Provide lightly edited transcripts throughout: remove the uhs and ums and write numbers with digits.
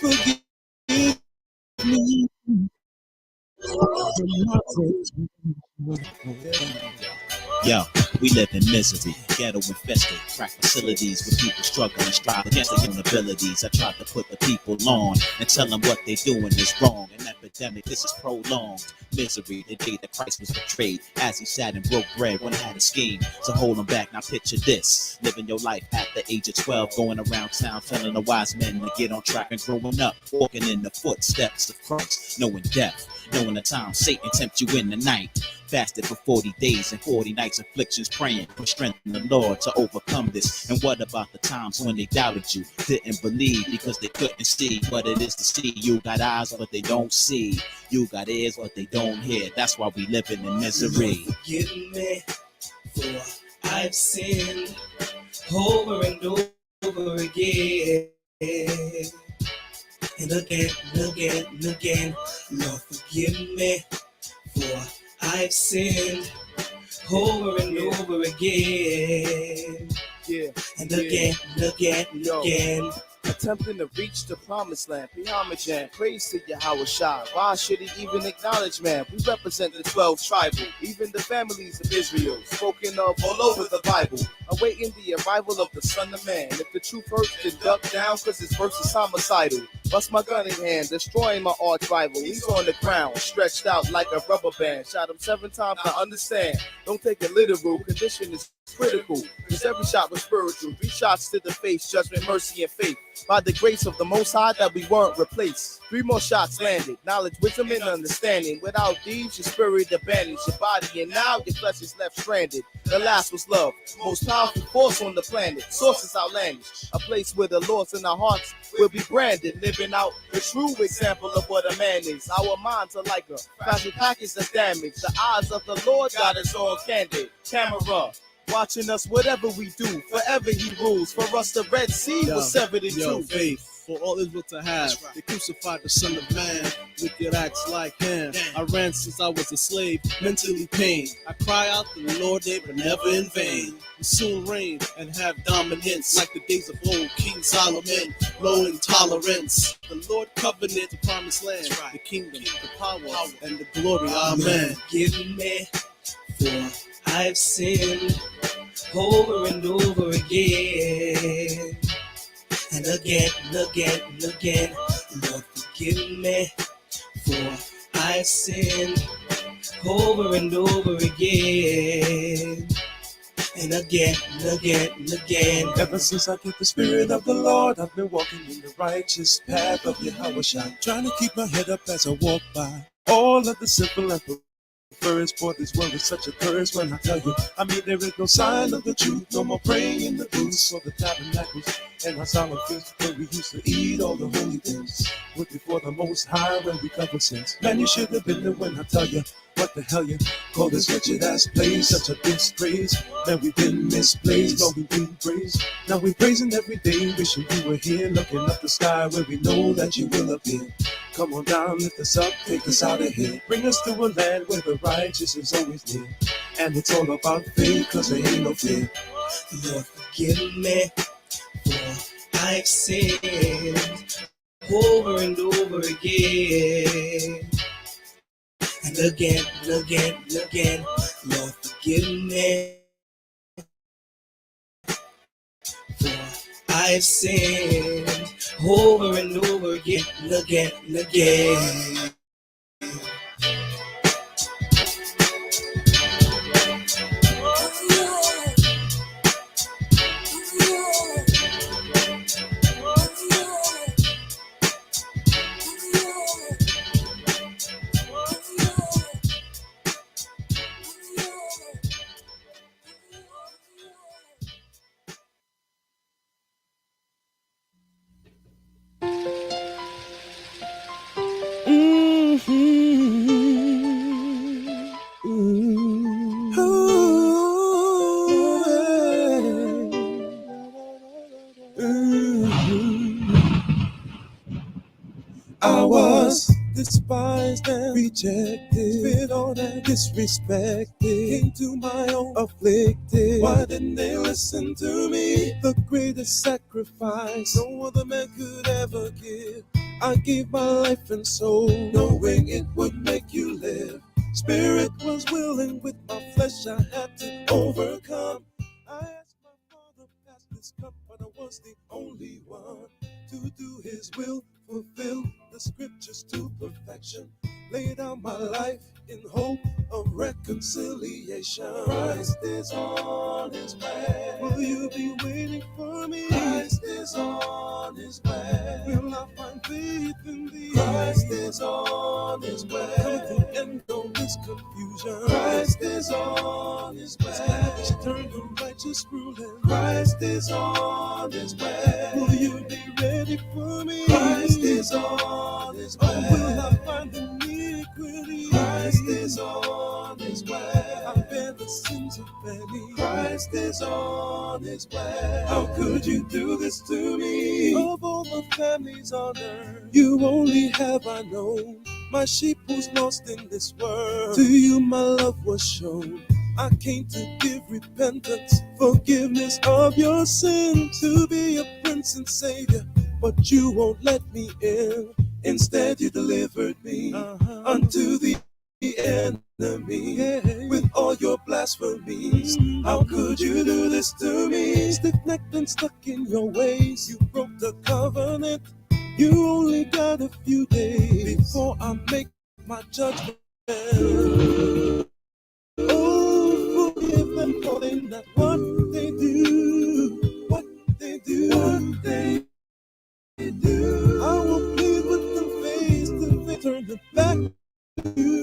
Please forgive me. Yo, we live in misery, ghetto infested, crack facilities with people struggling, strive against their own abilities. I tried to put the people on and tell them what they're doing is wrong. An epidemic, this is prolonged misery. The day that Christ was betrayed, as he sat and broke bread when he had a scheme to hold him back. Now picture this, living your life at the age of 12, going around town telling the wise men to get on track and growing up, walking in the footsteps of Christ, knowing death, knowing the time Satan tempts you in the night. Fasted for 40 days and 40 nights, afflictions, praying for strength in the Lord to overcome this. And what about the times when they doubted you, didn't believe because they couldn't see what it is to see? You got eyes but they don't see, you got ears but they don't hear. That's why we living in misery. Lord, forgive me, for I've sinned over and over again, and again and again and again. Lord, forgive me, for I've sinned over and over again, and again and again and again. Attempting to reach the promised land, pay homage and praise to Yahweh Shai. Why should he even acknowledge man? We represent the 12 tribal, even the families of Israel, spoken of all over the Bible, awaiting the arrival of the Son of Man. If the truth hurts, then duck down, cause his verse is homicidal. Bust my gun in hand, destroying my arch rival. He's on the ground, stretched out like a rubber band. Shot him 7 times, I understand. Don't take it literal, condition is critical, cause every shot was spiritual. 3 shots to the face, judgment, mercy, and faith. By the grace of the Most High that we weren't replaced. 3 more shots landed, knowledge, wisdom, and understanding. Without these, your spirit abandons your body, and now your flesh is left stranded. The last was love, most powerful force on the planet. Sources outlandish, a place where the Lord's in our hearts will be branded, living out the true example of what a man is. Our minds are like a fragile package that's damaged. The eyes of the Lord got us on candid camera, watching us whatever we do. Forever he rules. For us the Red Sea was severed in two. Faith for all Israel to have. They crucified the Son of Man, wicked acts like him. I ran since I was a slave, mentally pained. I cry out to the Lord, they were never in vain. We soon reign and have dominance like the days of old King Solomon. Low in tolerance, the Lord covenant, the promised land, the kingdom, the power, and the glory. Amen. Forgive me, for I've sinned over and over again, and again and again and again. Lord, forgive me, for I've sinned over and over again, and again and again and again. Ever since I get the Spirit of the Lord, I've been walking in the righteous path of Yahweh Shai, trying to keep my head up as I walk by all of the simple and first, for this world is such a curse. When I tell you, I mean there is no sign of the truth. No more praying in the booths or the tabernacles and our solemn feasts where we used to eat all the holy things. With before the Most High when we cover sins. Man, you should have been there when I tell you what the hell you call this wretched ass place. Such a disgrace. Man, we've been misplaced. Lord, we've been praised. Now we're praising every day, wishing you were here, looking up the sky where we know that you will appear. Come on down, lift us up, take us out of here. Bring us to a land where the righteous is always near. And it's all about faith, cause there ain't no fear. Lord, forgive me, for I've sinned over and over again, and again and again and again. Lord, forgive me, for I've sinned over and over again and again and again. despised and rejected, spit on and disrespected, came to my own afflicted. Why didn't they listen to me? The greatest sacrifice no other man could ever give. I gave my life and soul, knowing it would make you live. Spirit was willing, with my flesh I had to overcome. I asked my Father, pass this cup, but I was the only one to do his will, fulfill the scriptures to perfection. Lay down my life in hope of reconciliation. Christ is on his way. Will you be waiting for me? Christ is on his way. Will I find faith in thee? Christ is on his way. Come to the end of this confusion. Christ is on his way. Establish eternal righteous ruling. Christ is on his way. Will you be ready for me? Christ is on his way. Or will I find iniquity? Christ is on his way. I bear the sins of many. Christ is on his way. How could you do this to me? Of all the families on earth, you only have I known. My sheep was lost in this world. To you my love was shown. I came to give repentance, forgiveness of your sins, to be a prince and savior, but you won't let me in. Instead you delivered me unto the enemy with all your blasphemies. How could you do this to me? Stiff-necked and stuck in your ways, you broke the covenant. You only got a few days before I make my judgment. Oh, forgive them, for they not what they do, what they do, what they do. I will plead with them face to face, turn it back to you.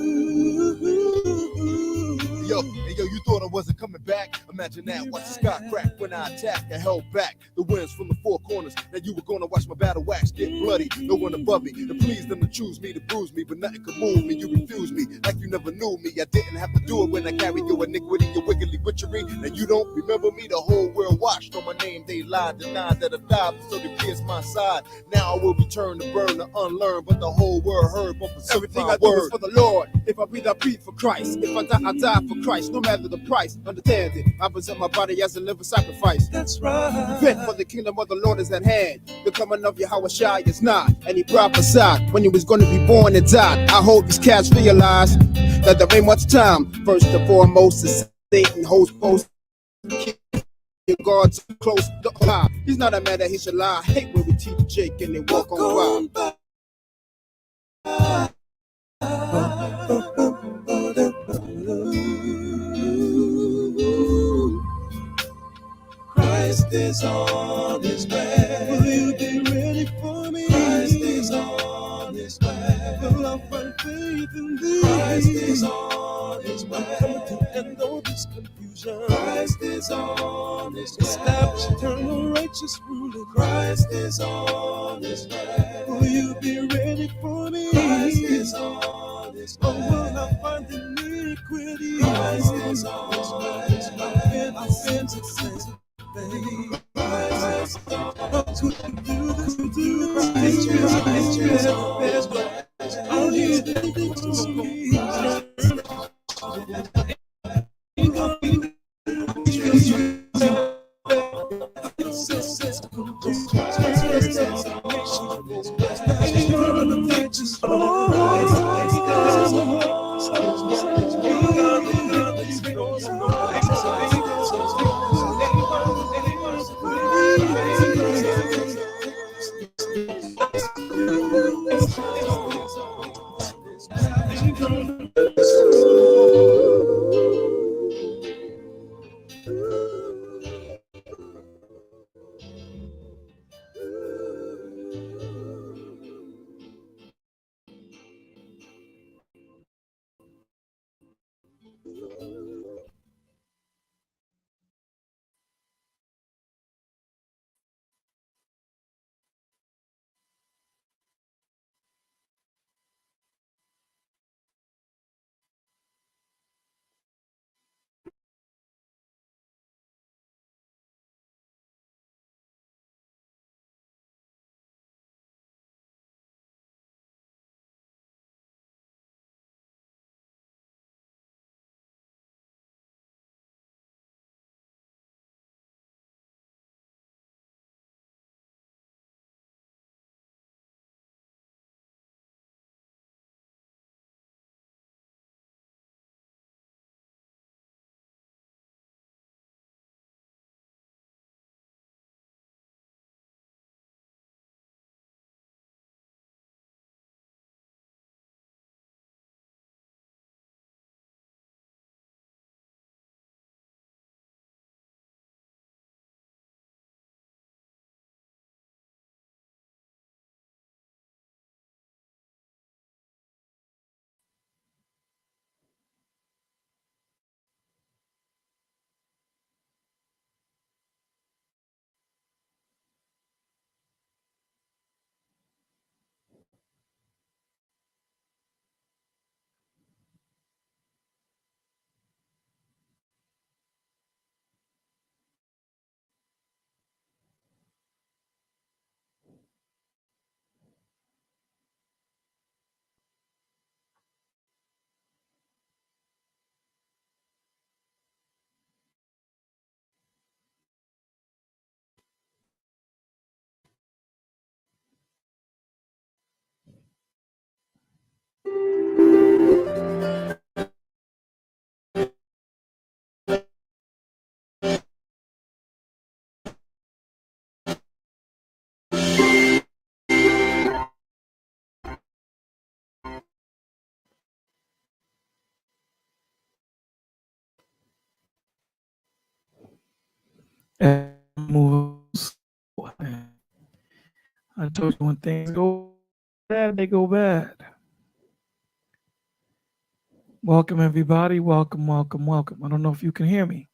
Yo, you thought I wasn't coming back? Imagine that, watch the sky crack when I attack. I held back the winds from the four corners. Now you were gonna watch my battle wax get bloody. No one above me to please them, to choose me, to bruise me, but nothing could move me. You refused me like you never knew me. I didn't have to do it when I carried your iniquity, your wiggly witchery. Now you don't remember me, the whole world watched on my name. They lied, denied that I died, so they pierced my side. Now I will return to burn, to unlearn, but the whole world heard but for everything I do is for the Lord. If I breathe, I breathe for Christ. If I die, I die for Christ. No matter the price, understand it. I present my body as a living sacrifice. That's right. Repent, for the kingdom of the Lord is at hand. The coming of Yahweh Shai is not. And he prophesied when he was going to be born and died. I hope these cats realize that there ain't much time. First and foremost is Satan holds post. Keep your guards close. Don't lie. He's not a man that he should lie. I hate when we teach Jake and they walk on by. Christ is on his way. Will you be ready for me? Christ is on his way. Will I find faith in thee? Christ is on his way. Coming to end all this confusion. Christ is on his way. Establish eternal righteous ruling. Christ is on his way. Will you be ready for me? Christ is on his way. Or will I find iniquity? Christ is on his way. I've been successful. Christ, how could you do this to all you did to me? moving slow. I told you when things go bad, they go bad. Welcome, everybody. Welcome, welcome, welcome. I don't know if you can hear me.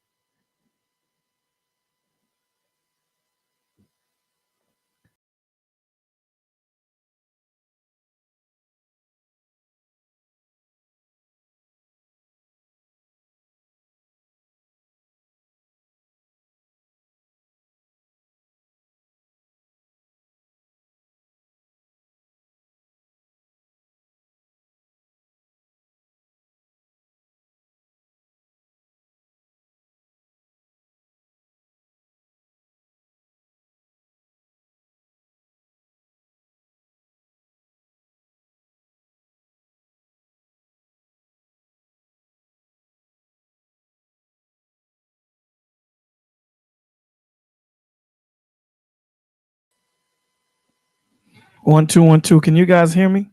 One, two, 1, 2. Can you guys hear me?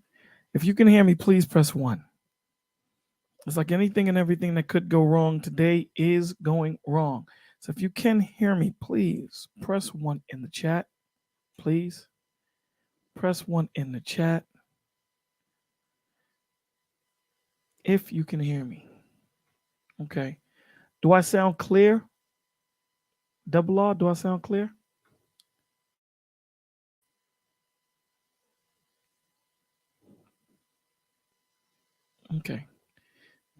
If you can hear me, please press 1. It's like anything and everything that could go wrong today is going wrong. So if you can hear me, please press 1 in the chat. Please press 1 in the chat if you can hear me. Okay. Do I sound clear? Double R, do I sound clear? Okay.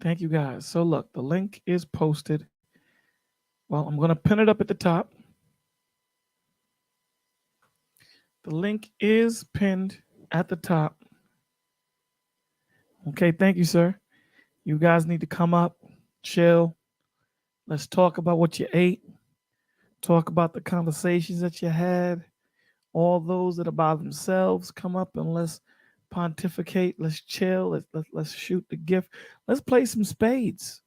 Thank you guys. So look, the link is posted. Well, I'm going to pin it up at the top. The link is pinned at the top. Okay, thank you, sir. You guys need to come up, chill. Let's talk about what you ate. Talk about the conversations that you had. All those that are by themselves, come up and let's pontificate. Let's chill. Let's shoot the gift. Let's play some spades.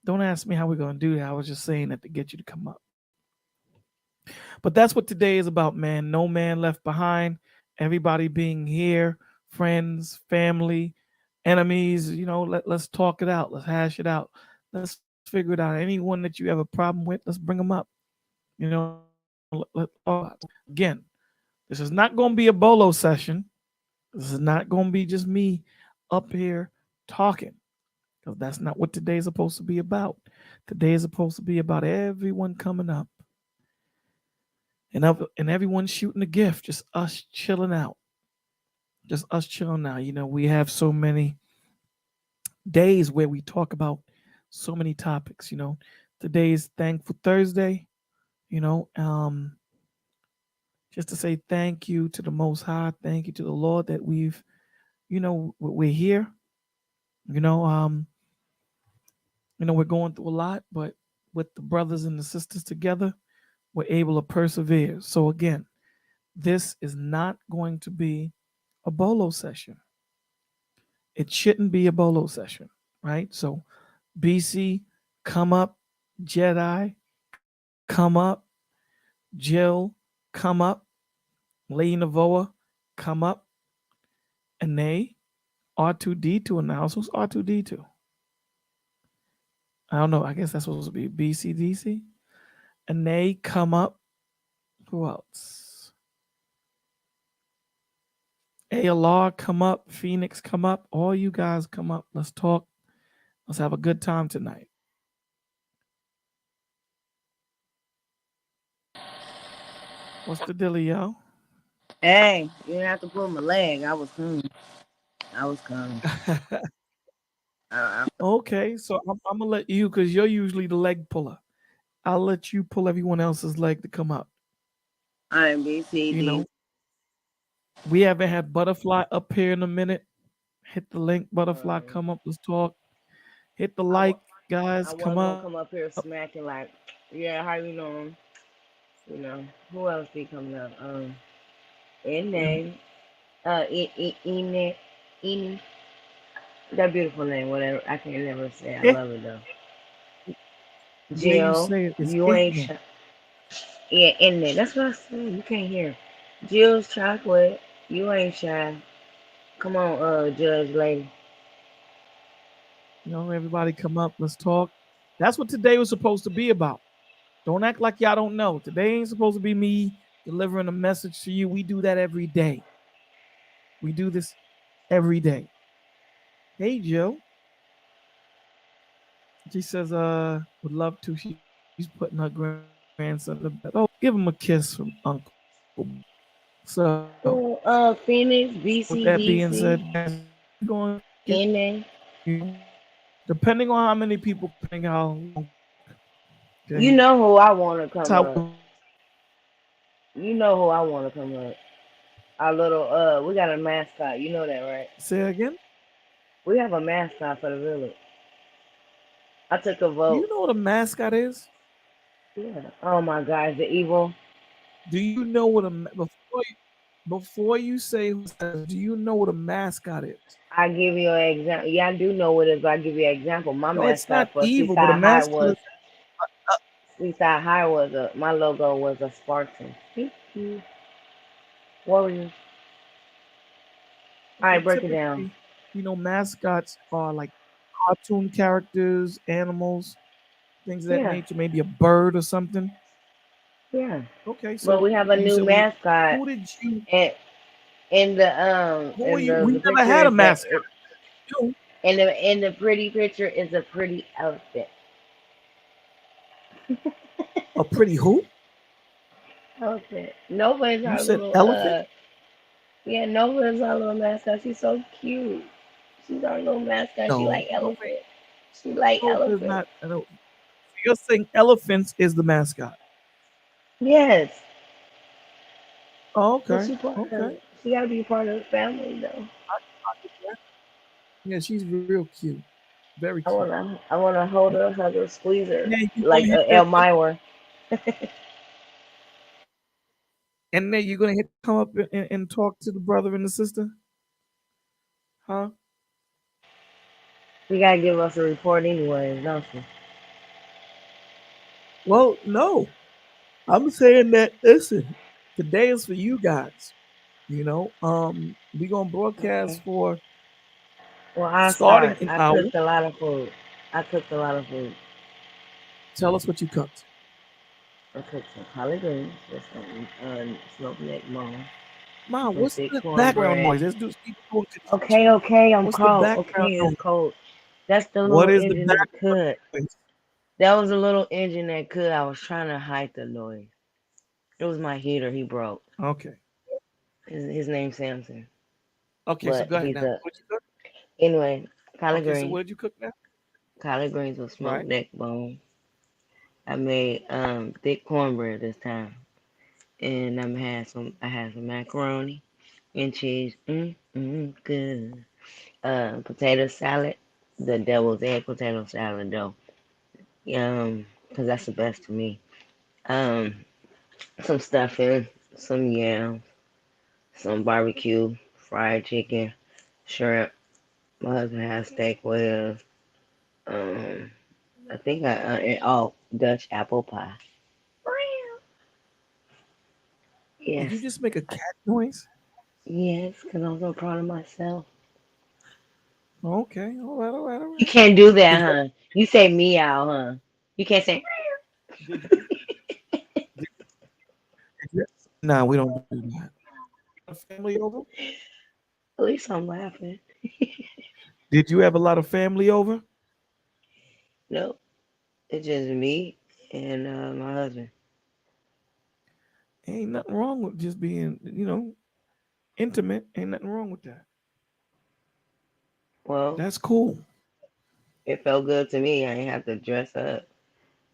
Don't ask me how we're going to do that. I was just saying that to get you to come up. But that's what today is about, man. No man left behind. Everybody being here, friends, family, enemies. Let's talk it out. Let's hash it out. Let's figure it out. Anyone that you have a problem with, let's bring them up. Let's talk. Again, this is not going to be a bolo session. This is not going to be just me up here talking, because that's not what today is supposed to be about. Today is supposed to be about everyone coming up and everyone shooting a gift, just us chilling out. Just us chilling out. We have so many days where we talk about so many topics. Today is Thankful Thursday. Just to say thank you to the Most High, thank you to the Lord that we're here. We're going through a lot, but with the brothers and the sisters together, we're able to persevere. So again, this is not going to be a bolo session. It shouldn't be a bolo session, right? So BC, come up. Jedi, come up. Jill, come up. Lady Navoa, come up. Anae, R2D2 in the house. Who's R2D2? I don't know. I guess that's supposed to be BCDC. Anae, come up. Who else? ALR, come up. Phoenix, come up. All you guys come up. Let's talk. Let's have a good time tonight. What's the deal, yo? Hey, you didn't have to pull my leg. I was coming. Okay, so I'm gonna let you, because you're usually the leg puller. I'll let you pull everyone else's leg to come up. I'm BCD. We haven't had Butterfly up here in a minute. Hit the link, Butterfly. Come up. Let's talk. Hit the like, guys. I Come was gonna up. come up here smacking like, yeah, how you doing? Who else be coming up? In name, Eni, that beautiful name, whatever. I can never say. I love it though. The way you Jill, say it is you ain't yeah, in there. That's what I said. You can't hear. Jill's chocolate, you ain't shy. Come on, judge lady. everybody come up. Let's talk. That's what today was supposed to be about. Don't act like y'all don't know. Today ain't supposed to be me delivering a message to you. We do that every day. We do this every day. Hey, Jill. She says, would love to. She's putting her grandson to bed. Oh, give him a kiss from Uncle. So, Oh, Phoenix, with that being said, BCBC, guys, we're going to get, NA. you know, depending on how many people coming, how long. You Okay. know who I want to That's come how up. You know who I want to come up. Our little, we got a mascot. You know that, right? say it again. We have a mascot for the village. I took a Do vote. you know what a mascot is? Yeah. Oh my God, the evil. Do you know what before you say who says, do you know what a mascot is? I give you an example. Yeah, I do know what it is. But I give you an example. My No, it's not mascot for evil, but a mascot is Seaside High was a my logo was a Spartan. Thank you. Warriors. All okay. right, break it down. Typically, mascots are like cartoon characters, animals, things of that Yeah, nature. Maybe a bird or something. yeah. Okay, But so we have a you new said we. mascot, Who did you? and in the Who are in you? the We never picture had a is mascot. You in the pretty picture is a pretty elephant. a pretty who? Elephant. Nova's You our said little elephant? yeah, Nova's our little mascot. She's so cute. She's our little mascot. She No, like no, elephant. She like no. It's elephant. not. I don't. You're saying elephants is the mascot. Yes. Oh, But okay, she part of okay. it. She gotta be part of the family though. Yeah, she's real cute. Very cute. I wanna hold her, hug her, squeeze her And then you're like gonna hit El that. Mywer. And then you're gonna hit come up and talk to the brother and the sister, huh? You gotta give us a report anyway, don't you? Well, no. I'm saying that listen, today is for you guys. We're gonna broadcast Okay. for Well, I starting start. an I hour. cooked a lot of food. I cooked a lot of food. Tell us what you cooked. I cooked some collard greens with some smoked neck bone, Mom, some what's thick the background cornbread. noise? There's people going to the Okay, kitchen. okay, I'm What's the cold. background Okay, it's noise? cold. That's the What little is the engine that background could. noise? That was a little engine that could. I was trying to hide the noise. It was my heater. He broke. Okay. His name's Samson, Okay, so but go ahead he's now. a What you cook? anyway. Collard Okay, so what greens, did you cook now? collard greens with smoked Right. neck bone. I made thick cornbread this time, and I had some macaroni and cheese. Good. Potato salad, the devil's egg potato salad though. Cause that's the best to me. Um, some stuffing, some yams, some barbecue, fried chicken, shrimp. My husband has steak with um, I think Dutch apple pie. Did you Yes, just make a cat noise? yes, because I'm so proud of myself. Okay. All right. All right. All You right. can't do that, Did you? huh? You say meow, huh? You can't say. Did you? Did, did you? No, we don't do that. A family over? At least I'm laughing. Did you have a lot of family over? Nope, it's just me and my husband. Ain't nothing wrong with just being, intimate. Ain't nothing wrong with that. Well, That's cool. it felt good to me. I didn't have to dress up.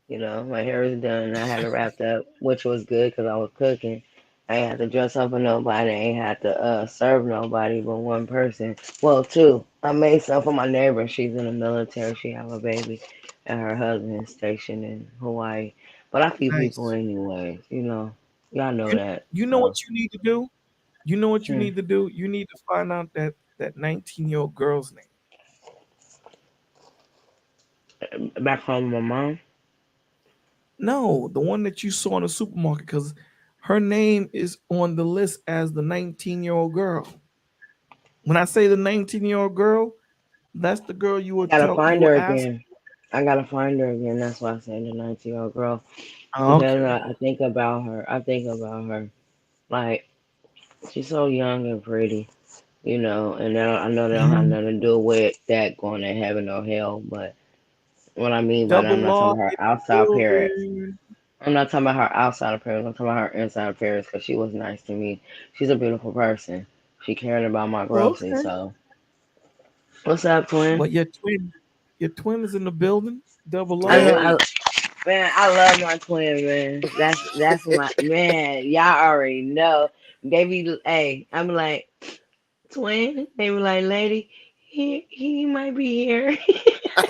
My hair was done. I had it wrapped up, which was good because I was cooking. I ain't had to dress up for nobody. I ain't had to serve nobody but one person. Well, two. I made some for my neighbor. She's in the military. She have a baby, and her husband is stationed in Hawaii. But I feed people Nice. anyways. Y'all know You, that. you know So what you need to do? You know what you hmm. need to do? You need to find out that 19-year-old girl's name. Back home with my mom. No, the one that you saw in the supermarket, because her name is on the list as the 19-year-old girl. When I say the 19-year-old girl, that's the girl you I would gotta tell you find will her ask. again. I gotta find her again. That's why I said the 19-year-old girl. Oh, because okay. I think about her. I think about her. Like, she's so young and pretty, and I know they don't have Mhm. nothing to do with that going to heaven or hell, but what I mean by that, I'm Double not talking law about her in the outside appearance. building. I'm not talking about her outside appearance. I'm talking about her inside appearance because she was nice to me. She's a beautiful person. She cared about my groceries. Okay. So, what's up, twin? But your twin is in the building. Double I know, O. Hey, man. I love my twin, man. That's my man. Y'all already know. They be, hey, I'm like twin. They were like, lady, he might be here.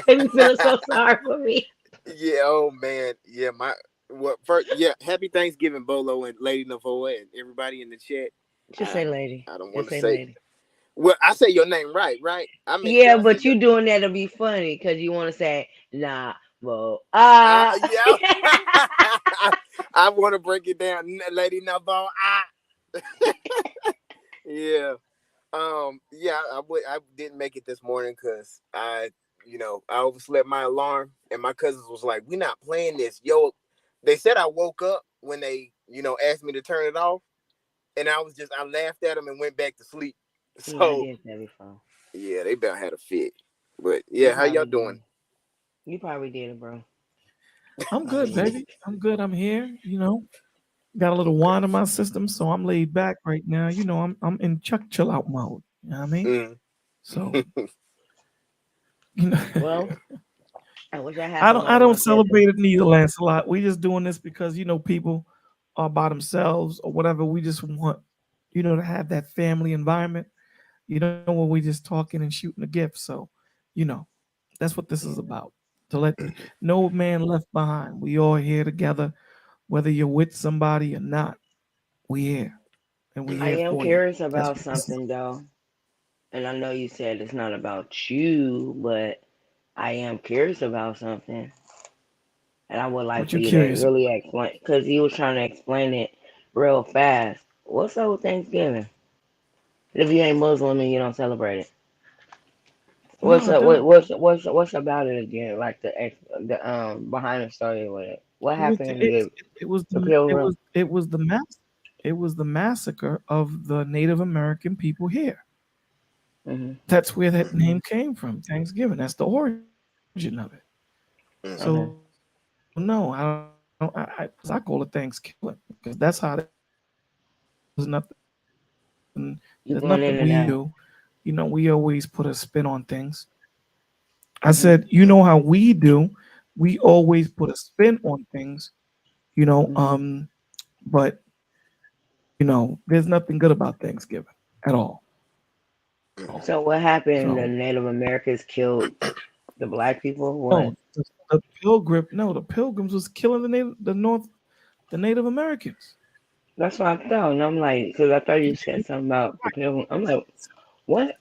They be feeling so sorry for me. yeah, oh man, yeah, my what first? Yeah, happy Thanksgiving, Bolo and Lady Navoa and everybody in the chat. Just I say lady. I don't want Just to say say. lady. Well, I say your name right, right. I make sure Yeah, I say but your. you doing that to be funny because you want to say, nah, well, Yeah. I want to break it down, Lady Navoa. Yeah. Yeah, I didn't make it this morning because I overslept my alarm and my cousins was like, "We not playing this." Yo, they said I woke up when they, asked me to turn it off, and I laughed at them and went back to sleep. yeah, I So did that before. yeah, they about had a fit. But You yeah, how y'all probably doing? did. You probably did it, bro. You I'm probably good, did. baby. I'm good. I'm here. Got a little wine in my system, so I'm laid back right now. I'm in Chuck chill out mode. You know what I mean? Mm. So you know, Well, I wish I had I some don't more I of my don't sisters. celebrate it neither, Lancelot. We just doing this because people are by themselves or whatever. We just want to have that family environment. Where we just talking and shooting a gift. So, you know, that's what this is Yeah. about. To let no man left behind. We all here together, whether you're with somebody or not. We here and we I here am for you. curious That's about what this is. something, though. And I know you said it's not about you, but I am curious about something. And I would like What for you you to curious really explain, because you was trying to explain it real fast. What's up with Thanksgiving? If you ain't Muslim and you don't celebrate it, No, what's I up? do. What's about it again? Like the behind the story with it. What It was happened? it, it was The the it pilgrim. was it was the massacre of the Native American people here. Hmm. That's where that name came from. Thanksgiving. That's the origin of it. So Mm. no, Okay. I call it Thanksgiving because that's how they there's nothing You there's going nothing in and we out. do. We always put a spin on things. I Hmm. said, you know how we do. We always put a spin on things, you know. Hmm. Um, but there's nothing good about Thanksgiving at all. So what happened? The So Native Americans killed the black people. no, What? the pilgrims was killing the Native Americans. That's what I thought. And I'm like, because I thought you said something about the pilgrim. I'm like, what?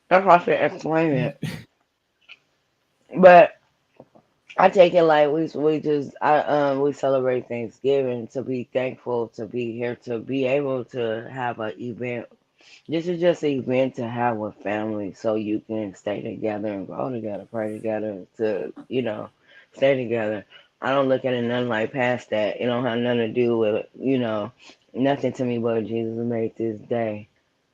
That's why I said explain it. But I take it like we celebrate Thanksgiving to be thankful to be here to be able to have an event. This is just an event to have with family so you can stay together and grow together, pray together to stay together. I don't look at it nothing like past that. It don't have nothing to do with nothing to me but Jesus made this day.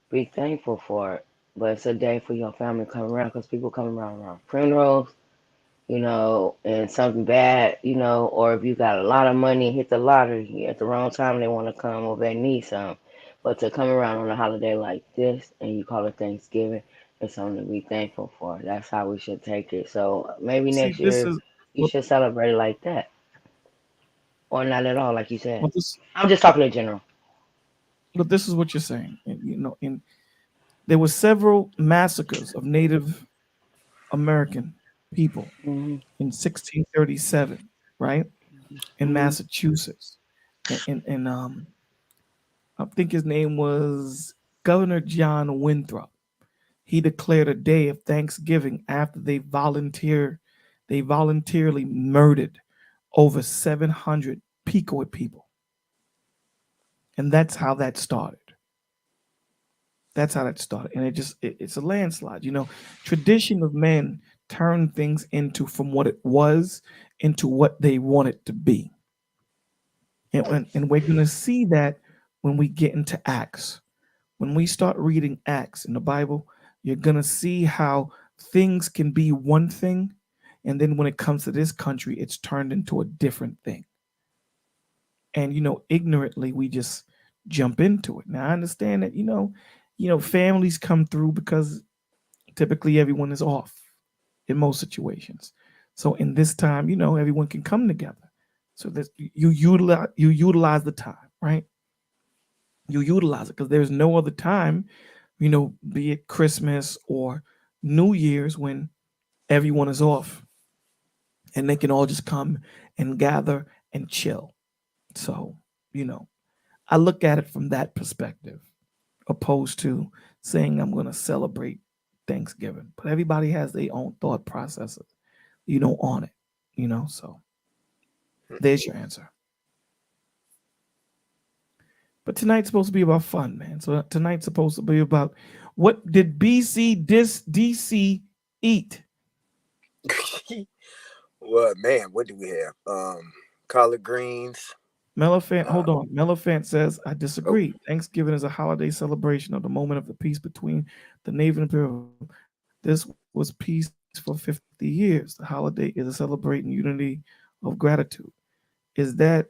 Be thankful for it. But it's a day for your family to come around because people come around funerals, and something bad, or if you got a lot of money, hit the lottery at the wrong time, they want to come or they need some. But to come around on a holiday like this and you call it Thanksgiving, it's something to be thankful for. That's how we should take it. So maybe See, next this year is you should celebrate it like that, or not at all, like you said. what this I'm just talking in general. but this is what you're saying. And, there were several massacres of Native American people Hmm. in 1637, right, in Hmm. Massachusetts, and I think his name was Governor John Winthrop. He declared a day of Thanksgiving after they voluntarily murdered over 700 Pequot people, and that's how that started. That's how that started, and it's a landslide. Tradition of men turn things into from what it was into what they want it to be. And we're going to see that when we get into Acts. When we start reading Acts in the Bible, you're going to see how things can be one thing. And then when it comes to this country, it's turned into a different thing. And, ignorantly, we just jump into it. Now, I understand that, families come through because typically everyone is off in most situations. So in this time, everyone can come together. So that you utilize the time, right? You utilize it because there's no other time, be it Christmas or New Year's when everyone is off and they can all just come and gather and chill. So, I look at it from that perspective, opposed to saying I'm going to celebrate Thanksgiving. But everybody has their own thought processes, on it, so there's your answer. But tonight's supposed to be about fun, man. So tonight's supposed to be about what did DC eat? Well, man, what do we have? Collard greens. Mellifant, hold on. Mellifant says, I disagree. Thanksgiving is a holiday celebration of the moment of the peace between the Navy and Imperial. This was peace for 50 years. The holiday is a celebrating unity of gratitude. Is that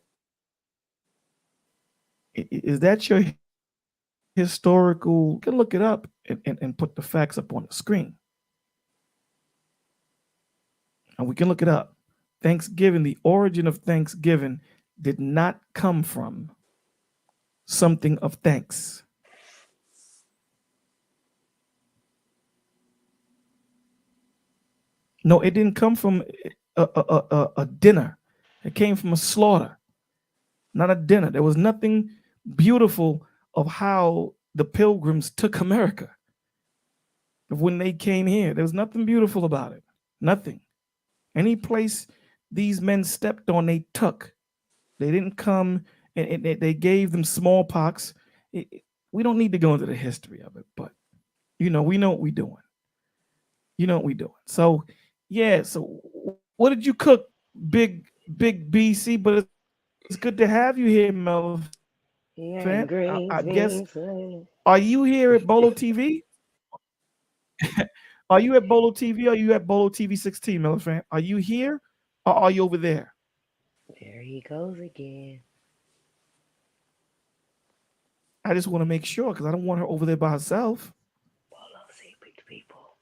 your historical? You can look it up and put the facts up on the screen. And we can look it up. Thanksgiving, the origin of Thanksgiving did not come from something of thanks. No, it didn't come from a dinner. It came from a slaughter, not a dinner. There was nothing beautiful of how the pilgrims took America. When they came here, there was nothing beautiful about it. Nothing. Any place these men stepped on, they took. They didn't come and they gave them smallpox. We don't need to go into the history of it, but we know what we're doing. So, yeah. So, what did you cook, big BC? But it's good to have you here, Mel. Yeah, I greens, guess. beans. Are you here at Bolo TV? Are you at Bolo TV? Or are you at Bolo TV 16, Mellifant? Are you here or are you over there? There he goes again. I just want to make sure because I don't want her over there by herself. Polo secret people.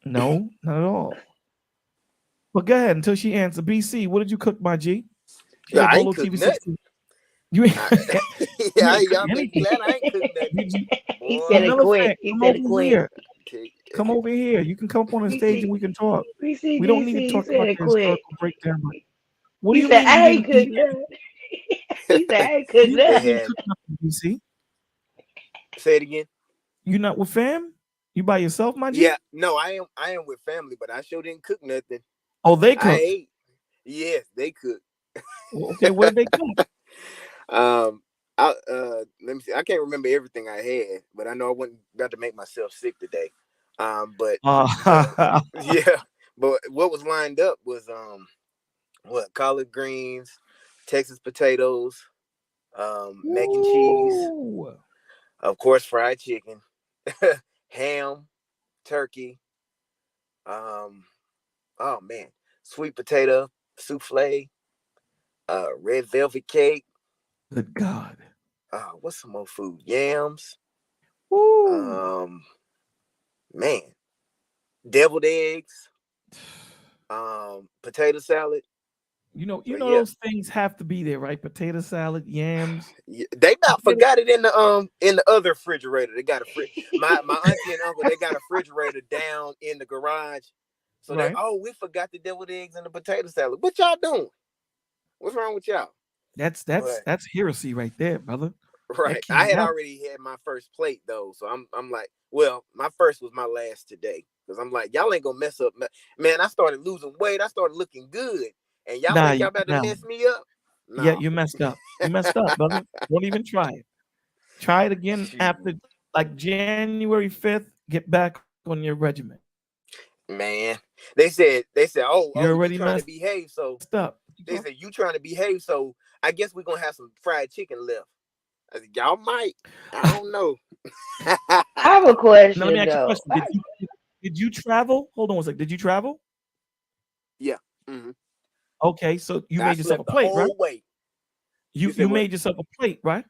No, not at all. Well, go ahead until she answers. BC, what did you cook, my G? She Yeah, at I ain't Bolo cooked TV nothing. 16. You ain't. Yeah, you y'all ain't be glad I ain't cooked nothing. He Boy, said it quick. Mellifant, He come said it over quick. here. okay. Come over here. You can come up on the stage and we can talk. We don't need to He talk said about it the quick. historical breakdown. But what do He you said, mean you I ain't didn't eat? cooked nothing. He said, I ain't cooked You They nothing. didn't had cook nothing, BC. say it again. You not with fam? You by yourself, my G? Yeah, no, I am with family, but I sure didn't cook nothing. Oh, they I cooked. ate. Yes, they cooked. Okay, where did they cook? I let me see. I can't remember everything I had, but I know I wasn't about to make myself sick today. But yeah, but what was lined up was what collard greens, Texas potatoes, mac and cheese, Ooh. of course, fried chicken, ham, turkey, um, oh man, sweet potato souffle, red velvet cake. Good God. What's some more food? Yams. Woo. Um, man, deviled eggs. Potato salad. You So know yeah, those things have to be there, right? Potato salad, yams. they about Potato- forgot it in the other refrigerator. They got a my auntie and uncle, they got a refrigerator down in the garage. So Right. we forgot the deviled eggs and the potato salad. What y'all doing? What's wrong with y'all? That's But that's heresy right there, brother. That right, I had cannot. already had my first plate though, so I'm like, well, my first was my last today because I'm like, y'all ain't gonna mess up. Man, I started losing weight. I started looking good, and y'all Nah, think y'all about to nah. mess me up? Yeah, No. you messed up. You messed up, brother. Don't even try it. Try it again after Shoot. like January 5th. Get back on your regimen. Man, They said, oh, You you already trying to messed behave, so up. they said you trying to behave, so I guess we're gonna have some fried chicken left. I said, y'all might. I don't know. I have a Now let me question ask you a though. question. Did you travel? Hold on one second. Did you travel? Yeah. Mm-hmm. Okay, so you I made yourself a slept the plate, right? whole way. You said You what? made yourself a plate, right?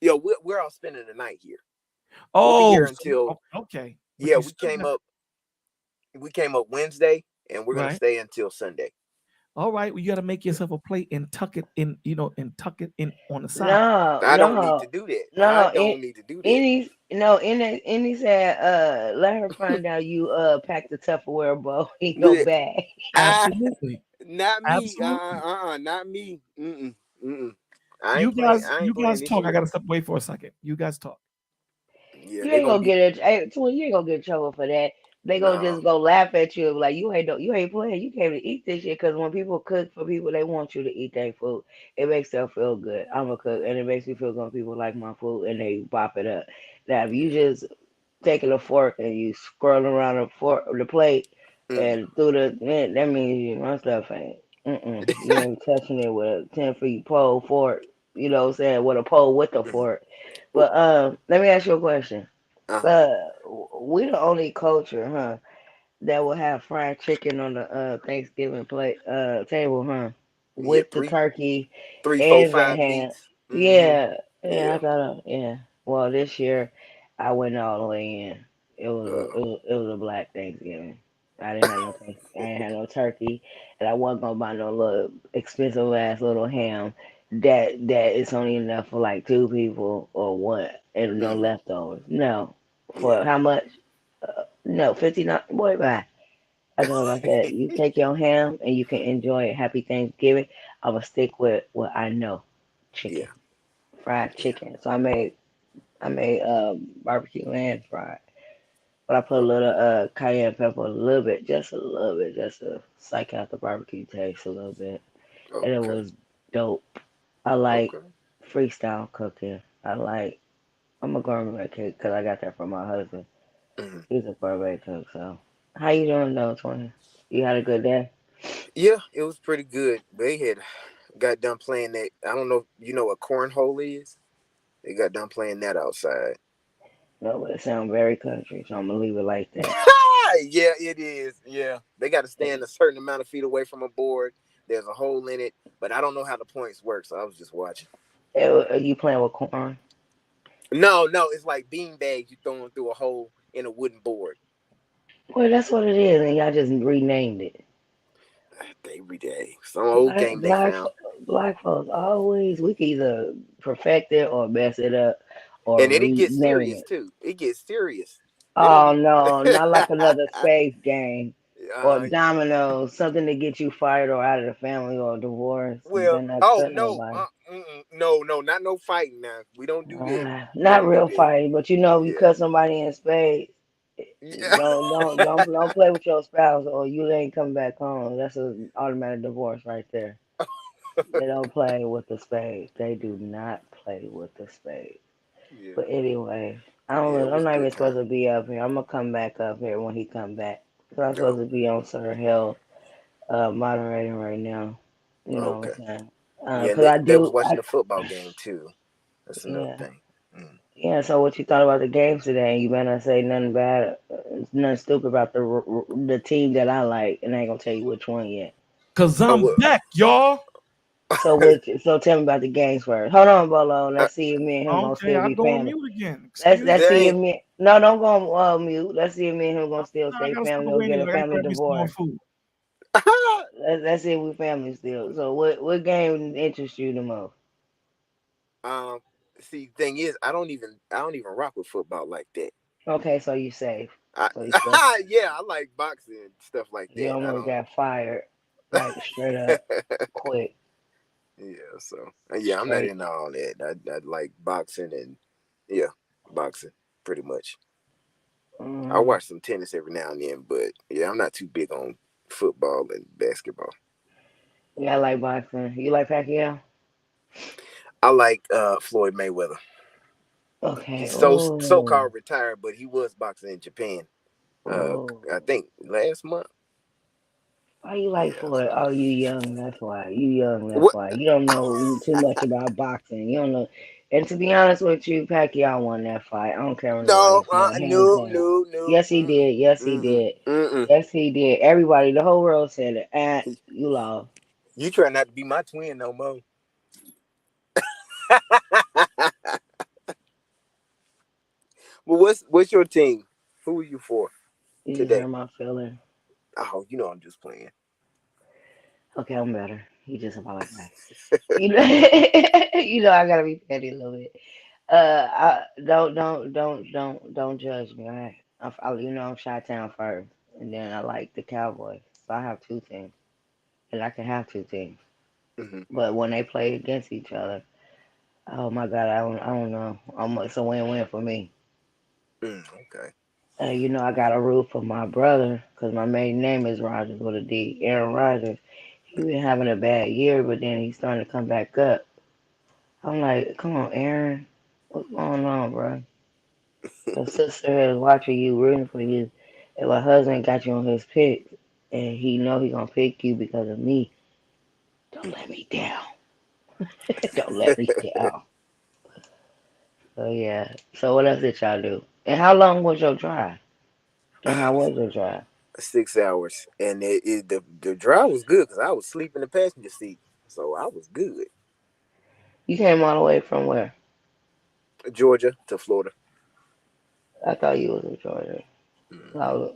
Yo, we're all spending the night here. We'll be Oh, here until okay. But yeah. you still got We came up Wednesday, and we're gonna right. stay until Sunday. All right, well, you got to make Yeah. yourself a plate and tuck it in, and tuck it in on the side. No, I don't need to no, do that. I no. don't need to do that. Any no, any said let her find out you packed the Tupperware bowl in your But, bag. Absolutely, not me. absolutely. Not me. Mm-mm. I You ain't playing. guys, I you ain't playing guys this talk. I year. got to step away for a second. You guys talk. Yeah, You they ain't gonna gonna be get it. Hey, twin, you ain't gonna get in trouble for that. They gonna no. just go laugh at you like you ain't playing. You came to eat this shit because when people cook for people, they want you to eat their food. It makes them feel good. I'm a cook, and it makes me feel good when people like my food and they bop it up. Now, if you Yeah. just taking a fork and you scrolling around the plate Mm. and through that means my stuff ain't. You ain't touching it with a 10 feet pole fork. You know what I'm saying? With a pole with a Mm. fork. But let me ask you a question. Uh-huh. Uh, we the only culture, huh, that will have fried chicken on the Thanksgiving plate table, huh, Yeah, with the turkey three, four, and the five ham. meats. Mm-hmm. Yeah, yeah, Yeah. I thought, yeah. Well, this year I went all the way in. Uh, It was a black Thanksgiving. I didn't have no turkey, and I wasn't gonna buy no little expensive ass little ham that it's only enough for like two people or what, and no mm-hmm. leftovers. No, Yeah. for how much? No, 59. Boy, bye. I told him, I said, you take your ham and you can enjoy it. Happy Thanksgiving. I will stick with what I know, chicken, Yeah. fried Yeah. chicken. So I made barbecue and fried, but I put a Oh, little cayenne pepper, a little bit, just to psych out the barbecue taste a little bit, and it okay. was dope. I like Okay. freestyle cooking. I'm a gourmet cook because I got that from my husband. Mm-hmm. He's a gourmet cook. So how you doing though, Tony? You had a good day? Yeah, it was pretty good. They had got done playing that. I don't know if you know what cornhole is. They got done playing that outside. No, but it sounds very country, so I'm gonna leave it like that. Yeah, it is. Yeah. They got to stand a certain amount of feet away from a board. There's a hole in it, but I don't know how the points work, so I was just watching. Are you playing with corn? No, it's like bean bags you throwing through a hole in a wooden board. Well, that's what it is, and y'all just renamed it. Every day. Some old Black game they black found. black folks always we can either perfect it or mess it up or And then it gets rename serious it. too. It gets serious. They don't Oh be no, not like another space game or uh dominoes, something to get you fired or out of the family or divorce. You well, better not oh cut no. nobody. No, not no fighting now. We don't do that. We Not don't do real that. fighting, but you know, if you Yeah. cut somebody in spades, Yeah. don't play with your spouse, or you ain't come back home. That's an automatic divorce right there. They don't play with the spades. They do not play with the spades. Yeah. But anyway, Yeah, it I'm was a not even good supposed time. to be up here. I'm gonna come back up here when he come back. 'Cause I'm supposed No. to be on Sir Hill, moderating right now. You know what Okay. I'm saying? Yeah, and Cause they was watching the football game too. That's another yeah. thing. Mm. Yeah, so what you thought about the games today? You better not say nothing bad, nothing stupid about the team that I like, and I ain't gonna tell you which one yet. Cause Oh I'm well. back, y'all. So tell me about the games first. Hold on, Bolo. Uh, Let's see if me and him gonna Okay, still I'll be go on family. mute again. Excuse Let's me. see if dang. me. No, don't go on mute. Let's see if me and him gonna still I stay gotta step family or away get anyway. a I gotta family grab me some more divorce. food. Let's see if we family still. So what game interests you the most? um. See, thing is, I don't even rock with football like that. Okay, so you safe. I, So you still yeah, I like boxing and stuff like you that. I almost don't. got fired, like straight up, quick, Yeah, so yeah, I'm not straight. into all that. I like boxing and yeah, boxing pretty much. I Mm, watch some tennis every now and then, but yeah, I'm not too big on football and basketball. yeah, I like boxing. You like Pacquiao? I like Floyd Mayweather. Okay. He's so Oh, called retired, but he was boxing in Japan. oh. I think last month. Why you like Yeah. Floyd? Oh, you young, that's why. You young, that's What? why. You don't know too much about boxing. You don't know. And to be honest with you, Pacquiao won that fight. I don't care what nobody No, said. Hands no, down. no, no. Yes, he did. Yes, he Mm-mm, did. mm-mm. Yes, he did. Everybody, the whole world said it. And you lost. You try not to be my twin no more. Well, what's your team? Who are you for You just hurt today? my feeling. Oh, you know I'm just playing. Okay, I'm better. You just apologize. You know, you know I gotta be petty a little bit. Don't judge me. All right, you know I'm Chi-Town first, and then I like the Cowboys. So I have two teams, and I can have two teams. Hmm. But when they play against each other, oh my God, I don't know. It's a win-win for me. Okay. You know I got a root for my brother, cause my maiden name is Rogers with a D. Aaron Rodgers. He been having a bad year, but then he's starting to come back up. I'm like, come on, Aaron, what's going on, bro? Your sister is watching you, rooting for you. And my husband got you on his pick, and he know he gonna pick you because of me. Don't let me down. Don't let me down. So yeah. So what else did y'all do? And how long was your drive? And how was your drive? 6 hours, and the drive was good because I was asleep in the passenger seat, so I was good. You came all the way from where? Georgia to Florida. I thought you was in Georgia. Hmm.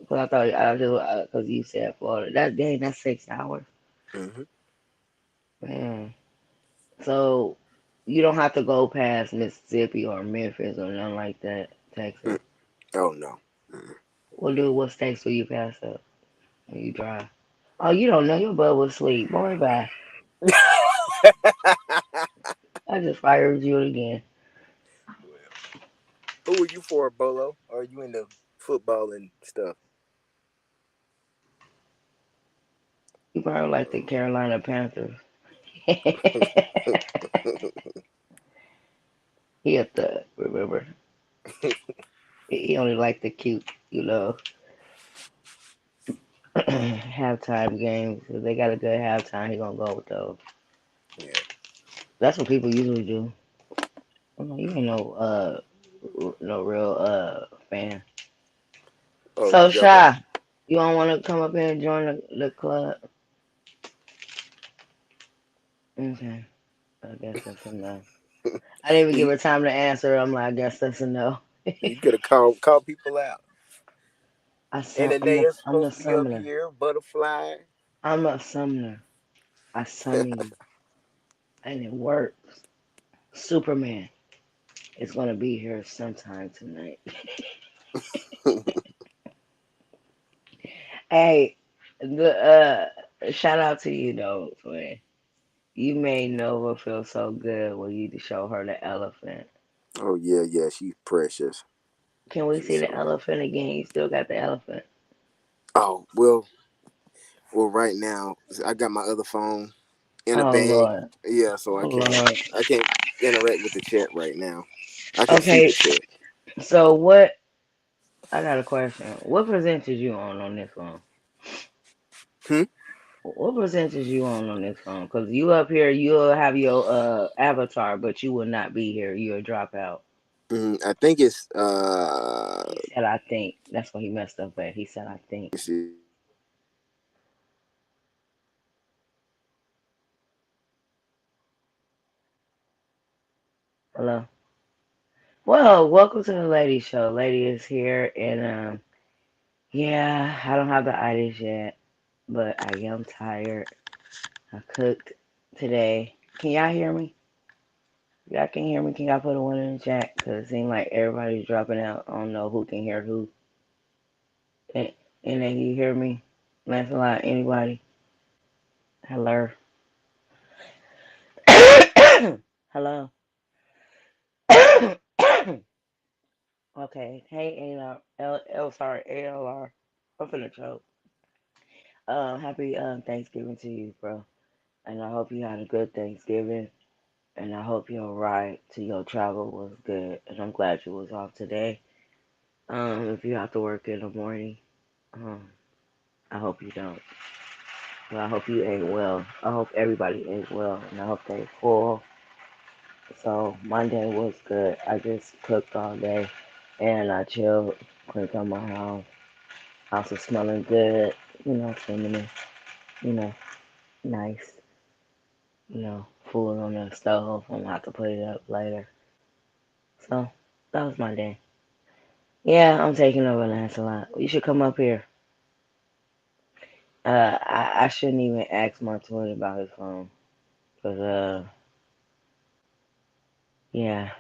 Cause I thought I just cause you said Florida. That dang, that's 6 hours, Hmm. man. So you don't have to go past Mississippi or Memphis or nothing like that, Texas. Oh no. Mm. What states will you pass up when you drive? Oh, you don't know your butt was asleep. Boy, bye. I just fired you again. Well, who are you for, Bolo? Are you into football and stuff? You probably like the Carolina Panthers. He a thug, remember? He only like the cute, halftime games. If they got a good halftime, he gonna go with those. Yeah. That's what people usually do. You ain't no real fan. Oh, So y'all got. Shy, you don't want to come up here and join the club? Okay, I guess that's a no. I didn't even give you her time to answer. I'm like, I guess that's a no. you could have called people out. Ananias I'm a supposed to be up summoner. here. Butterfly. I'm a summoner. I summon you, and it works. Superman is gonna be here sometime tonight. Hey, the shout out to you though, man. You made Nova feel so good when you show her the elephant. Oh yeah, yeah. She's precious. Can we She's see the so. elephant again? You still got the elephant. Oh well. Right now I got my other phone in a Oh bag. Lord. Yeah, so I Oh can't. Lord. I can't interact with the chat right now. I can see Okay, the chat. so what? I got a question. What percentage you on this one? Hmm? What percentage you on this phone? Cause you up here, you'll have your avatar, but you will not be here. You'll drop out. I think it's He said, "I think." That's what he messed up at. He said, "I think." let's see. Hello. Well, welcome to the lady show. Lady is here, and yeah, I don't have the itis yet, but I am tired. I cooked today. Can y'all hear me? Y'all can hear me? Can y'all put a one in the chat? Cause it seems like everybody's dropping out. I don't know who can hear who. And, and then you hear me? Lancelot, anybody? Hello? Hello? Okay. Hey, ALR. Sorry, ALR. I'm finna choke. Happy Thanksgiving to you, bro. And I hope you had a good Thanksgiving. And I hope your ride to your travel was good. And I'm glad you was off today. If you have to work in the morning, um, I hope you don't. So I hope you ate well. I hope everybody ate well, and I hope they full. So Monday was good. I just cooked all day, and I chilled, cleaned up my house. House was smelling good, feminine, you know, nice, food on the stove. I'm gonna have to put it up later. So that was my day. Yeah, I'm taking over Lancelot. You should come up here. I shouldn't even ask my twin about his phone, cause yeah,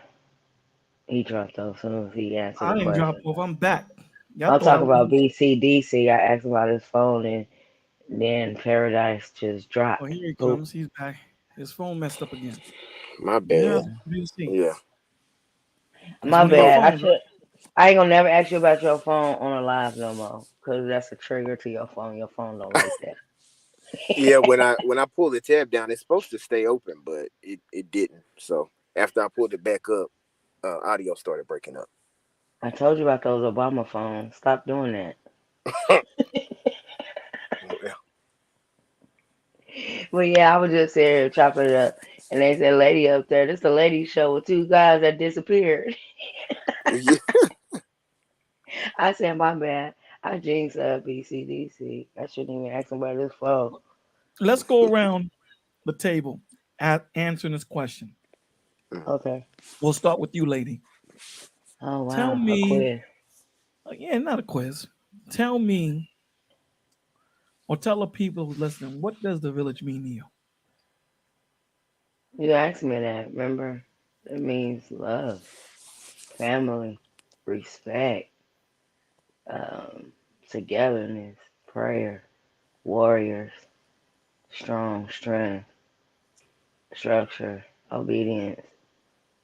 he dropped off as soon as he answered I the didn't drop question. off. I'm back. Y'all I'm thought I talking was. about BCDC. I asked him about his phone, and then Paradise just Oh, dropped. here he Who? comes. He's back. His phone messed up again. My Yeah, bad. BC. Yeah. That's My one of your Oh, bad. I phones, right? should. I ain't gonna never ask you about your phone on a live no more, cause that's a trigger to your phone. Your phone don't like that. yeah. When I pulled the tab down, it's supposed to stay open, but it didn't. So after I pulled it back up, audio started breaking up. I told you about those Obama phones. Stop doing that. Yeah. But yeah, I was just here chopping it up, and they said, "Lady up there, this the lady show with two guys that disappeared." Yeah. I said, "My bad. I jinxed BCDC. I shouldn't even ask him about his phone." Let's go around the table at answering this question. Okay. We'll start with you, lady. Oh Tell wow, a me, quiz. yeah, not a quiz. Tell me, or tell the people who's listening, what does the village mean to you? You asked me that. Remember? It means love, family, respect, um, togetherness, prayer, warriors, strong strength, structure, obedience.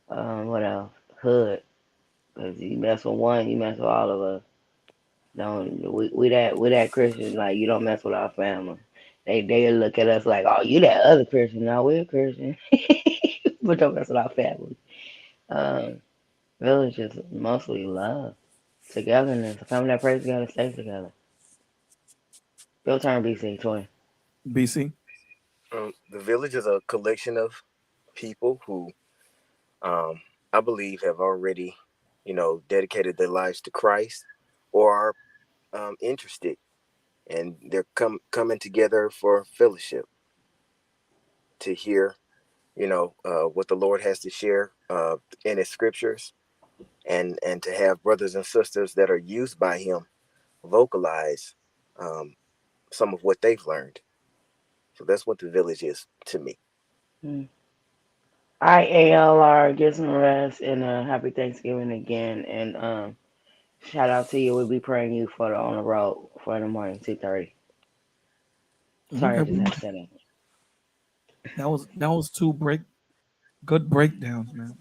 What else? Hood. Cause you mess with one, you mess with all of us. Don't we that Christian, like you don't mess with our family. They look at us like, oh, you that other Christian. No, we're a Christian, but don't mess with our family. Um, Village is mostly love, togetherness. A family that prays together stays together. Your turn, BC twin. BC. The village is a collection of people who, um, I believe, have already, dedicated their lives to Christ, or are interested, and they're coming together for fellowship to hear, what the Lord has to share in His scriptures, and to have brothers and sisters that are used by Him vocalize um, some of what they've learned. So that's what the village is to me. Mm. IALR, get some rest and happy Thanksgiving again. And shout out to you. We'll be praying you for the on the road for in the morning, 2:30. Sorry, Okay, I just had to say that. that was two good breakdowns, man.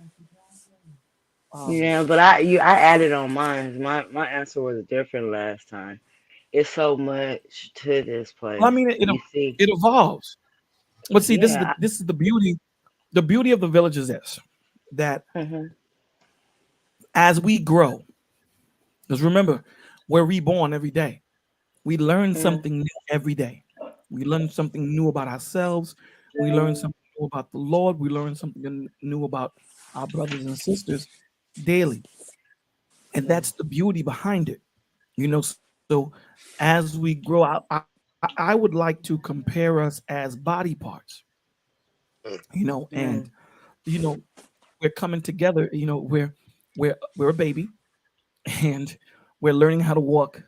Um, Yeah, but I added on mine. My answer was different last time. It's so much to this well, I place. mean, You see, it evolves. But see, yeah. this is the beauty. The beauty of the village is this: that Hmm. as we grow, because remember, we're reborn every day. We learn Hmm. something new every day. We learn something new about ourselves. We learn something new about the Lord. We learn something new about our brothers and sisters daily. And Yeah. that's the beauty behind it. So as we grow out, I would like to compare us as body parts, and Yeah. you know, we're coming together, we're a baby, and we're learning how to walk,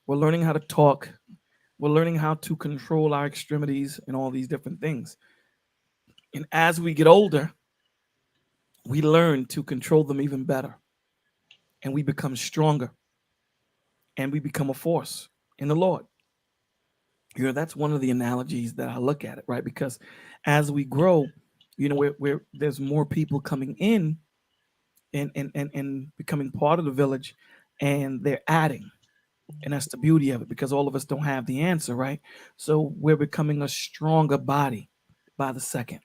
we're learning how to talk, we're learning how to control our extremities and all these different things. And as we get older, we learn to control them even better, and we become stronger, and we become a force in the Lord. That's one of the analogies that I look at it, right? Because as we grow, we're there's more people coming in and becoming part of the village, and they're adding. And that's the beauty of it, because all of us don't have the answer, right? So we're becoming a stronger body by the second.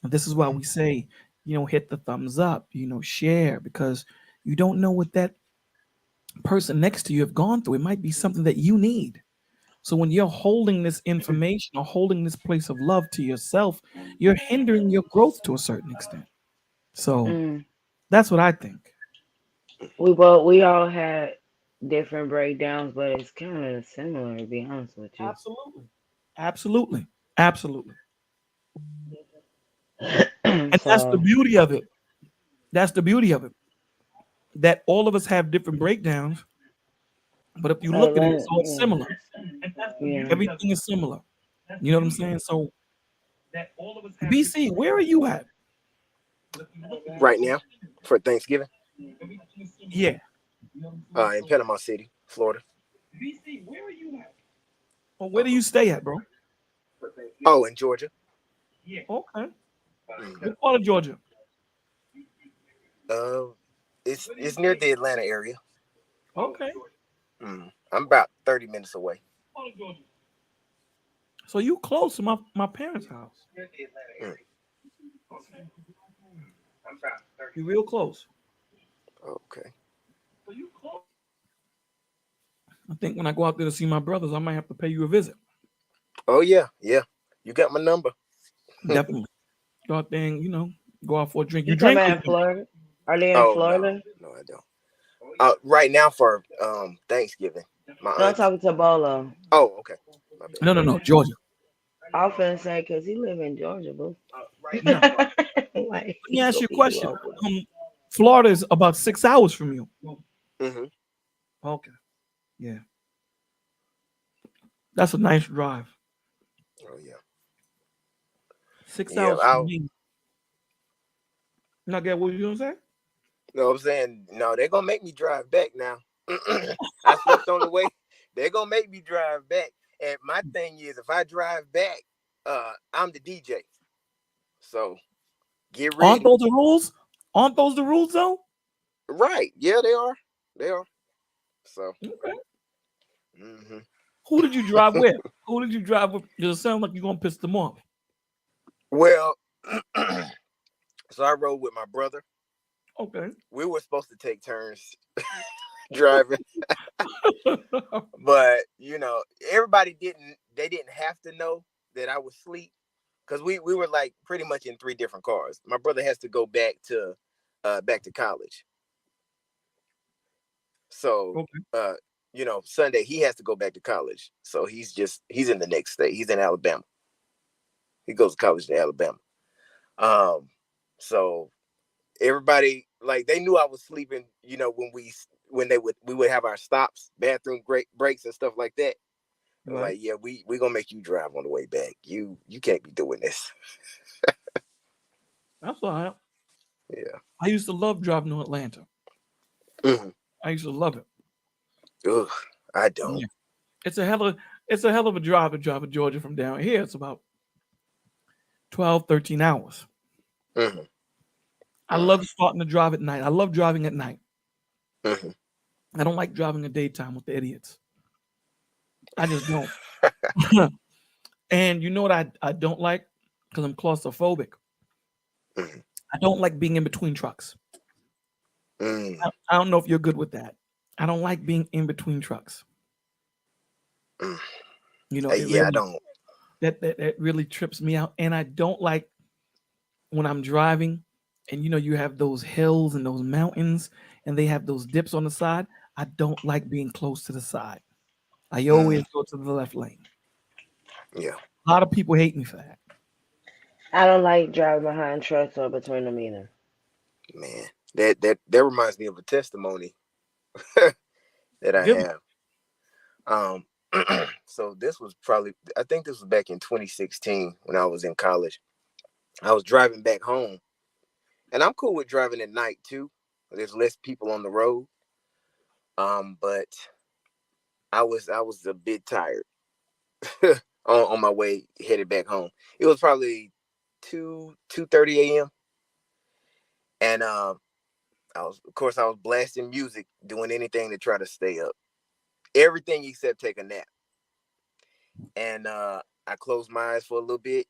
And this is why we say, hit the thumbs up, share, because you don't know what that person next to you have gone through. It might be something that you need. So when you're holding this information or holding this place of love to yourself, you're hindering your growth to a certain extent. So that's what I think. We all had different breakdowns, but it's kind of similar, to be honest with you. Absolutely. Absolutely. Absolutely. And that's the So, beauty of it. That's the beauty of it. That all of us have different breakdowns, but if you look at it, it's all similar. yeah. Everything is similar. You know what I'm saying? So, BC, where are you at? Right now for Thanksgiving, Yeah. in Panama City, Florida. Well, where do you stay at, bro? Oh, in Georgia. Okay. Mhm. What part of Georgia? It's near the Atlanta area. Okay. I'm about 30 minutes away. So you close to my parents' house. Mm. You real close. Okay. I think when I go out there to see my brothers, I might have to pay you a visit. Oh yeah. You got my number. Definitely. Go out there and, go out for a drink. You You talking drink? about in Florida? Are they in Oh Florida? no, I don't. Right now for Thanksgiving, my No, I'm aunt. talking to Bolo. Oh, okay. My bad. No, Georgia. I was finna say, because he live in Georgia, boo. No. Like, Let me he ask gonna you a be too question. old for that. Florida is about 6 hours from you. Mm-hmm. Okay. Yeah. That's a nice drive. Oh yeah. 6 Yeah. hours from me. Not get what you gonna say? No, I'm saying no. They're gonna make me drive back now. I slept on the way. They're gonna make me drive back. And my thing is, if I drive back, I'm the DJ. So get Aren't ready. those the rules? Aren't those the rules though? Right? Yeah, they are. They are. So. Okay. Mm-hmm. Who did you drive with? Who did you drive with? Does it sound like you're gonna piss them off? Well, so I rode with my brother. Okay. We were supposed to take turns driving, but everybody didn't have to know that I was asleep, because we were like pretty much in 3 different cars. My brother has to go back to college. So Okay. Sunday he has to go back to college. So he's in the next state. He's in Alabama. He goes to college in Alabama. So everybody, like, they knew I was sleeping, when we would have our stops, bathroom breaks and stuff like that. Right. Like, yeah, we gonna make you drive on the way back. You can't be doing this. That's all right. Yeah. I used to love driving to Atlanta. Mm-hmm. I used to love it. Ugh, I don't. Yeah. It's a hell of a drive to drive to Georgia from down here. It's about 12, 13 hours. Mm-hmm. I love starting to drive at night. I love driving at night. Mm-hmm. I don't like driving in daytime with the idiots. I just don't. And you know what I don't like? Because I'm claustrophobic. Mm-hmm. I don't like being in between trucks. Mm-hmm. I don't know if you're good with that. I don't like being in between trucks. Yeah, I don't. That really trips me out. And I don't like when I'm driving and you have those hills and those mountains and they have those dips on the side. I don't like being close to the side. I always go to the left lane. Yeah. A lot of people hate me for that. I don't like driving behind trucks or between them either. Man, that reminds me of a testimony that I Give me. have. So this was I think this was back in 2016 when I was in college. I was driving back home, and I'm cool with driving at night too. There's less people on the road. But I was a bit tired on my way headed back home. It was probably 2:30 a.m. and I was blasting music, doing anything to try to stay up. Everything except take a nap. And I closed my eyes for a little bit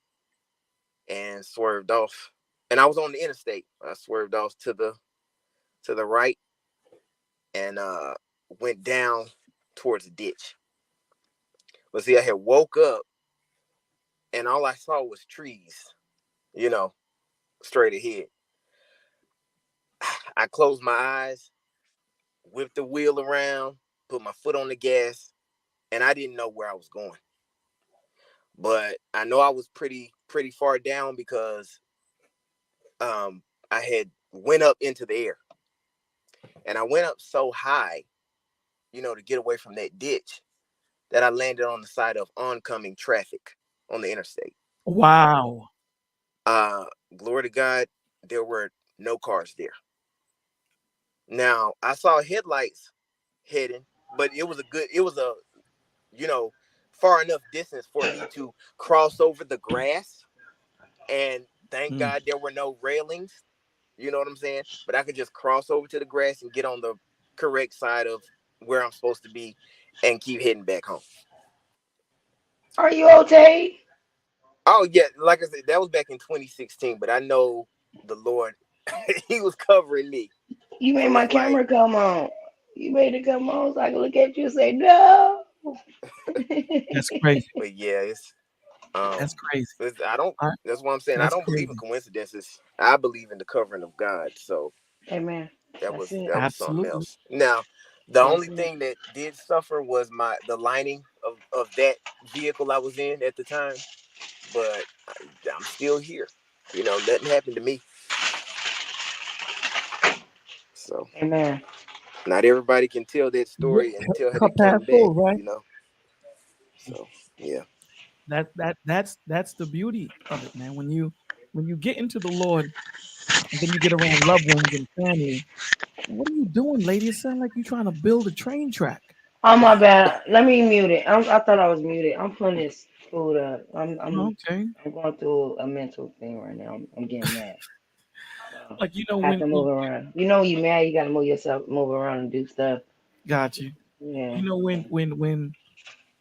and swerved off. And I was on the interstate. I swerved off to the right and went down towards the ditch. But see, I had woke up and all I saw was trees, you know, straight ahead. I closed my eyes, whipped the wheel around, put my foot on the gas, and I didn't know where I was going. But I know I was pretty far down because I had went up into the air. And I went up so high, you know, to get away from that ditch that I landed on the side of oncoming traffic on the interstate. Wow. Glory to God, there were no cars there. Now, I saw headlights heading, but it was a, you know, far enough distance for me to cross over the grass. And thank God there were no railings. You know what I'm saying? But I could just cross over to the grass and get on the correct side of where I'm supposed to be and keep heading back home. Are you okay? Oh, yeah. Like I said, that was back in 2016, but I know the Lord, he was covering me. You made So my it's like, camera come on. You made it come on so I can look at you and say no. That's crazy. but yeah, That's crazy. I don't, I, that's what I'm saying. I that's don't believe in crazy. coincidences. I believe in the covering of God. So Amen. That's it. that was something Absolutely. else. Now, the That's only it. thing that did suffer was the lining of that vehicle I was in at the time. But I'm still here. You know, nothing happened to me. So Amen. not everybody can tell that Yeah, story and tell how they cup half came back, full, right? you know. So yeah. That's the beauty of it, man. When you get into the Lord and then you get around loved ones and family, what are you doing, lady? It sounds like you're trying to build a train track. Oh my bad. Let me mute it. I thought I was muted. I'm putting this food up. Okay. I'm going through a mental thing right now. I'm getting mad. So Like I have to move around. You know when you mad, you gotta move yourself, move around and do stuff. got you. Yeah. When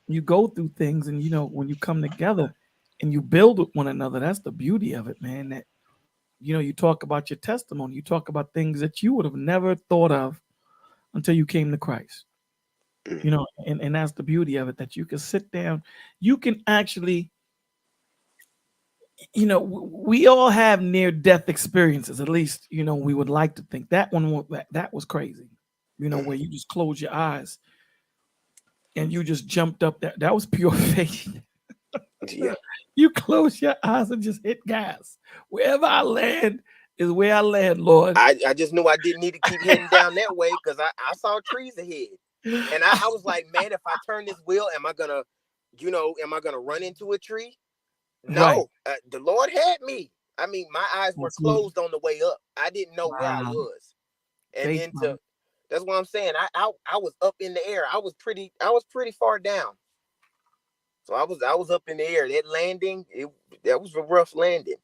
you go through things and when you come together and you build with one another, that's the beauty of it, man. That you talk about your testimony, you talk about things that you would have never thought of until you came to Christ. And that's the beauty of it, that you can sit down, you can actually, we all have near death experiences, at least, we would like to think that that was crazy, where you just close your eyes and you just jumped up. That was pure faith. Yeah. You close your eyes and just hit gas. Wherever I land is where I land, Lord. I just knew I didn't need to keep heading down that way because I saw trees ahead. And I was like, man, if I turn this wheel, am I gonna run into a tree? Right. No, the Lord had me. I mean, my eyes were Absolutely. closed on the way up. I didn't know where I Wow. was. And Faith, then man. that's what I'm saying. I was up in the air. I was pretty far down. So I was up in the air. That landing, that was a rough landing.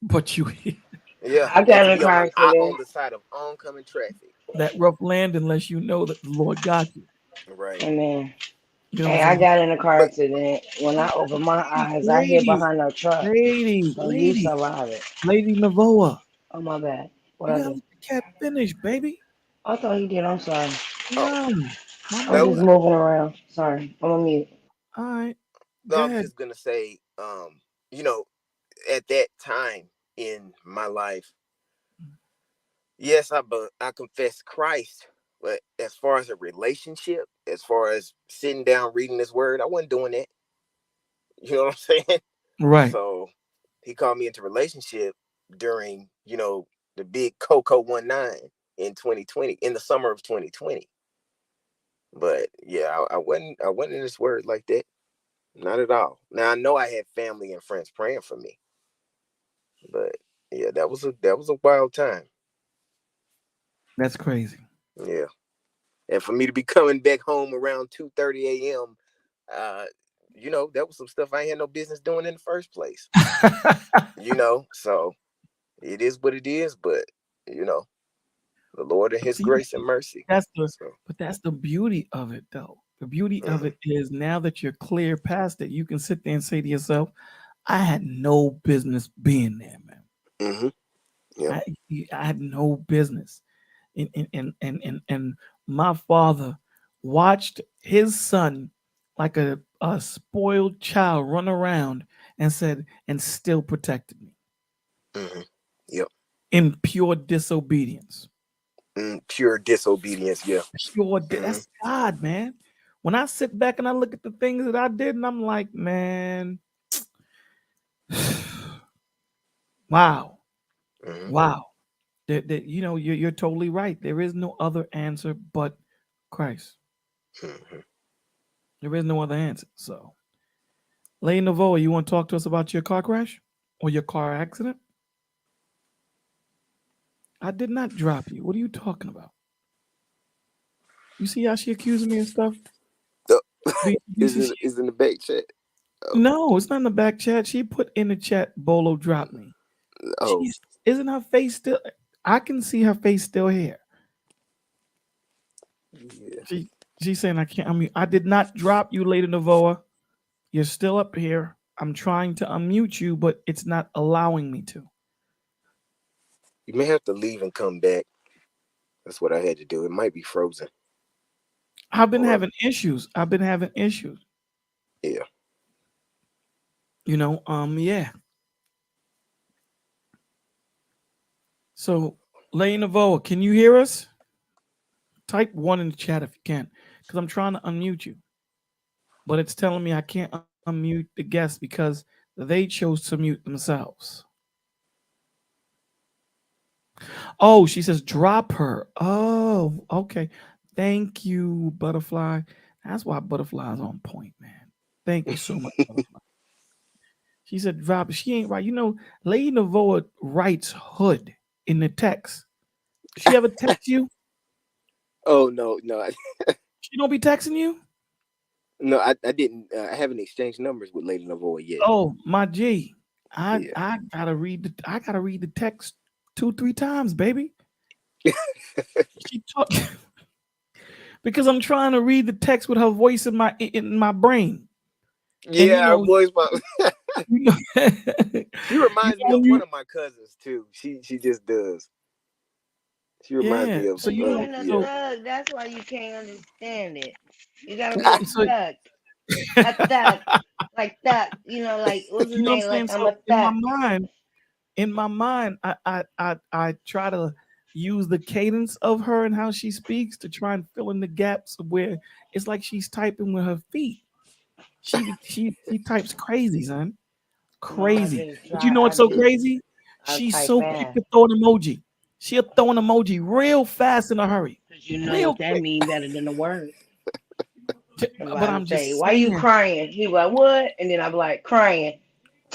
But you Yeah, I and got to in a be car on accident. the side of oncoming traffic. that rough land unless you know that the Lord got you. Right. Amen. You know what Hey, I'm I saying? got in a car But accident. When I opened my eyes, I hid Lady, behind a truck, lady, and you lady, survived it. lady Navoa. Oh my bad. What You I gotta do? let the cat finish, baby. I thought he did. I'm sorry. oh No, my I'm no, just bad. moving around. Sorry. I'm on mute. All right, no, go I was ahead. just gonna say, you know, at that time in my life, yes, I confess Christ, but as far as a relationship, as far as sitting down reading this word, I wasn't doing that. You know what I'm saying? Right. So he called me into relationship during, the big Coco 19 in 2020, in the summer of 2020. But yeah, I wasn't in this word like that. Not at all. Now I know I had family and friends praying for me, but yeah, that was a wild time. That's crazy. Yeah. And for me to be coming back home around 2:30 a.m., uh, that was some stuff I had no business doing in the first place. So it is what it is, but you know, the Lord and his See, grace and mercy. that's the So but that's the beauty of it, though. The beauty of mhm, it is now that you're clear past it, you can sit there and say to yourself, "I had no business being there, man. mhm, yep, I I had no business." And my father watched his son like a spoiled child run around and said, and still protected me Mm-hmm. Yep. in pure disobedience. Pure disobedience. Yeah. Mm-hmm. That's God, man. When I sit back and I look at the things that I did, and I'm like, man, wow, Mm-hmm. wow. That you know, you're totally right. There is no other answer but Christ. Mm-hmm. There is no other answer. So, Lady Novoa, you want to talk to us about your car crash or your car accident? I did not drop you. What are you talking about? You see how she accusing me of stuff? So, BCBC, is in the back chat. Oh, no, it's not in the back chat. She put in the chat, Bolo dropped me. oh, She's isn't her face still? I can see her face still here. yeah. She she's saying I can't. I mean, I did not drop you, Lady Novoa. You're still up here. I'm trying to unmute you, but it's not allowing me to. You may have to leave and come back. That's what I had to do. It might be frozen. I've been Or having issues. I've been having issues. yeah. You know, yeah. So, Lady Novoa, can you hear us? Type one in the chat if you can, because I'm trying to unmute you, but it's telling me I can't unmute the guest because they chose to mute themselves. Oh, she says drop her. Oh, okay. Thank you, Butterfly. That's why Butterfly's on point, man. Thank you so much, Butterfly. She said drop. She ain't right. You know, Lady Novoa writes hood in the text. She ever text you? Oh no, no, She don't be texting you? no. I didn't. I haven't exchanged numbers with Lady Novoa yet. Oh, my G. Yeah. I gotta read the text 2-3 times, baby. She talk because I'm trying to read the text with her voice in my brain. And Yeah, our voice. you know, She reminds me of one you, of my cousins too. She just does. She reminds yeah. me of So But you you know, ain't a so yeah. thug. That's why you can't understand it. You gotta be a so thug. A thug. Like thug. You know, like what's his you know what I'm name? saying? Like I'm So a thug. in my mind, I try to use the cadence of her and how she speaks to try and fill in the gaps of where it's like she's typing with her feet. She types crazy, son. No, I Crazy. just But you try know what's I so just crazy? I She's type so quick fast. to throw an emoji. She'll throw an emoji real fast in a hurry. Cause you know Real what that quick. mean better than the word. That's why But I'm I'm say, just why you saying. crying? He like, what? And then I'm like, crying.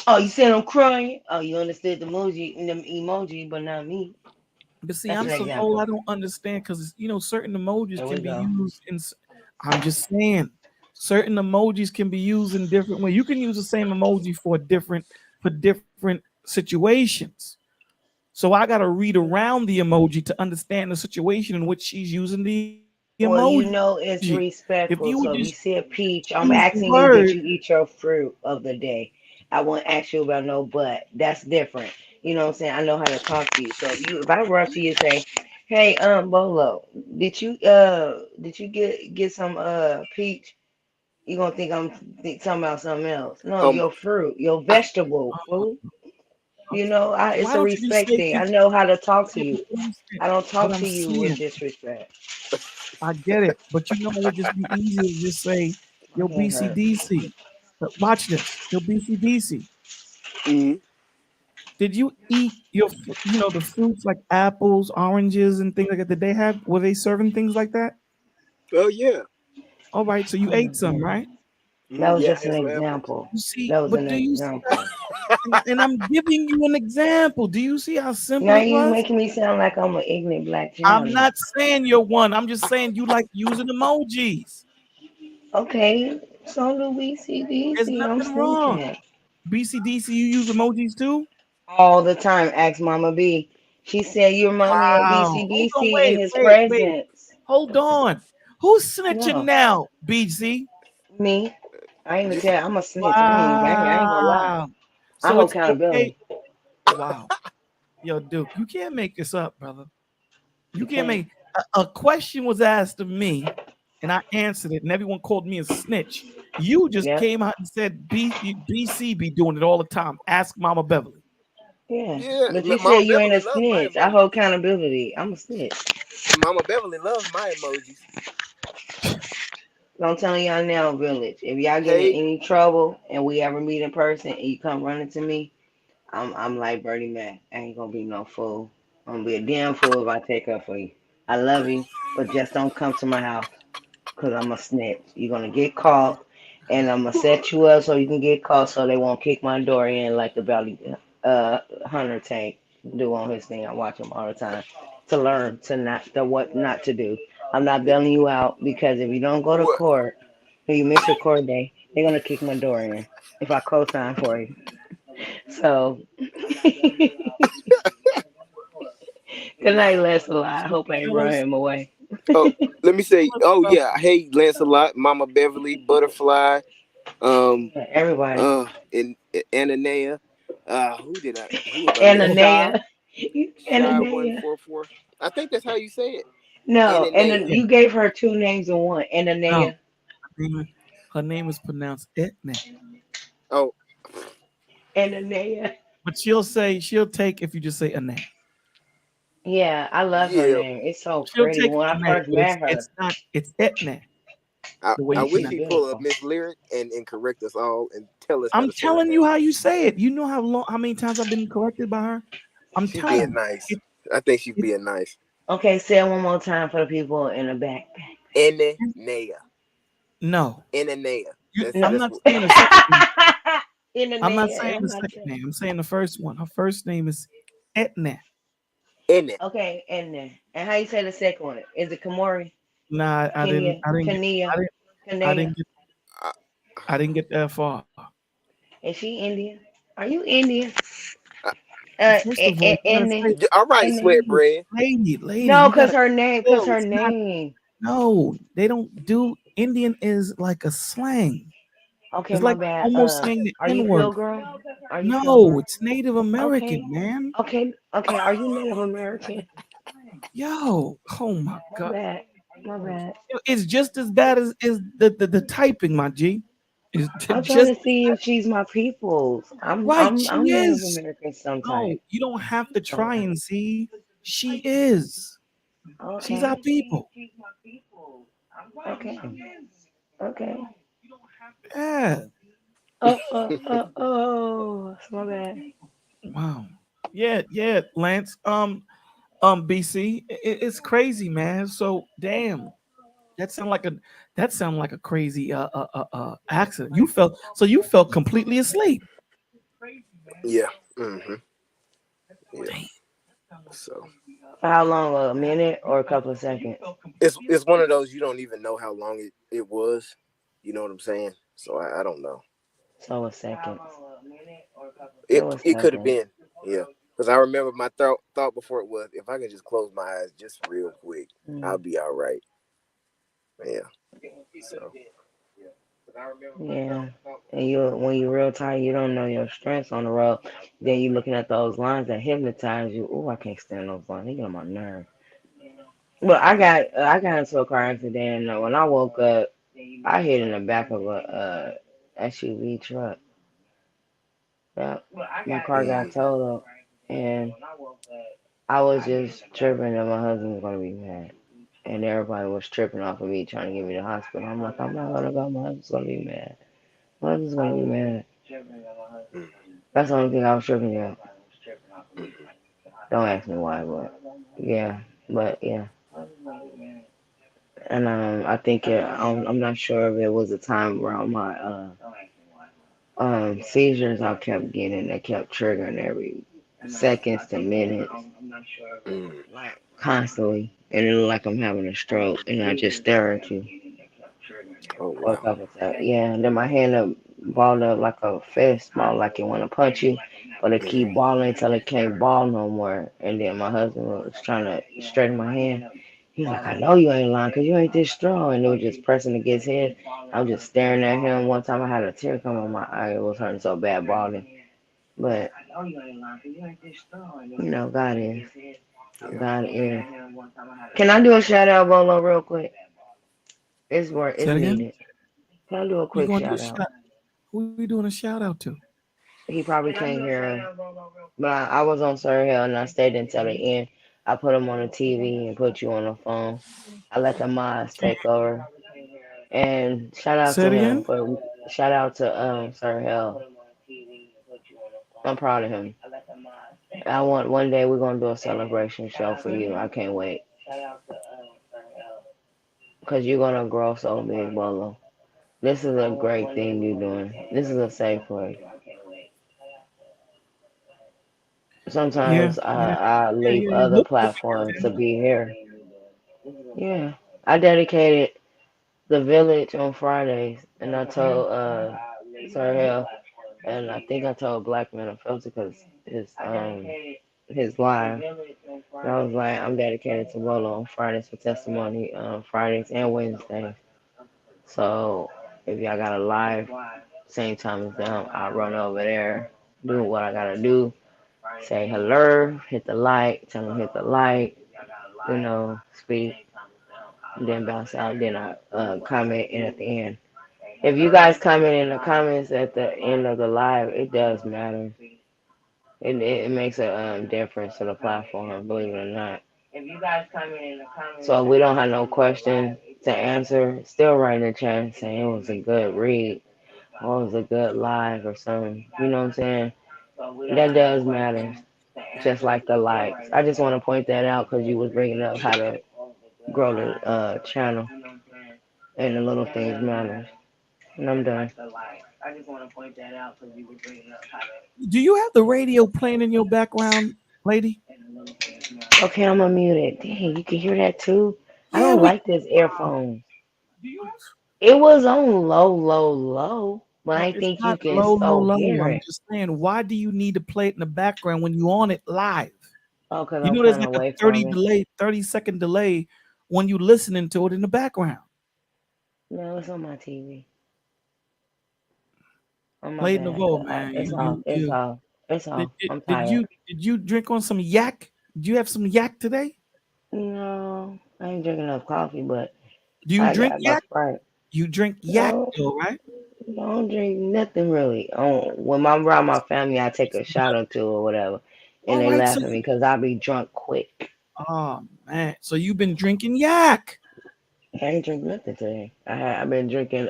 Oh, you said I'm crying? Oh, you understood the emoji, but not me. But see, That's I'm an so old, example. I don't understand because you know certain emojis There can we be go. used in. I'm just saying, certain emojis can be used in different ways. You can use the same emoji for different situations. So I got to read around the emoji to understand the situation in which she's using the emoji. Well, you know If it's you would just respectful. So if you see a use the peach, I'm word, asking you, did you eat your fruit of the day? I won't ask you about no butt. That's different. You know what I'm saying? I know how to talk to you. So if I run up to you and say, hey, Bolo, did you get some peach? You gonna think I'm talking about something else. No, Um. your fruit, your vegetable, fool. You know, why it's a don't you just respect say thing. I peach? know how to talk to But you. I'm saying, I don't but talk I'm to you with saying, disrespect. I get it. But you know, it would just be easier to just say, My yo, head hurt. BCDC. But watch this. Yo, BCDC. Mhm. Did you eat the fruits like apples, oranges, and things like that? Did they have, were they serving things like that? Oh yeah. All right. So you ate some, right? That was Yeah. I just had an some apples. example. You see, That was but an do you see? example. And I'm giving you an example. Do you see how simple Now it you was? making me sound like I'm an ignorant black I'm child now. not saying you're one. I'm just saying you like using emojis. Okay, so do we see There's DC. I'm nothing wrong. speaking BCDC, you use emojis too? all the time. Ask Mama B. She said you remind me of Wow. Hold on, BCDC in wait, his wait, wait. presence. Hold on. Who's snitching No, now, BC? me. I ain't even Just tell. I'm a snitch. I ain't gonna lie. Wow. I So hold it's okay. accountability. Wow. Yo, Duke, you can't make this up, brother. You You can't can't. make a question was asked of me. and I answered it, and everyone called me a snitch. You just Yep. came out and said BC be doing it all the time. Ask Mama Beverly. Yeah. Yeah, But you Mama said you ain't Beverly a loves my snitch. I hold emojis. accountability. I'm a snitch. Mama Beverly loves my emojis. I'm telling y'all now, village. If y'all get in Hey, any trouble and we ever meet in person and you come running to me, I'm like Bernie Mac. I ain't gonna be no fool. I'm gonna be a damn fool if I take up for you. I love you, but just don't come to my house because I'm a snitch. You're gonna get caught, and I'm gonna set you up so you can get caught so they won't kick my door in like the Valley Hunter Tank do on his thing. I watch him all the time to learn to what not to do. I'm not bailing you out because if you don't go to what? court or you miss your court day, they're gonna kick my door in if I co-sign for you. So good night, Lancelot. I hope I ain't run him away. Oh, let me say. Oh yeah. Hey, Lancelot, Mama Beverly, Butterfly, um, Everybody. and Ananea. Who did I? Who was I missing? Shy, Ananea. Shy one Ananea. four four. I think that's how you say it. No, and then Ananea. Yeah. you gave her two names in one. No, Ananea. her name is pronounced Etne, Oh Ananea. but she'll take if you just say Ane. Yeah, I love her yeah. name. It's so She'll pretty. take When I Ane, first but met her, it's not. It's Etne the way I you and wish she's pronounce he'd it. pull up beautiful. Miss Lyric and correct us all and tell us how I'm to say her telling you name. how you say it. You know how many times I've been corrected by her. I'm She's telling being you. nice. It, I think she's it, being nice. Okay, say it one more time for the people in the back. Ananea. no, Ananea. That's No. I'm that's not what. saying the second name. I'm not Ananea. saying I'm the not second saying. name. I'm saying the first one. Her first name is Etne. Ene. Okay, and then and how you say the second one? Is it Kamori? Nah, Kenya? I Kenya? didn't, I Kanea? didn't get, Uh, I didn't get that far. Is she Indian? Are you Indian? uh, First of all, you gotta And say, all right, and sweat lady, bread. lady, no, you gotta. cause No, her It's not. name. No, they don't do. Indian is like a slang. Okay, It's my like bad. almost saying the Are you N word. Pilgrim? Are you No, Pilgrim? it's Native American, Okay, man. okay. Are you Native American? Yo, oh my My god, bad. My bad. it's just as bad as the typing, my G. It's I'm trying just to see if she's my people's. right. She I'm Native is. American some No, type. you don't have to try Okay. and see. She is. She's our Okay. people. Okay. Okay. Yeah. Oh. That's my bad. Wow. Yeah, yeah, Lance. BC, it's crazy, man. So damn, that sound like a crazy accident. You felt completely asleep. yeah. Mm-hmm. Yeah. Damn. So For how long? A minute or a couple of seconds? it's one of those you don't even know how long it was. You know what I'm saying? So I don't know. So a second. It It was it could have seconds. been. Yeah. Because I remember my thought before it was, if I can just close my eyes just real quick, I'll Mm. be all right. Yeah. So Yeah. And when you're real tired, you don't know your strengths on the road. Then you looking at those lines that hypnotize you. Oh, I can't stand those lines. They get on my nerve. Well, I got into a car accident. And when I woke up, I hit in the back of a SUV truck. Yeah, my car got mm, totaled, and I was just tripping that my husband was gonna be mad, and everybody was tripping off of me trying to get me to the hospital. I'm like, I'm not gonna go. My husband's gonna be mad. My husband's gonna be mad. mm, That's the only thing I was tripping at. mm, Don't ask me why, but yeah. And I think I'm not sure if it was a time around my seizures I kept getting that kept triggering every seconds to minutes, mm. like constantly, and it looked like I'm having a stroke, and I just stare at you Oh for a wow. couple times. Yeah, and then my hand up balled up like a fist, ball like it want to punch you, but it Mm, keep balling until it can't ball no more. And then my husband was trying to straighten my hand. He's like, I know you ain't lying because you ain't this strong. And it was just pressing against his head. I was just staring at him. One time I had a tear come on my eye. It was hurting so bad, balling. But, God is. yeah. God is. Can I do a shout out, Bolo, real quick? It's work. Say It's it again. needed. Can I do a You quick gonna do a shout out? shout? Who you doing a shout out to? He probably can't hear, but I was on Sir Hill and I stayed until the end. I put him on the TV and put you on the phone. I let the mods take over. And shout out Say to it him again. for shout out to Sir Hill. I'm proud of him. I want one day we're gonna do a celebration show for you. I can't wait. Cause you're gonna grow so big, Bolo. This is a great thing you're doing. This is a safe place. Yeah, Sometimes yeah, I yeah, leave yeah. You other look good platforms there, to man. be here. Yeah. I dedicated the village on Fridays and I told Sir Hill and I think I told Black Man of Filter because his live. And I was like, I'm dedicated to Bolo on Fridays for testimony, Fridays and Wednesdays. So if y'all got a live same time as them, I'll run over there, do what I gotta do, say hello, hit the like, tell them hit the like, speak, then bounce out, then I comment in at the end. If you guys comment in the comments at the end of the live, it does matter. It makes a difference to the platform, believe it or not. So if we don't have no question to answer, still write in the chat saying it was a good read or it was a good live or something. You know what I'm saying? That does matter, just like the likes. I just want to point that out because you was bringing up how to grow the channel and the little things matter. And I'm done. Do you have the radio playing in your background, lady? Okay, I'm gonna mute it. Dang, you can hear that too? I Yeah, don't we. like this earphone. Do you have? It was on low, low, low, but No, I it's think you not can low, low, still low. hear I'm it. just saying, why do you need to play it in the background when you on it live? Oh, because You I'm know, there's kind of like a away from it. 30-second delay when you listening to it in the background. No, it's on my TV. Oh, my Play it in the bad. vote, man. It's off. It's off. It's Did, off. did, I'm did tired. you did you drink on some yak? Did you have some yak today? No, I ain't drinking enough coffee, but Do you I drink got my yak? Sprite. You drink yak No, though, right? I don't drink nothing really. When I'm around my family, I take a shot or two or whatever, and All they right, laugh so at me because I be drunk quick. oh man, so you've been drinking yak. I ain't drink nothing today. I've been drinking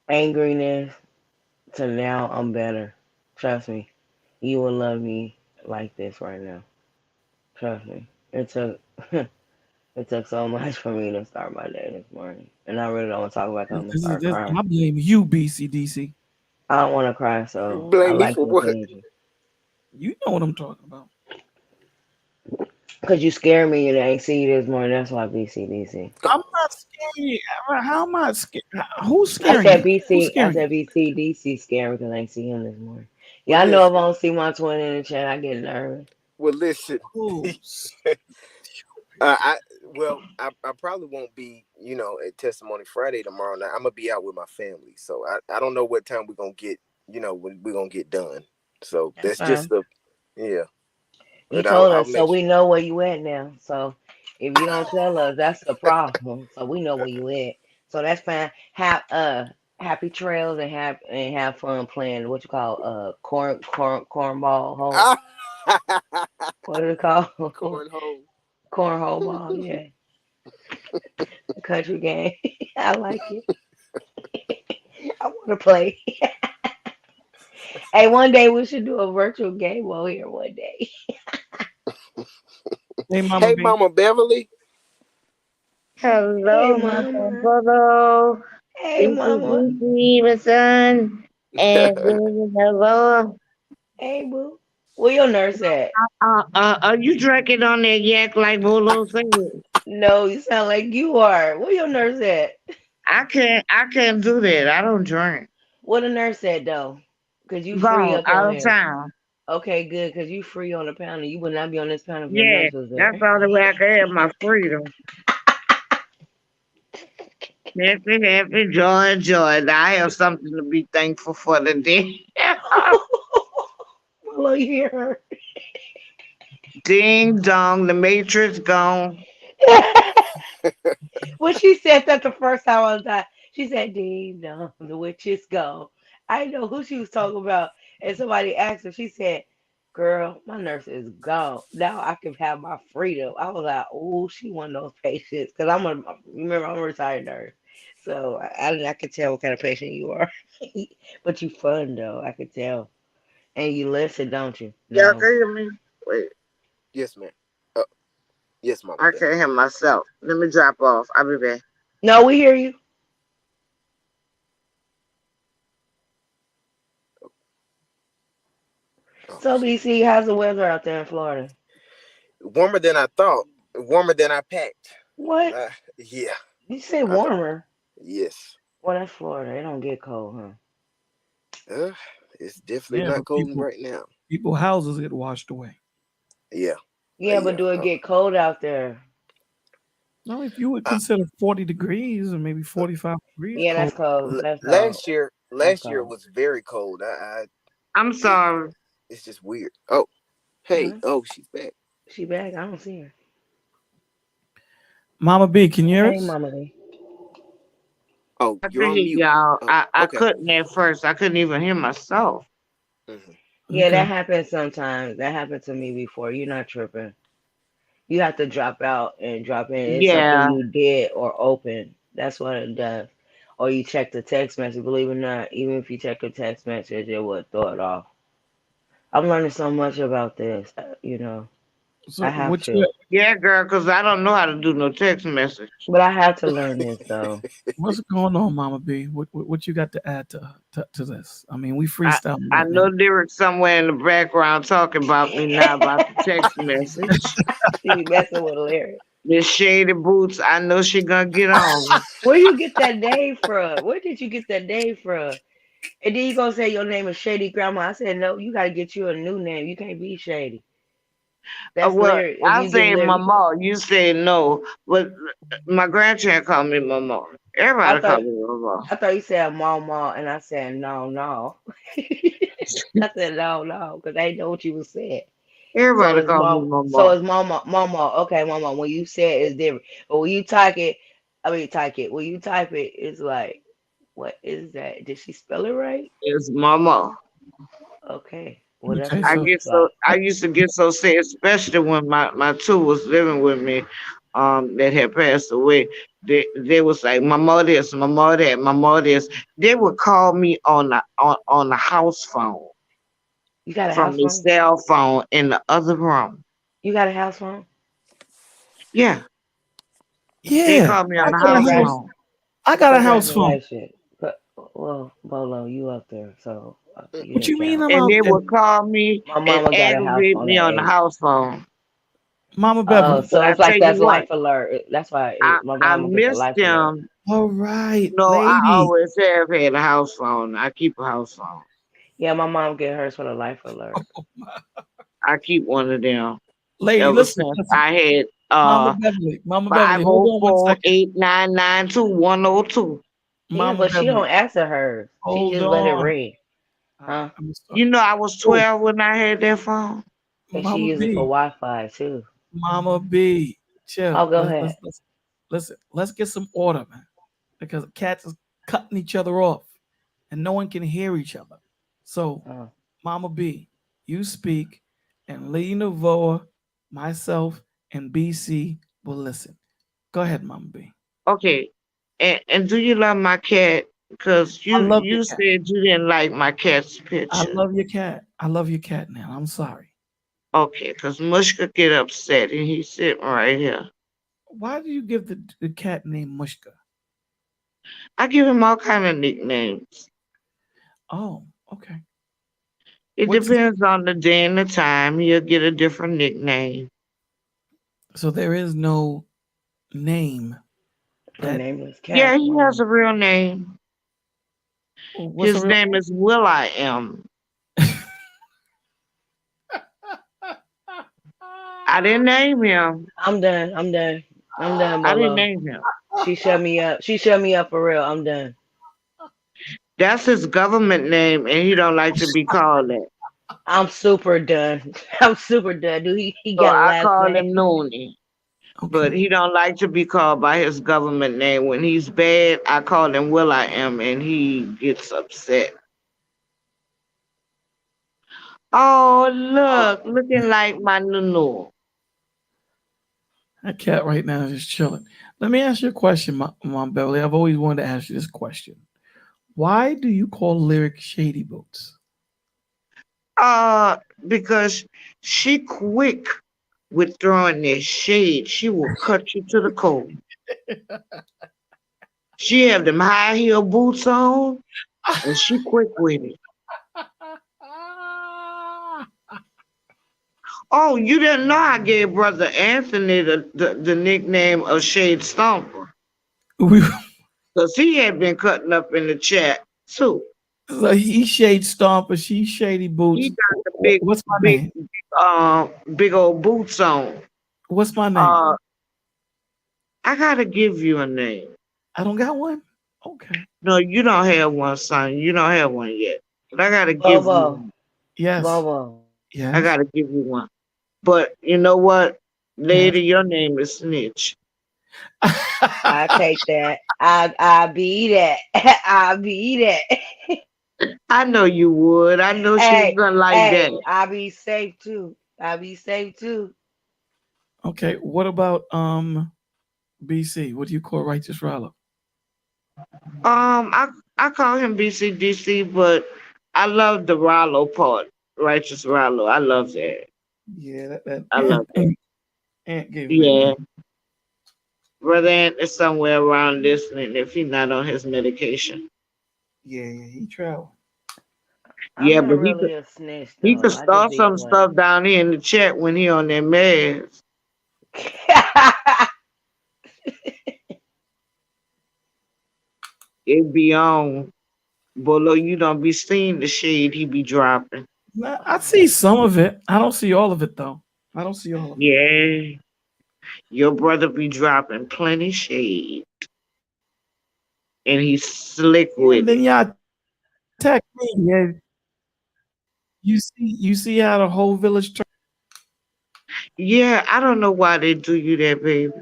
angriness to now I'm better. Trust me, you will love me like this right now. Trust me. It took it took so much for me to start my day this morning, and I really don't want to talk about that. I'm gonna start crying. I blame you, BCDC. I don't want to cry, You so I blame me like for this what? energy. You know what I'm talking about. Cause you scared me and I ain't see you this morning. That's why BCDC. I'm not scared. How am I scared? Who's I scaring said you? Who's BC. I scaring you? said BCDC scared me because I ain't see him this morning. Well, Y'all know if listen. I don't see my twin in the chat, I get nervous. Well, listen. Oh, I probably won't be, at Testimony Friday tomorrow night. I'm gonna be out with my family, so I don't know what time we're gonna get, when we're gonna get done. So That's that's just fine. yeah. You But told I'll us, so let we you. know where you at now. So if you don't tell us, that's the problem. So we know where you at. So that's fine. Have happy trails and have fun playing what you call cornball hole. Ah! What is it called? Cornhole. Cornhole ball. Yeah, country game. I like it. I want to play. Hey, one day we should do a virtual game over here. One day. hey, Mama Hey, B. Mama Beverly. Hey, Hello, my son mama. Bobo. Hey, This is mama. Lucy, my son. And hello. Hey, boo. Where your nurse at? Are you drinking on that yak like Bolo said? No, you sound like you are. Where your nurse at? I can't do that. I don't drink. What the nurse at though? Cause you free Gone, up on out of here. town. Okay, good. Cause you free on the panel. You would not be on this panel if your Yeah, nurse was that's there. the only way I can have my freedom. Happy, happy, joy, joy. Now I have something to be thankful for today. Well, you hear her. Ding dong, the matrix gone. When she said that the first time I was like, she said, Ding dong, the witch is gone. I didn't know who she was talking about. And somebody asked her, she said, girl, my nurse is gone. Now I can have my freedom. I was like, oh, she one of those patients. Because remember, I'm a retired nurse. So I could tell what kind of patient you are. But you fun, though. I could tell. And you listen, don't you? Y'all No. can hear me? Wait, Yes, ma'am. Uh, yes, Mama I Bear. can't hear myself. Let me drop off. I'll be back. No, we hear you. Oh, So, BC, how's the weather out there in Florida? warmer than I thought. Warmer than I packed. What? Yeah. You say I thought. warmer? Yes. Well, that's Florida. It don't get cold, huh? Uh, it's definitely Yeah, not but cold right now. people houses get washed away. Yeah. Yeah, but Yeah. do it get cold out there? No, if you would Uh, consider 40 degrees or maybe 45 degrees Yeah, cold. that's cold. That's cold. last year, That's last year cold. was very cold. I'm It, sorry. it's just weird. Oh, hey. Huh? Oh, she's back. She back? I don't see her. Mama B, can you hear Hey, us? Mama Lee. Oh, I you're could on hear mute. y'all. Oh, I okay. couldn't at first. I couldn't even hear myself. Hmm. Yeah, Okay. that happens sometimes. That happened to me before. You're not tripping. You have to drop out and drop in. It's something Yeah. you did or open. That's what it does. Or you check the text message. Believe it or not, even if you check a text message, it would throw it off. I'm learning so much about this. I So have what you to. Yeah, girl, because I don't know how to do no text message. But I have to learn this though. what's going on, Mama B? What you got to add to this? I mean, we I freestyling I right know now. lyrics somewhere in the background talking about me now about the text message. She be messing with Larry. This shady boots, I know she gonna get on me. Where you get that name from? Where did you get that name from? And then you gonna say your name is Shady Grandma. I said no, you gotta get you a new name. You can't be Shady. That's Well, Larry. If I you give say Larry, mama, you say no, but my grandchild call me mama. I Everybody call thought me mama. I thought you said mama, and I said no, no. I said no, no, because I didn't know what you was saying. So Everybody it's call me mom. So mama. it's mama, mama. Okay, mama. When you say it, it's different. But when you type it, I mean type it. When you type it, it's like, what is that? Did she spell it right? It's mama. Okay. Well, that's Okay, what I so she get thought. so I used to get so sad, especially when my two was living with me, that had passed away. They was like, my mother this, my mother that, my mother this. They would call me on the house phone You got a from house the phone? cell phone in the other room. You got a house phone? Yeah, they yeah, called me on I the got a house house. Congrats, phone. I got a house phone. congratulations. Well, Bolo, you up there, so you What didn't you mean count. I'm And out they there, would call me My and mama got a house aggravate phone me at on the 8. house phone. Mama Oh, Beverly? But so I it's like tell you that's what, life alert. That's why my I mama get the miss life alert. them. All right, No, I lady, always have had a house phone. I keep a house phone. Yeah, my mom get hers for the life alert. I keep one of them lady, ever listen, since listen. I had Mama Beverly, five hold oh on one four second. 8992102. Yeah, Mama but she Beverly, don't answer hers. She hold just let it on. ring, All right, huh? I'm gonna start. You know I was Oh, 12 when I had that phone. And she Mama use it for B, Wi-Fi too. Mama B, Oh, chill. go ahead. Let's get some order, man, because cats is cutting each other off, and no one can hear each other. So, Oh. Mama B, you speak, and Lee Navoa, myself, and BC will listen. Go ahead, Mama B. Okay. And do you love my cat? Because I you love your you cat. said you didn't like my cat's I picture. love your cat. I love your cat now. I'm sorry. Okay, because Mushka get upset and he's sitting right here. Why do you give the cat name Mushka? I give him all kind of nicknames. Oh, okay. It What's his, depends on the day and the time. He'll get a different nickname. so there is no name A that nameless Yeah, cat. he has Wow. a real name. what's the His real name is Will I Am. I didn't name him. I'm done. I'm done. I'm done, I didn't Bolo. name him. She shut me up. She shut me up for real. I'm done. That's his government name, and he don't like to be called that. I'm super done. I'm super done. Do he So got a I last call name? him Noonie. but Okay. he don't like to be called by his government name. When he's bad, I call him Will I Am, and he gets upset. Oh, look, looking like my Nunu. That cat right now is just chilling. Let me ask you a question, Mom Beverly. I've always wanted to ask you this question. Why do you call lyric shady boots? Uh, because she quick with throwing that shade. She will cut you to the core. She have them high heel boots on, and she quick with it. Oh, you didn't know I gave Brother Anthony the nickname of Shade Stomper. We, Because he had been cutting up in the chat too. so he shade stomper, she shady He boots. got the big, What's my big, name? big old boots on. What's my name? Uh, I gotta give you a name. I don't got one. Okay. No, you don't have one, son. You don't have one yet. But I gotta give you Bobo, one. Yes. Bobo. I Yes. gotta give you one. But you know what? Yes. Lady, your name is Snitch. I take that. I be that. I be that. I know you would. I know she was Hey, gonna like hey, that. I be safe too. I be safe too. Okay. What about BC? What do you call righteous Rollo? I call him BCDC, but I love the Rollo part. Righteous Rollo. I love that. Yeah, that I love that. Aunt gave him that Yeah. name. Brother Ant is somewhere around listening if he's not on his medication. Yeah, he traveled. I'm Yeah, not but really a snitch he though. could I just start be some playing. stuff down here in the chat when he on that meds. It be on. Bolo, you don't be seeing the shade he be dropping. Nah, I see some of it. I don't see all of it though. I don't see all of it. Yeah. Your brother be dropping plenty shade. And he's slick Yeah, and with then it. y'all attack me. Yeah, you see how the whole village Yeah, I don't know why they do you that, baby.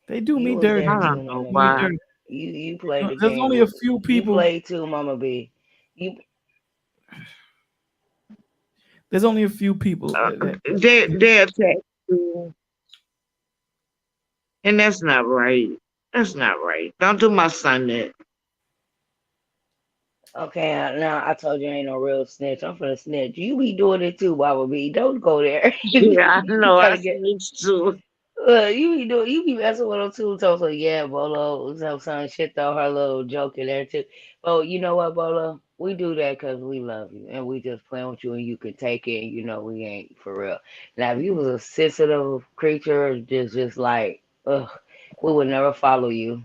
they do You me was dirty. there I They too, don't know Mama do me B. why. dirty. You played the There's game only a with few you people. played too, Mama B. You There's only a few people that They attack you. And that's not right. That's not right. Don't do my son that. okay? Now I told you I ain't no real snitch. I'm finna snitch. You be doing it too, Mama B. Don't go there. Yeah, I You know. I gotta get. snitched too. You be messing with them too. So yeah, Bolo, some shit though. Her little joke in there too. But you know what, Bolo? We do that because we love you and we just playing with you and you can take it. And you know we ain't for real. Now if you was a sensitive creature, just like ugh, we would never follow you.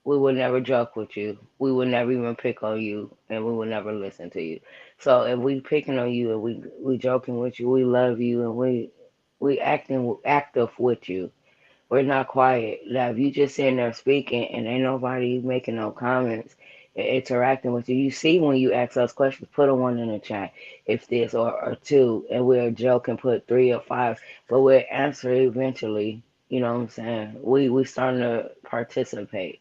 We would never joke with you. We would never even pick on you, and we would never listen to you. So if we picking on you and we joking with you, we love you and we acting active with you. We're not quiet. Now, if you just sitting there speaking and ain't nobody making no comments, interacting with you, you see when you ask us questions, put a one in the chat, if this or two, and we'll joke and put three or five, but we'll answer eventually. You know what I'm saying? We starting to participate.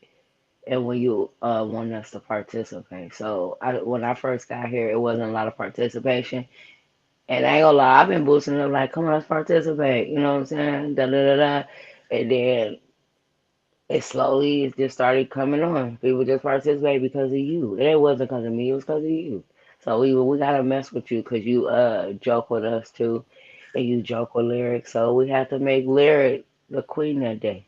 And when you want us to participate, so when I first got here, it wasn't a lot of participation, and I ain't gonna lie, I've been boosting them like, come on, let's participate. You know what I'm saying? Da da da da. And then it just started coming on. People just participate because of you. And it wasn't because of me, it was because of you. So we gotta mess with you because you joke with us too, and you joke with lyrics. So we have to make lyric the queen that day.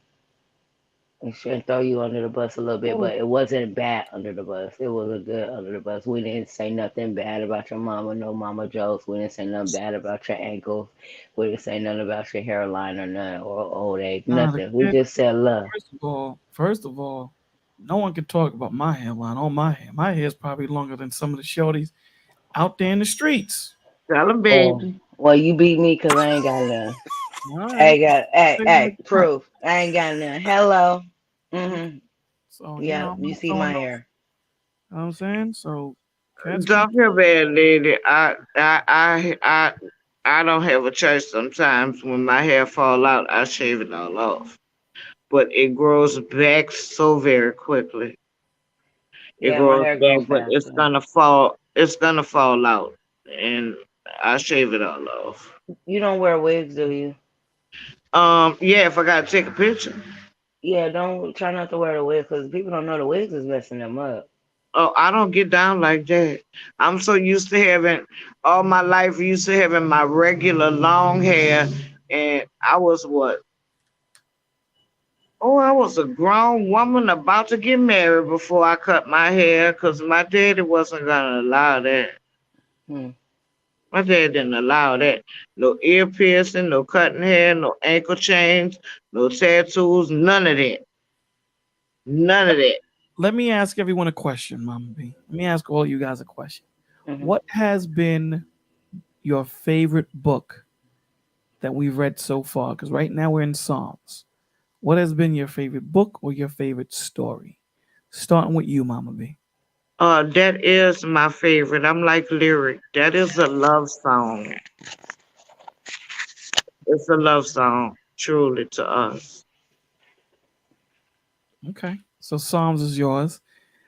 And should throw you under the bus a little bit, but it wasn't bad under the bus. It was a good under the bus. We didn't say nothing bad about your mama, no mama jokes. We didn't say nothing bad about your ankles. We didn't say nothing about your hairline or nothing or old age, nah, the nothing. We kid, just said love. first of all, no one can talk about my hairline on my hair. My hair is probably longer than some of the shorties out there in the streets. Tell him, Oh, baby. well, you beat me because I ain't got none. All I right. ain't got, hey, Say it like hey, that. proof. I ain't got none. Hello. Okay. Mm-hmm. So, Yeah, I'm you not see throwing my no, hair. you know what I'm saying? So, cats can Don't feel bad, lady. I don't have a choice sometimes. When my hair fall out, I shave it all off. but it grows back so very quickly. It Yeah, my grows hair grow back, but it's faster. gonna fall. It's gonna fall out, and I shave it all off. You don't wear wigs, do you? Yeah, if I gotta take a picture. Yeah, don't try not to wear the wig because people don't know the wigs is messing them up. Oh, I don't get down like that. I'm so used to having all my life used to having my regular long hair, and I was what? Oh, I was a grown woman about to get married before I cut my hair because my daddy wasn't gonna allow that. Hmm. My dad didn't allow that. No ear piercing, no cutting hair, no ankle chains, no tattoos, none of that. None of that. Let me ask everyone a question, Mama B. Let me ask all you guys a question. Hmm. What has been your favorite book that we've read so far? Because right now we're in Psalms. What has been your favorite book or your favorite story? Starting with you, Mama B. That is my favorite. I'm like lyric. That is a love song. It's a love song, truly to us. Okay. So Psalms is yours.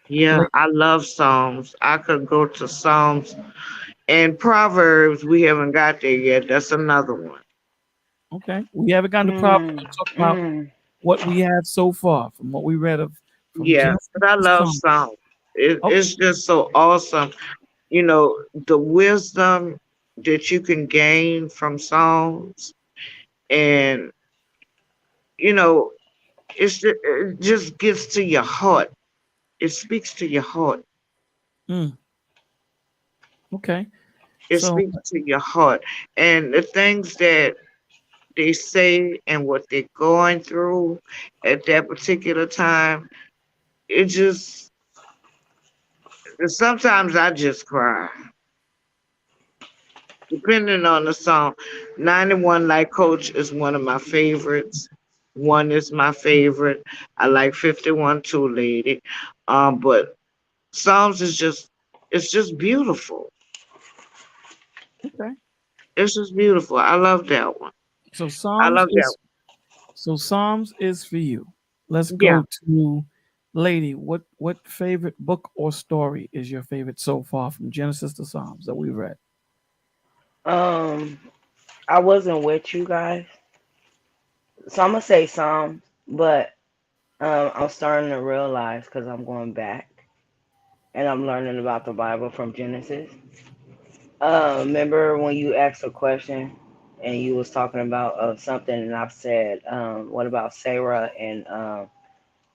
Yeah, La- I love Psalms. I could go to Psalms and Proverbs. We haven't got there yet. That's another one. Okay. We haven't gotten to Proverbs. Mm, We'll talk about mm. what we have so far from what we read of from Yeah, Genesis but I to love Psalms. Psalms. Okay. It's just so awesome. You know, the wisdom that you can gain from Psalms, and you know, it just gets to your heart. It speaks to your heart. Mm, okay. It So speaks to your heart. And the things that they say and what they're going through at that particular time, it just sometimes I just cry. Depending on the song. 91 Like Coach is one of my favorites. One is my favorite. I like 51 Too Lady. But Psalms is just it's just beautiful. okay. It's just beautiful. I love that one. So I Psalms love that is so Psalms is for you. Let's one. Yeah. go to Lady. What favorite book or story is your favorite so far from Genesis to Psalms that we've read? Um, I wasn't with you guys, so I'm gonna say some, but I'm starting to realize because I'm going back and I'm learning about the Bible from Genesis. Remember when you asked a question and you was talking about something, and I said, what about Sarah and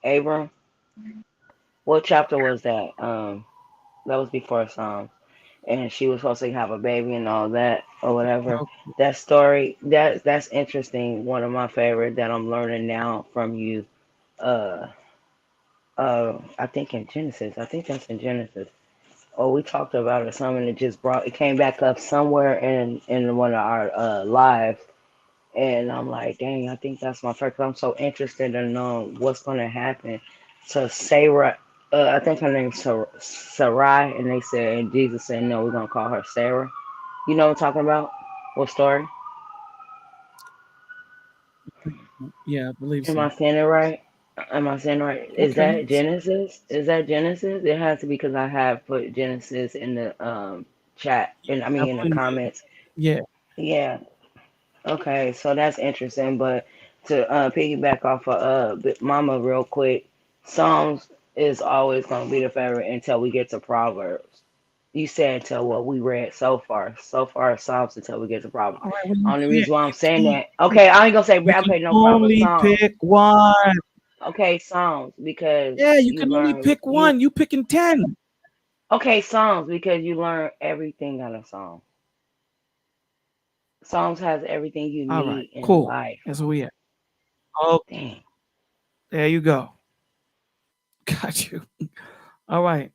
Abram? What chapter was that? That was before Psalms, and she was supposed to have a baby and all that or whatever. That story, that's interesting. One of my favorite that I'm learning now from you. Uh, I think in Genesis. I think that's in Genesis. Oh, we talked about it some, and it just brought it came back up somewhere in one of our lives, and I'm like, dang, I think that's my first. I'm so interested in knowing what's gonna happen to Sarah. I think her name's Sarai, and they said, and Jesus said, no, we're gonna call her Sarah. You know what I'm talking about? What story? Yeah, I believe Am so. I saying it right? Am I saying it right? Is Okay. that Genesis? Is that Genesis? It has to be because I have put Genesis in the chat, and I I mean in the put in comments. yeah. Yeah. Okay, so that's interesting. But to piggyback off of Mama real quick, Psalms is always gonna be the favorite until we get to Proverbs. You said until what we read so far. So far, Psalms until we get to Proverbs. All right, well, you Only can't reason why I'm saying you that. Okay, I ain't gonna say you can okay, no problem. only Psalms. pick one. Okay, Psalms because Yeah, you you can only learn pick you. one. You picking 10. Okay, Psalms because you learn everything out of Psalms. Psalms has everything you All right, need in cool. life. That's where we at. Oh, Dang. there you go. Got you. All right.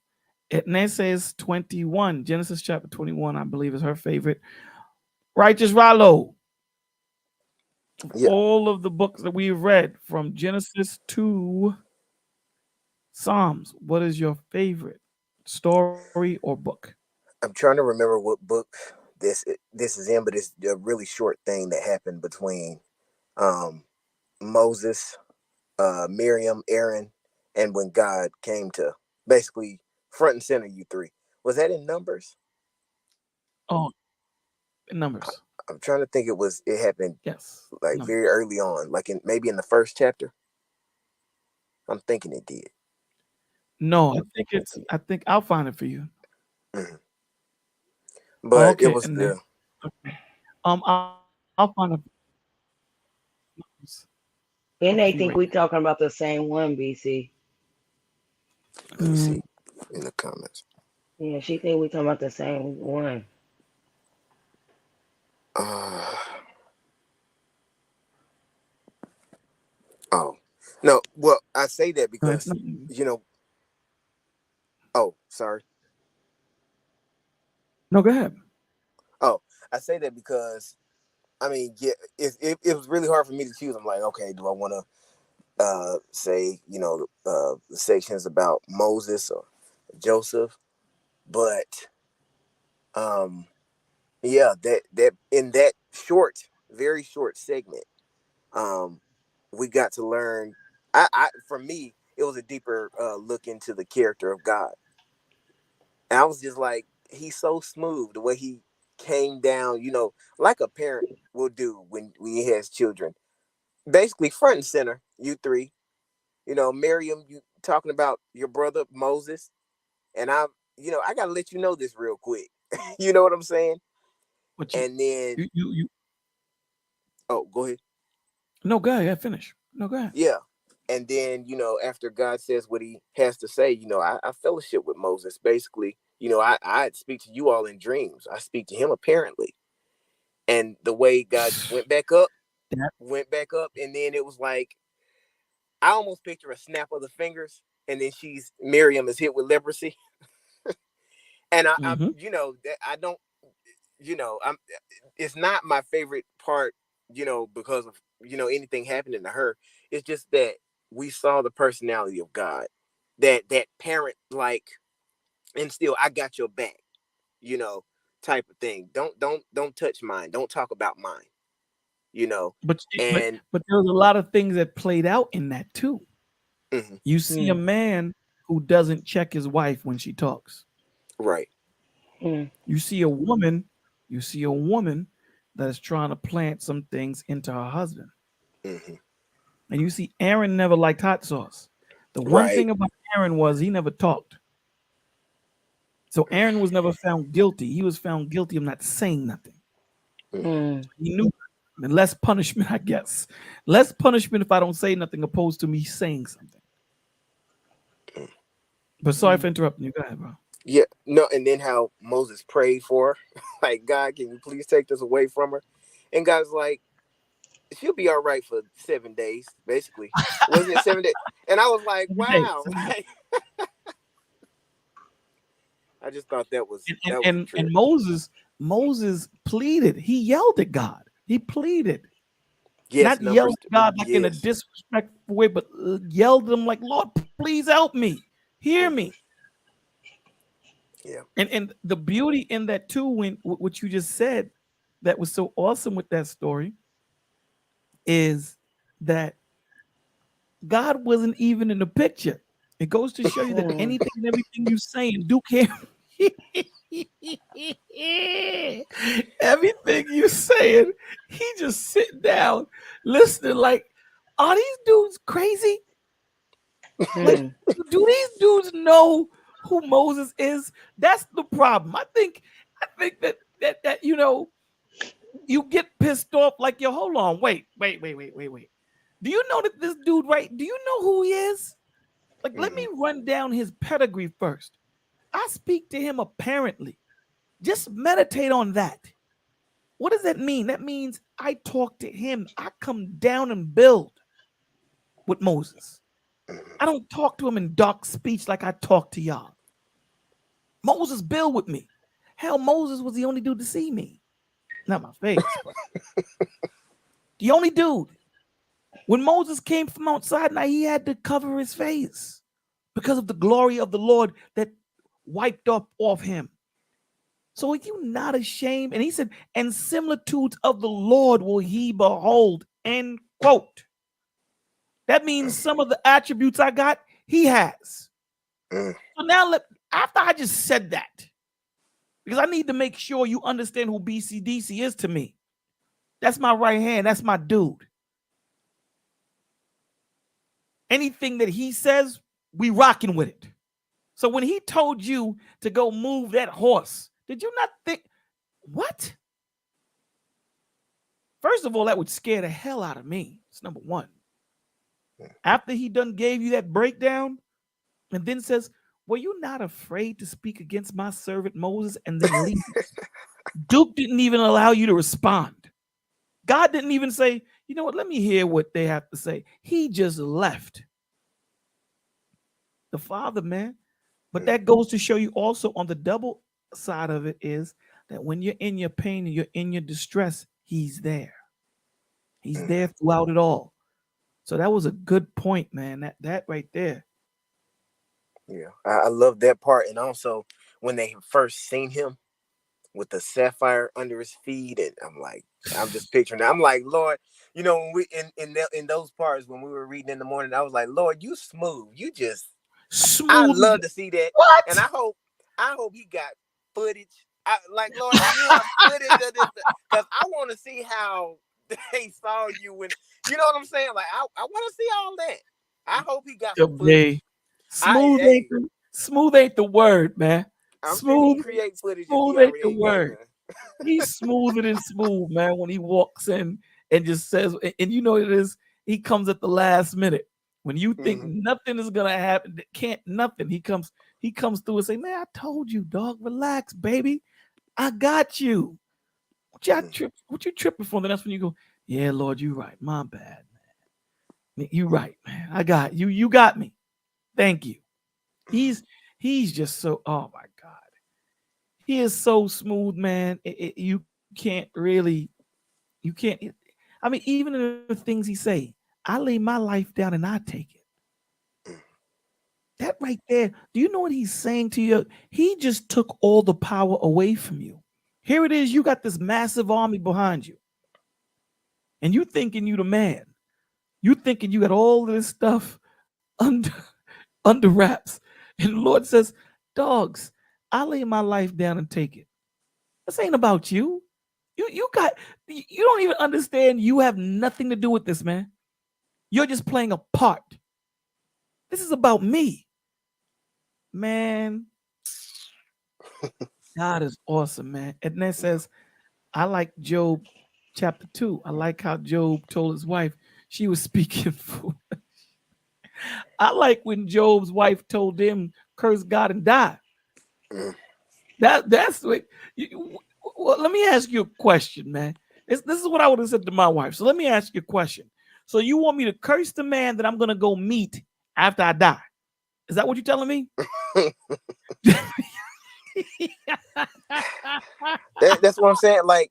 It says 21. Genesis chapter 21, I believe, is her favorite. Righteous Rallo. Of Yeah, all of the books that we've read from Genesis to Psalms, what is your favorite story or book? I'm trying to remember what book this is in, but it's a really short thing that happened between um Moses, Miriam, Aaron, and when God came to basically front and center you three. Was that in Numbers? Oh, Numbers. I'm trying to think. It happened Yes. like Numbers. very early on, like maybe in the first chapter. I'm thinking it did. No, I think I'll find it for you. Mm-hmm. But Okay, it was and the. then okay. I'll find it. And they Okay, think right. we talking about the same one, BC. Let me see in the comments. Yeah, she think we talking about the same one. Oh no. Well, I say that No, it's because not. Oh, sorry. No, go ahead. Oh, I say that because I mean, yeah, it was really hard for me to choose. I'm like, okay, do I want to say the sections about Moses or Joseph? But yeah, that in that very short segment, we got to learn. For me, it was a deeper look into the character of God, and I was just like, he's so smooth the way he came down, like a parent will do when he has children. Basically, front and center, you three. Miriam, you talking about your brother Moses, and I gotta let you know this real quick. You know what I'm saying? But And then, you oh, go ahead. no, go ahead. Finish. No, go ahead. Yeah. And then, after God says what he has to say, I fellowship with Moses. Basically, I speak to you all in dreams. I speak to him apparently. And the way God just went back up, and then it was like, I almost picture a snap of the fingers, and then Miriam is hit with leprosy. And I Mm-hmm. that I don't, it's not my favorite part, because of, anything happening to her. It's just that we saw the personality of God, that parent, like, and still, I got your back, you know, type of thing. Don't touch mine. Don't talk about mine, But and there was a lot of things that played out in that too. mhm, You see a man who doesn't check his wife when she talks. right. You see a woman that is trying to plant some things into her husband. Hmm. And you see Aaron never liked hot sauce. The one Right. thing about Aaron was he never talked. So Aaron was never found guilty. He was found guilty of not saying nothing. He knew and less punishment, I guess. Less punishment if I don't say nothing opposed to me saying something. But sorry for interrupting you. Go ahead, bro. Yeah, no, and then how Moses prayed for her, like, God, can you please take this away from her? And God's like, she'll be all right for 7 days, basically. Wasn't it 7 days? And I was like, wow. Like, I just thought that was a And trip. Moses pleaded. He yelled at God. He pleaded. Yes, Not yelled at God like in a yes. disrespectful way, but yelled at him like, Lord, please help me. Hear me. Yeah. And the beauty in that too, when what you just said, that was so awesome with that story, is that God wasn't even in the picture. It goes to show you that anything and everything you say and do care. Everything you saying, he just sitting down, listening. Like, are these dudes crazy? Like, do these dudes know who Moses is? That's the problem. I think that you get pissed off. Like, yo, hold on, wait. Do you know that this dude, right? Do you know who he is? Like, let me run down his pedigree first. I speak to him apparently. Just meditate on that. What does that mean? That means I talk to him. I come down and build with Moses. I don't talk to him in dark speech like I talk to y'all. Moses build with me. Hell, Moses was the only dude to see me. Not my face, but the only dude. When Moses came from outside, now he had to cover his face because of the glory of the Lord that wiped up off him. So are you not ashamed? And he said, and similitudes of the Lord will he behold, end quote. That means some of the attributes I got, he has. So now, after I just said that, because I need to make sure you understand who BCDC is to me. That's my right hand. That's my dude. Anything that he says, we rocking with it. So when he told you to go move that horse, did you not think, what? First of all, that would scare the hell out of me. It's number one. After he done gave you that breakdown and then says, were you not afraid to speak against my servant Moses and then leave? Duke didn't even allow you to respond. God didn't even say, you know what, let me hear what they have to say. He just left. The Father, man. But that goes to show you also on the double side of it is that when you're in your pain and you're in your distress, he's there. He's there throughout it all. So that was a good point, man. That right there. Yeah, I love that part. And also when they first seen him with the sapphire under his feet, and I'm just picturing that. I'm like, Lord, you know, when we in those parts when we were reading in the morning, I was like, Lord, you smooth. You just smooth. I love to see that. What? And I hope he got footage. Lord, you have footage of this, because I want to see how they saw you when, you know what I'm saying? Like I want to see all that. I hope he got some footage. Smooth ain't the word, man. I'm Smooth, sure he create footage if he smooth ain't already the ain't got word. He's smoother than smooth, man. When he walks in and just says, and you know what it is, he comes at the last minute. When you think nothing is gonna happen, nothing. He comes through and say, man, I told you, dog, relax, baby. I got you. What you tripping for? Then that's when you go, yeah, Lord, you right. My bad, man. You right, man. I got you. You got me. Thank you. He's just so, oh my God. He is so smooth, man. You can't. I mean, even in the things he say, I lay my life down and I take it. That right there, do you know what he's saying to you? He just took all the power away from you. Here it is, you got this massive army behind you. And you thinking you the man. You thinking you got all this stuff under wraps. And the Lord says, dogs, I lay my life down and take it. This ain't about you. You don't even understand. You have nothing to do with this, man. You're just playing a part. This is about me. Man, God is awesome, man. And then says, I like Job chapter 2. I like how Job told his wife she was speaking foolish. I like when Job's wife told him, curse God and die. That's what. Well, let me ask you a question, man. This is what I would have said to my wife. So let me ask you a question. So you want me to curse the man that I'm going to go meet after I die? Is that what you're telling me? That's what I'm saying. Like,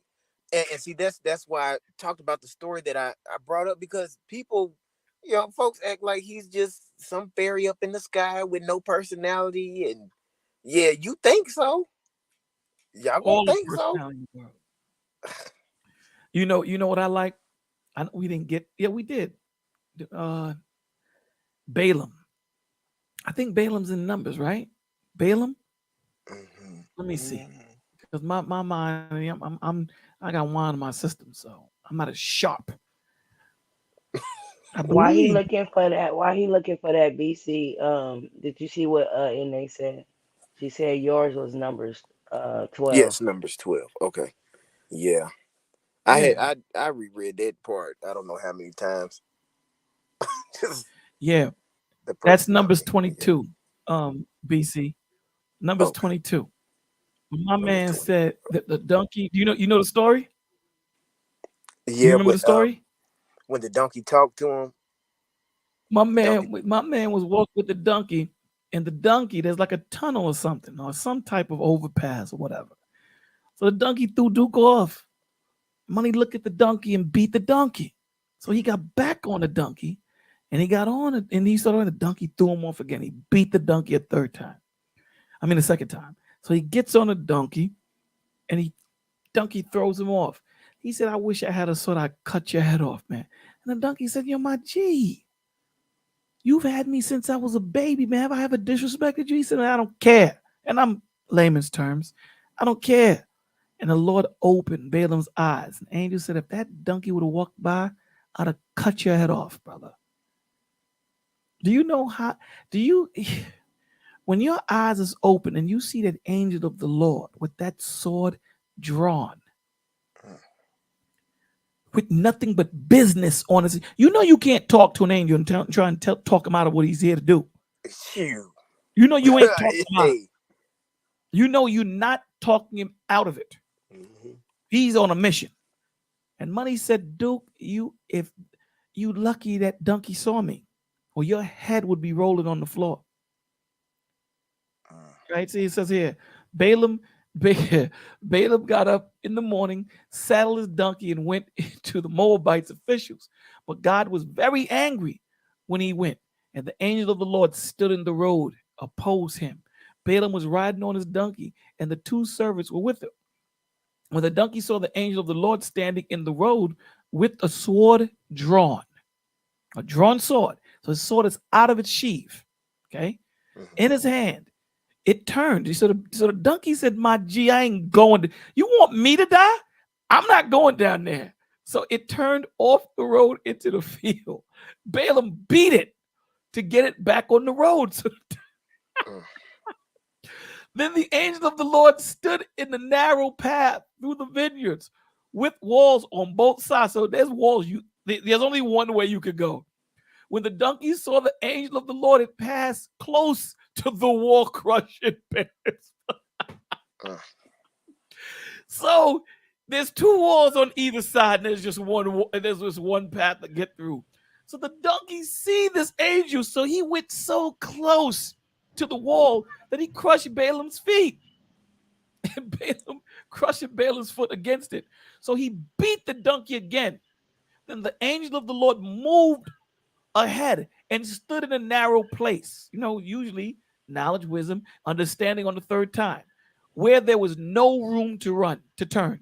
and see, that's why I talked about the story that I brought up, because people, you know, folks act like he's just some fairy up in the sky with no personality. And yeah, you think so? Y'all gonna think so? You know what I like? We didn't get. Yeah, we did. Balaam. I think Balaam's in Numbers, right? Balaam. Let me see, because my mind, I got wine in my system, so I'm not as sharp. Why he looking for that? BC? Did you see what NA said? She said yours was Numbers 12. Yes, Numbers 12. Okay. Yeah. I reread that part. I don't know how many times. Yeah. That's Numbers 22. BC. Numbers 22. My man said that the donkey. You know the story? Yeah, you remember the story? When the donkey talked to him. My man was walking with the donkey, and the donkey, there's like a tunnel or something, or some type of overpass or whatever. So the donkey threw Duke off. Money looked at the donkey and beat the donkey. So he got back on the donkey, and he got on it, and he started, the donkey threw him off again. He beat the donkey the second time. So he gets on the donkey, and donkey throws him off. He said, I wish I had a sword, I'd cut your head off, man. And the donkey said, you're my G. You've had me since I was a baby, man. Have I ever disrespected you? He said, I don't care. And I'm layman's terms. I don't care. And the Lord opened Balaam's eyes. And the angel said, if that donkey would have walked by, I'd have cut your head off, brother. Do you know how, when your eyes is open and you see that angel of the Lord with that sword drawn, with nothing but business on it, you know you can't talk to an angel and try and talk him out of what he's here to do. You. You know you ain't talking him out. Hey. You know you're not talking him out of it. Mm-hmm. He's on a mission. And Money said, Duke, if you lucky that donkey saw me, or your head would be rolling on the floor. Right? See, it says here, Balaam got up in the morning, saddled his donkey, and went to the Moabites' officials. But God was very angry when he went, and the angel of the Lord stood in the road, opposed him. Balaam was riding on his donkey, and the two servants were with him. When the donkey saw the angel of the Lord standing in the road with a sword drawn, a drawn sword, so his sword is out of its sheath, okay, in his hand, it turned. So the donkey said, my G, I ain't going to, you want me to die? I'm not going down there. So it turned off the road into the field. Balaam beat it to get it back on the road. So then the angel of the Lord stood in the narrow path through the vineyards with walls on both sides. So there's walls. There's only one way you could go. When the donkey saw the angel of the Lord, it passed close to the wall, crushing past. So there's two walls on either side, and there's just one path to get through. So the donkey see this angel, so he went so close to the wall that he crushed Balaam's feet. And Balaam crushed Balaam's foot against it. So he beat the donkey again. Then the angel of the Lord moved ahead and stood in a narrow place. You know, usually knowledge, wisdom, understanding on the third time, where there was no room to turn,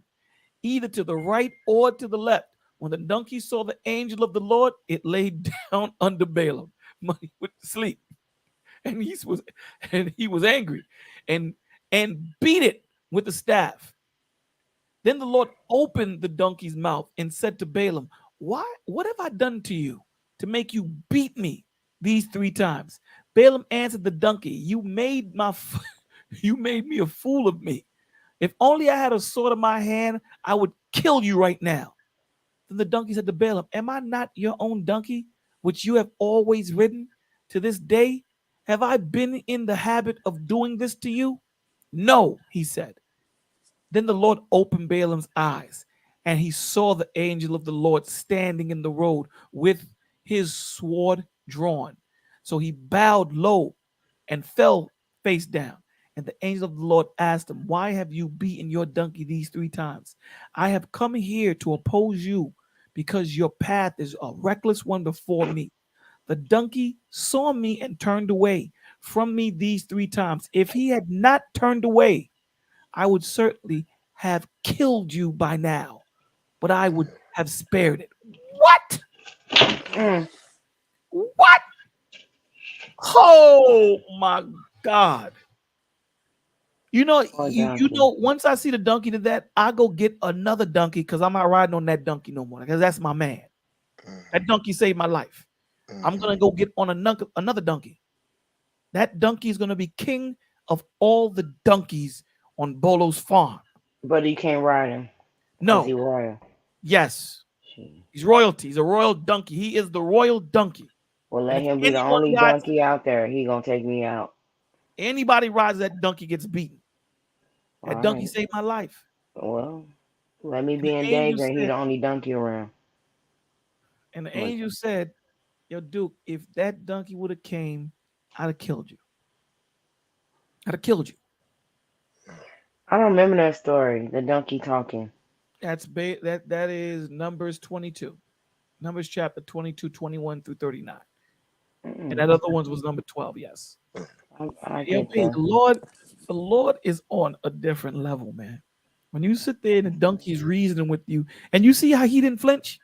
either to the right or to the left. When the donkey saw the angel of the Lord, it lay down under Balaam. Money went to sleep. And he was angry and beat it with the staff. Then the Lord opened the donkey's mouth and said to Balaam, what have I done to you to make you beat me these 3 times? Balaam answered the donkey, you made me a fool of me. If only I had a sword in my hand, I would kill you right now. Then the donkey said to Balaam, am I not your own donkey, which you have always ridden to this day? Have I been in the habit of doing this to you? No, he said. Then the Lord opened Balaam's eyes, and he saw the angel of the Lord standing in the road with his sword drawn. So he bowed low and fell face down. And the angel of the Lord asked him, why have you beaten your donkey these 3 times? I have come here to oppose you because your path is a reckless one before me. The donkey saw me and turned away from me these 3 times. If he had not turned away, I would certainly have killed you by now, but I would have spared it. What? What? Oh my God. You know, once I see the donkey to that, I go get another donkey because I'm not riding on that donkey no more because that's my man. That donkey saved my life. I'm going to go get on another donkey. That donkey is going to be king of all the donkeys on Bolo's farm. But he can't ride him. No. Is he royal? Yes. He's royalty. He's a royal donkey. He is the royal donkey. Well, let him be the only donkey out there. He going to take me out. Anybody rides that donkey gets beaten. That donkey saved my life. Well, let me be in danger and he's the only donkey around. And the angel said, yo, Duke, if that donkey would have came, I'd have killed you. I'd have killed you. I don't remember that story, the donkey talking. That is Numbers 22. Numbers chapter 22, 21 through 39. And that other one was number 12, yes. The Lord is on a different level, man. When you sit there and the donkey is reasoning with you, and you see how he didn't flinch?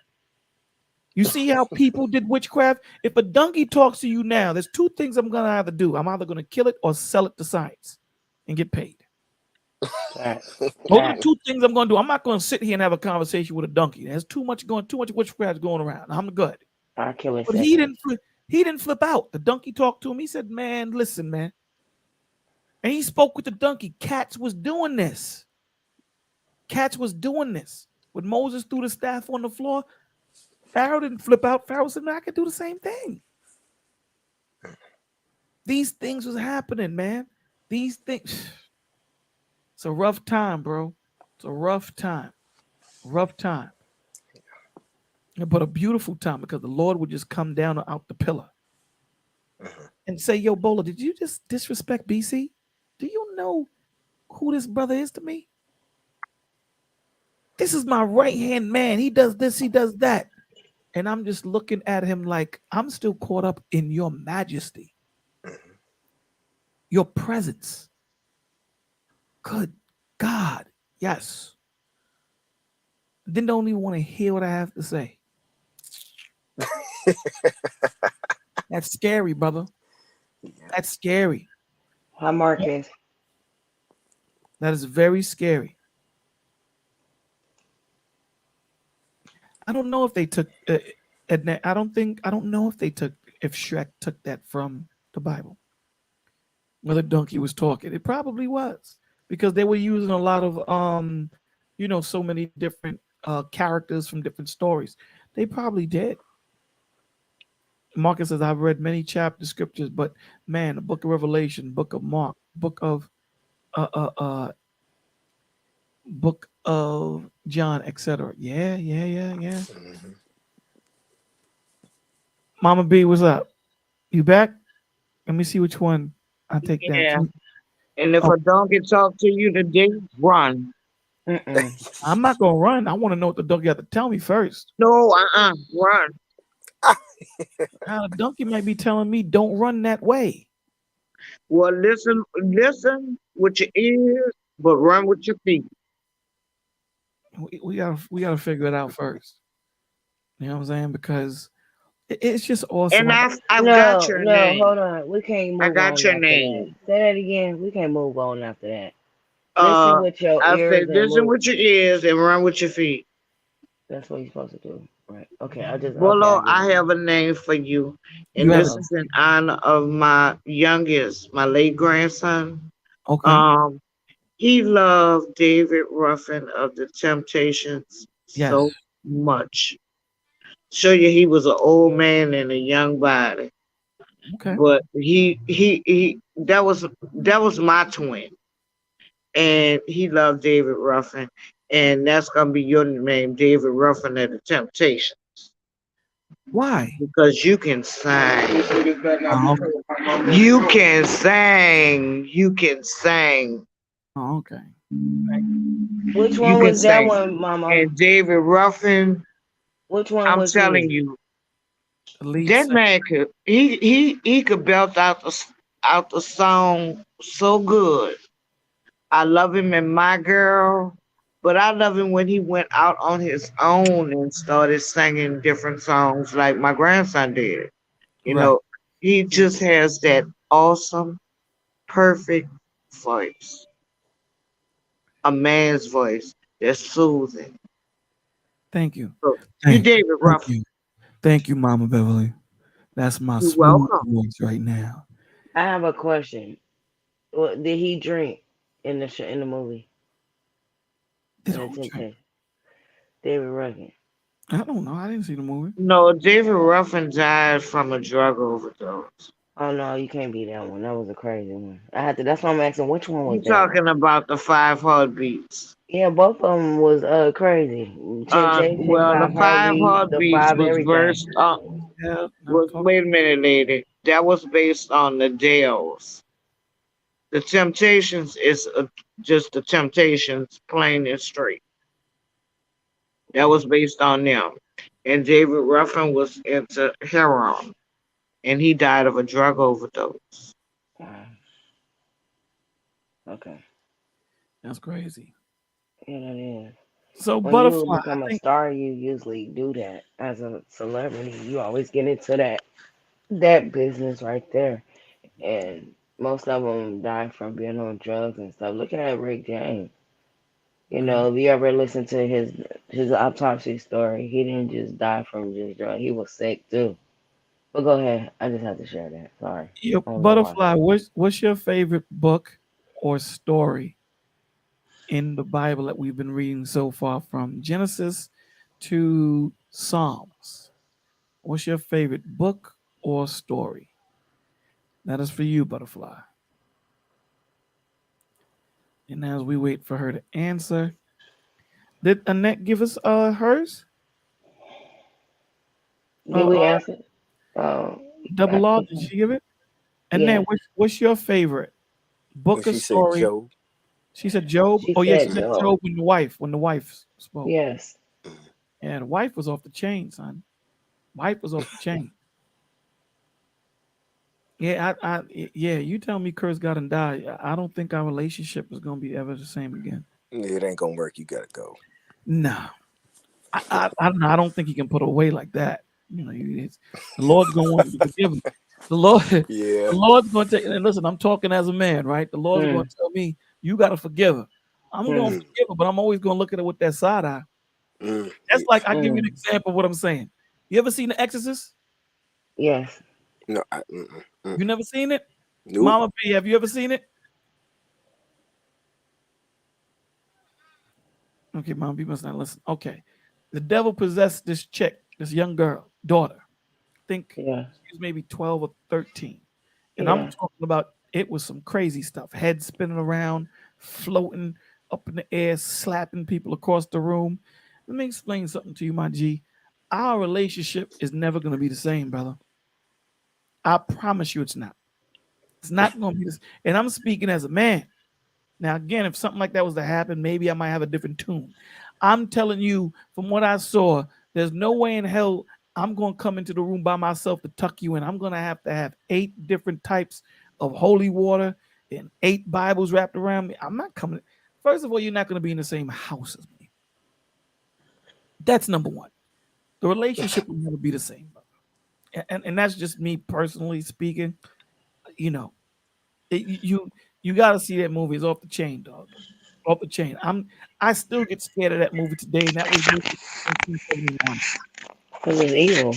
You see how people did witchcraft? If a donkey talks to you now, there's two things I'm gonna have to do. I'm either gonna kill it or sell it to science and get paid. Facts. Those are the Facts. two things I'm gonna do. I'm not gonna sit here and have a conversation with a donkey. There's too much witchcraft going around. I'm good. I'll kill it But second. he didn't flip out. The donkey talked to him. He said, "Man, listen, man." And he spoke with the donkey. Cats was doing this. Cats was doing this. When Moses threw the staff on the floor, Pharaoh didn't flip out. Pharaoh said, "Man, I could do the same thing." These things was happening, man. These things. It's a rough time, bro. It's a rough time. Rough time. But a beautiful time because the Lord would just come down out the pillar and say, "Yo, Bola, did you just disrespect BC? Do you know who this brother is to me? This is my right-hand man. He does this, he does that." And I'm just looking at him like, I'm still caught up in your majesty, your presence. Good God. Yes. Then don't even want to hear what I have to say. That's scary, brother. That's scary. Hi, Marcus. That is very scary. I don't know if they took. I don't know if Shrek took that from the Bible. Where the donkey was talking, it probably was because they were using a lot of so many different characters from different stories. They probably did. Marcus says, "I've read many chapter scriptures, but man, the Book of Revelation, Book of Mark, Book of John, etc." Yeah. Mm-hmm. Mama B, what's up? You back? Let me see which one I take Yeah. down. And if Oh, a donkey talk to you today, run. I'm not gonna run. I want to know what the donkey got to tell me first. No, run. Now the donkey might be telling me, "Don't run that way." Well, listen with your ears, but run with your feet. We gotta figure it out first. You know what I'm saying? Because it's just awesome. And I've got No, your no, name. hold on. We can't I move got on your after that. name. Say that again. We can't move on after that. Listen Uh, with your I ears said, and listen move. with your ears and run with your feet. That's what you're supposed to do. Right. Okay. I Bolo, get I it. have a name for you, You and have this Uh-oh. is in honor of my youngest, my late grandson. okay. Um, he loved David Ruffin of the Temptations Yes. so much. Show you he was an old man in a young body, Okay. but he that was my twin, and he loved David Ruffin, and that's gonna be your name, David Ruffin of the Temptations, Why? because you can sing. Oh, You can sing. You can sing. okay. Which You one can was that sing. one, Mama? And David Ruffin, Which one I'm was he? telling you, The lead that singer. man could he could belt out the song so good. I love him and My Girl, but I love him when he went out on his own and started singing different songs like my grandson did. You Right. know, he just has that awesome, perfect voice, a man's voice that's soothing. Thank you. So you Thank David thank Ruffin. you. Thank you, Mama Beverly. That's my You're smooth welcome. voice right now. I have a question. Did he drink in the movie? This In the whole track. Temptation? David Ruffin. I don't know. I didn't see the movie. No, David Ruffin died from a drug overdose. Oh no, you can't be that one. That was a crazy one. I had to. That's why I'm asking. Which one was You that one? talking about the five heartbeats? Yeah, both of them was crazy. Temptation, Well, the Five five Heartbeat, the heartbeats five was everything. based on. Yeah. No, Was talk. wait a minute, lady. That was based on the Dales. The Temptations is just the Temptations, plain and straight. That was based on them. And David Ruffin was into heroin, and he died of a drug overdose. Uh, okay. That's crazy. Yeah, that is. So When you butterfly, become I a think star, you usually do that as a celebrity. You always get into that business right there, and most of them die from being on drugs and stuff. Look at Rick James. You know, if you ever listen to his autopsy story, he didn't just die from just drugs. He was sick too. But go ahead. I just had to share that. Sorry. your I was gonna watch butterfly. it. What's your favorite book or story in the Bible that we've been reading so far, from Genesis to Psalms? What's your favorite book or story? That is for you, butterfly. And as we wait for her to answer, did Annette give us hers? Did we Uh, answer? Oh, I Double R, think did so. she give it? And then Yes. what's your favorite And book or she said story? Joe. She said Job. She Oh yeah, she said said Joe. Job when the wife spoke. Yes. And the wife was off the chain, son. Wife was off the chain. Yeah, yeah. You tell me Kurt's got and died. I don't think our relationship is gonna be ever the same again. It ain't gonna work. You gotta go. Nah, I don't know. I don't think he can put away like that. You know, the Lord's gonna want you to forgive him. The Lord, the Yeah. Lord's gonna take. And listen, I'm talking as a man, right? The Lord's gonna Mm, tell me you got to forgive her. I'm gonna mm, Mm, forgive her, but I'm always gonna look at it with that side eye. That's yeah. like I give you an mm. example of what I'm saying. You ever seen The Exorcist? Yes. No. You never seen it? Nope. Mama P, have you ever seen it? Okay, Mama P must not listen. Okay. The devil possessed this chick, this young girl, daughter. I think Yeah. she was maybe 12 or 13. And I'm Yeah. talking about it was some crazy stuff. Head spinning around, floating up in the air, slapping people across the room. Let me explain something to you, my G. Our relationship is never going to be the same, brother. I promise you it's not. It's not going to be this. And I'm speaking as a man. Now, again, if something like that was to happen, maybe I might have a different tune. I'm telling you, from what I saw, there's no way in hell I'm going to come into the room by myself to tuck you in. I'm going to have 8 different types of holy water and 8 Bibles wrapped around me. I'm not coming. First of all, you're not going to be in the same house as me. That's number one. The relationship will never be the same, brother. And that's just me personally speaking. You know, you got to see that movie. It's off the chain, dog. Off the chain. I still get scared of that movie today, and that was made in 1971. It was evil.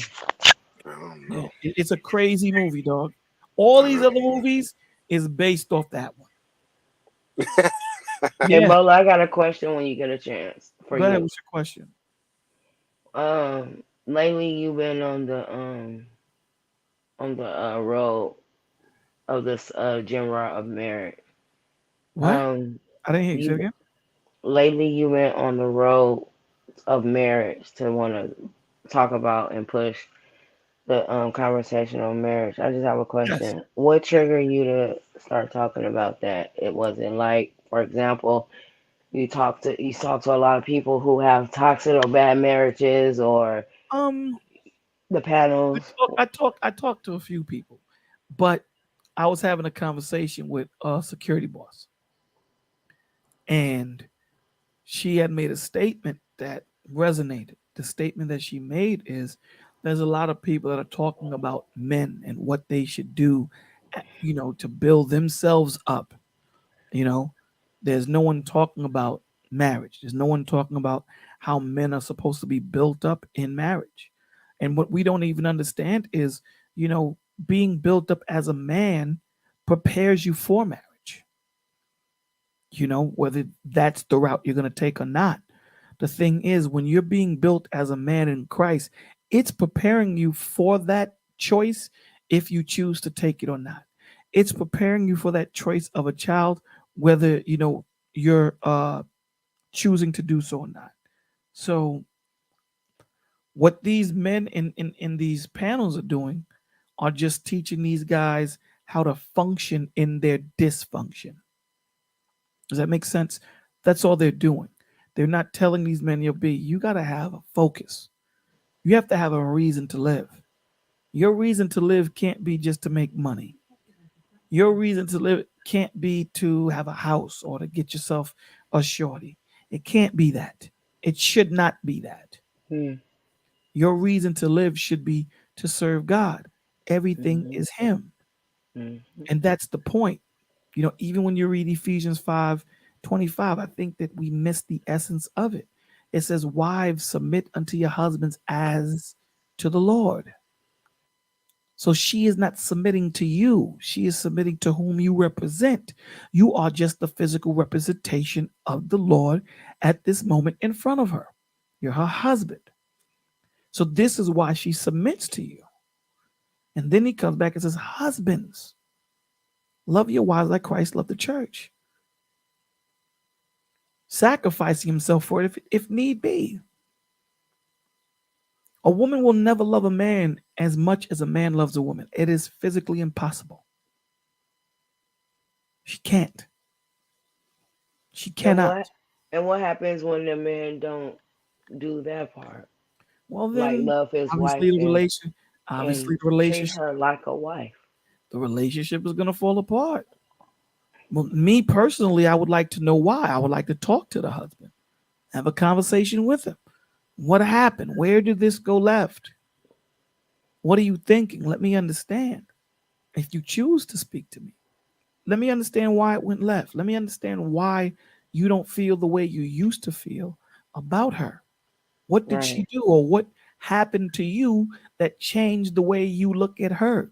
I don't Yeah, know. it's a crazy movie, dog. All these other movies is based off that one. Hey, Yeah. Bola, I got a question when you get a chance for Go ahead. you. What's your question? Lately you've been on the road of this genre of marriage. What? Um, I didn't hear you say it you again. lately you went on the road of marriage to want to talk about and push the conversation on marriage. I just have a Yes. question. What triggered you to start talking about that? It wasn't like, for example, you talk to a lot of people who have toxic or bad marriages or Um, the panels. I talked to a few people, but I was having a conversation with a security boss, and she had made a statement that resonated. The statement that she made is there's a lot of people that are talking about men and what they should do, to build themselves up. You know, there's no one talking about marriage. There's no one talking about how men are supposed to be built up in marriage. And what we don't even understand is, being built up as a man prepares you for marriage, whether that's the route you're going to take or not. The thing is, when you're being built as a man in Christ, it's preparing you for that choice if you choose to take it or not. It's preparing you for that choice of a child, whether you're choosing to do so or not. So, what these men in these panels are doing are just teaching these guys how to function in their dysfunction. Does that make sense? That's all they're doing. They're not telling these men, you got to have a focus. You have to have a reason to live. Your reason to live can't be just to make money. Your reason to live can't be to have a house or to get yourself a shorty. It can't be that. It should not be that. Hmm. Your reason to live should be to serve God. Everything Hmm. is Him. Hmm. And that's the point. Even when you read Ephesians 5:25, I think that we miss the essence of it. It says, wives, submit unto your husbands as to the Lord. So she is not submitting to you. She is submitting to whom you represent. You are just the physical representation of the Lord at this moment in front of her. You're her husband. So this is why she submits to you. And then he comes back and says, husbands, love your wives like Christ loved the church, sacrificing himself for it if need be. A woman will never love a man as much as a man loves a woman. It is physically impossible. She can't. She And cannot. what happens when the man don't do that part? Well, Like then love his wife obviously the relation, obviously and the treat relationship, her like a wife. the relationship is gonna fall apart. Well, me personally, I would like to know why. I would like to talk to the husband, have a conversation with him. What happened? Where did this go left? What are you thinking? Let me understand. If you choose to speak to me, let me understand why it went left. Let me understand why you don't feel the way you used to feel about her. What did she Right. do, or what happened to you that changed the way you look at her?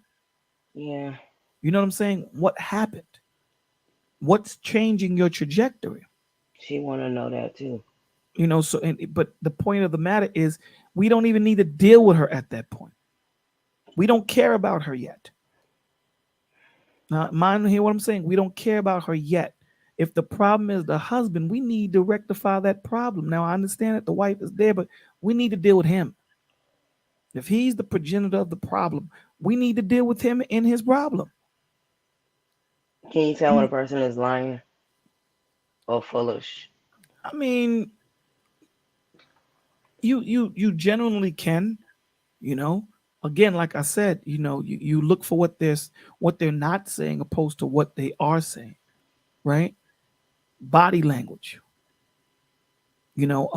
Yeah. You know what I'm saying? What happened? What's changing your trajectory? She want to know that too. But the point of the matter is we don't even need to deal with her at that point. We don't care about her yet. Now, mind hear what I'm saying? We don't care about her yet. If the problem is the husband, we need to rectify that problem. Now, I understand that the wife is there, but we need to deal with him. If he's the progenitor of the problem, we need to deal with him in his problem. Can you tell when a person is lying or foolish? I mean, you genuinely can, you know. Again, like I said, you look for what they're not saying opposed to what they are saying, right? Body language. You know,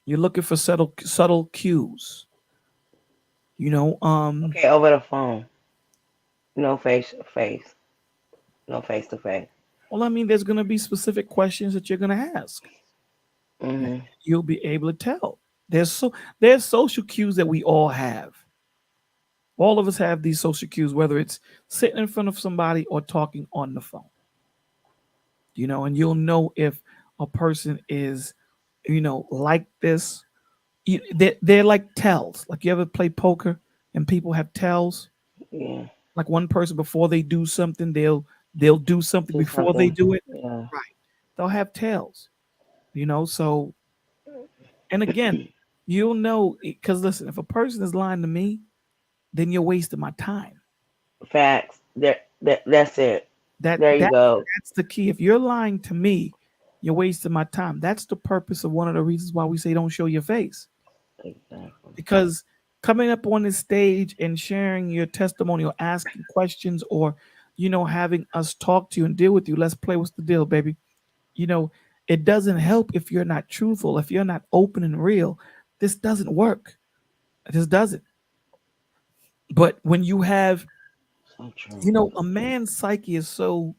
you're looking for subtle cues. You know, Okay, over the phone. No face to face. No face to face. well, I mean, there's gonna be specific questions that you're gonna ask. Hmm. You'll be able to tell. There's social cues that we all have. All of us have these social cues, whether it's sitting in front of somebody or talking on the phone. And you'll know if a person is, like this. They're like tells. Like, you ever play poker and people have tells? Yeah. Like, one person, before they do something, they'll do something Do before they something. do it. Yeah. Right. They'll have tells. So, and again, you'll know, because listen, if a person is lying to me, then you're wasting my time. Facts. That's it. That There you that go. that's the key. If you're lying to me, you're wasting my time. That's the purpose of one of the reasons why we say don't show your face. Exactly. Because coming up on this stage and sharing your testimony or asking questions, or having us talk to you and deal with you, let's play what's the deal, baby. You know, it doesn't help if you're not truthful, if you're not open and real. This doesn't work. This doesn't. But when you have, So true. a man's psyche is so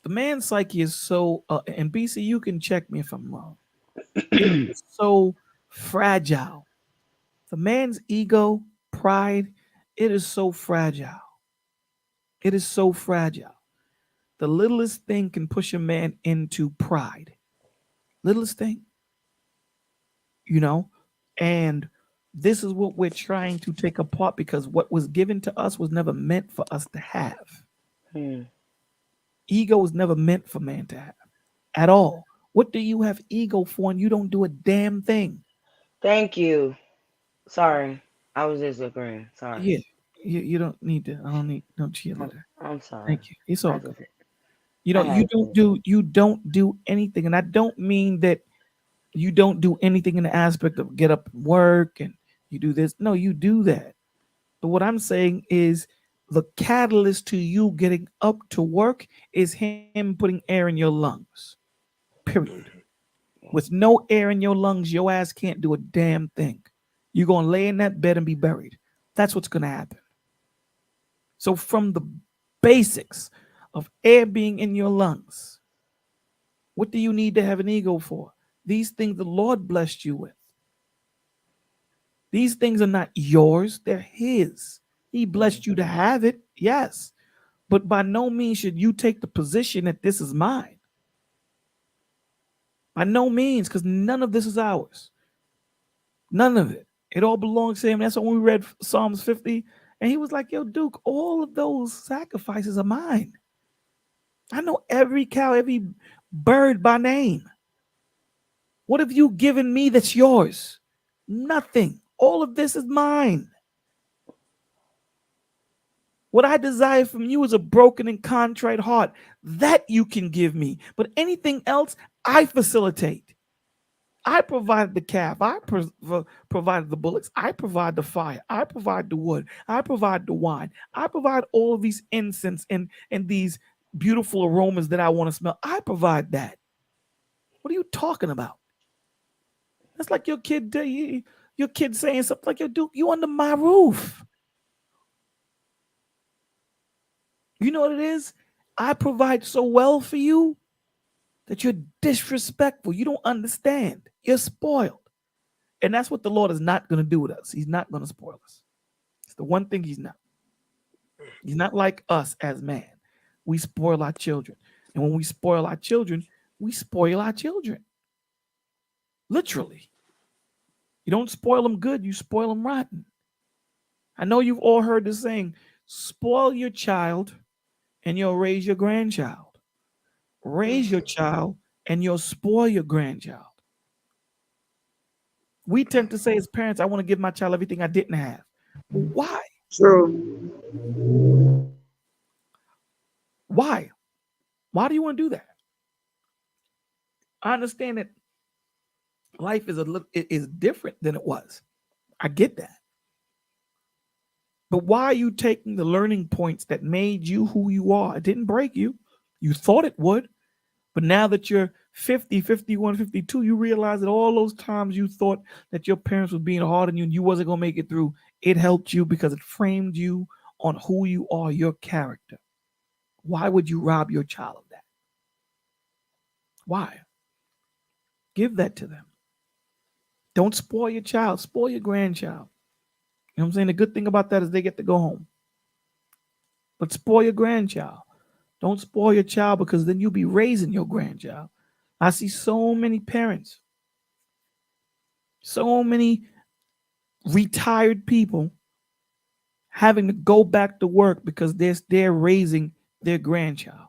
the man's psyche is so and BC, you can check me if I'm wrong. It is so fragile. The man's ego, pride, it is so fragile. It is so fragile. The littlest thing can push a man into pride. Littlest thing, you know? And this is what we're trying to take apart, because what was given to us was never meant for us to have. Hmm. Ego was never meant for man to have at all. What do you have ego for, and you don't do a damn thing? Thank you. Sorry. I was just agreeing. Sorry. Yeah, you don't need to. I don't need no I'm, cheerleader. I'm sorry. Thank you. It's I all good. just I You had don't to. do anything, and I don't mean that you don't do anything in the aspect of get up and work and you do this. No, you do that. But what I'm saying is the catalyst to you getting up to work is him putting air in your lungs. Period. With no air in your lungs, your ass can't do a damn thing. You're going to lay in that bed and be buried. That's what's going to happen. So from the basics of air being in your lungs, what do you need to have an ego for? These things the Lord blessed you with. These things are not yours, they're his. He blessed you to have it, yes. But by no means should you take the position that this is mine. By no means, because none of this is ours. None of it. It all belongs to him. That's when we read Psalms 50. And he was like, yo, Duke, all of those sacrifices are mine. I know every cow, every bird by name. What have you given me that's yours? Nothing. All of this is mine. What I desire from you is a broken and contrite heart. That you can give me. But anything else, I facilitate. I provide the calf. I provide the bullocks. I provide the fire. I provide the wood. I provide the wine. I provide all of these incense and these beautiful aromas that I want to smell. I provide that. What are you talking about? That's like your kid saying something like, yo, Duke, you under my roof. You know what it is? I provide so well for you that you're disrespectful. You don't understand. You're spoiled. And that's what the Lord is not going to do with us. He's not going to spoil us. It's the one thing he's not. He's not like us as man. We spoil our children. And when we spoil our children, we spoil our children. Literally. You don't spoil them good, you spoil them rotten. I know you've all heard the saying, spoil your child and you'll raise your grandchild. Raise your child and you'll spoil your grandchild. We tend to say as parents, I want to give my child everything I didn't have. Why? True. Why? Why do you want to do that? I understand that life is different than it was. I get that. But why are you taking the learning points that made you who you are? It didn't break you. You thought it would. But now that you're 50, 51, 52, you realize that all those times you thought that your parents were being hard on you and you wasn't going to make it through, it helped you because it framed you on who you are, your character. Why would you rob your child of that? Why? Give that to them. Don't spoil your child. Spoil your grandchild. You know what I'm saying? The good thing about that is they get to go home. But spoil your grandchild. Don't spoil your child because then you'll be raising your grandchild. I see so many parents, so many retired people having to go back to work because they're raising their grandchild.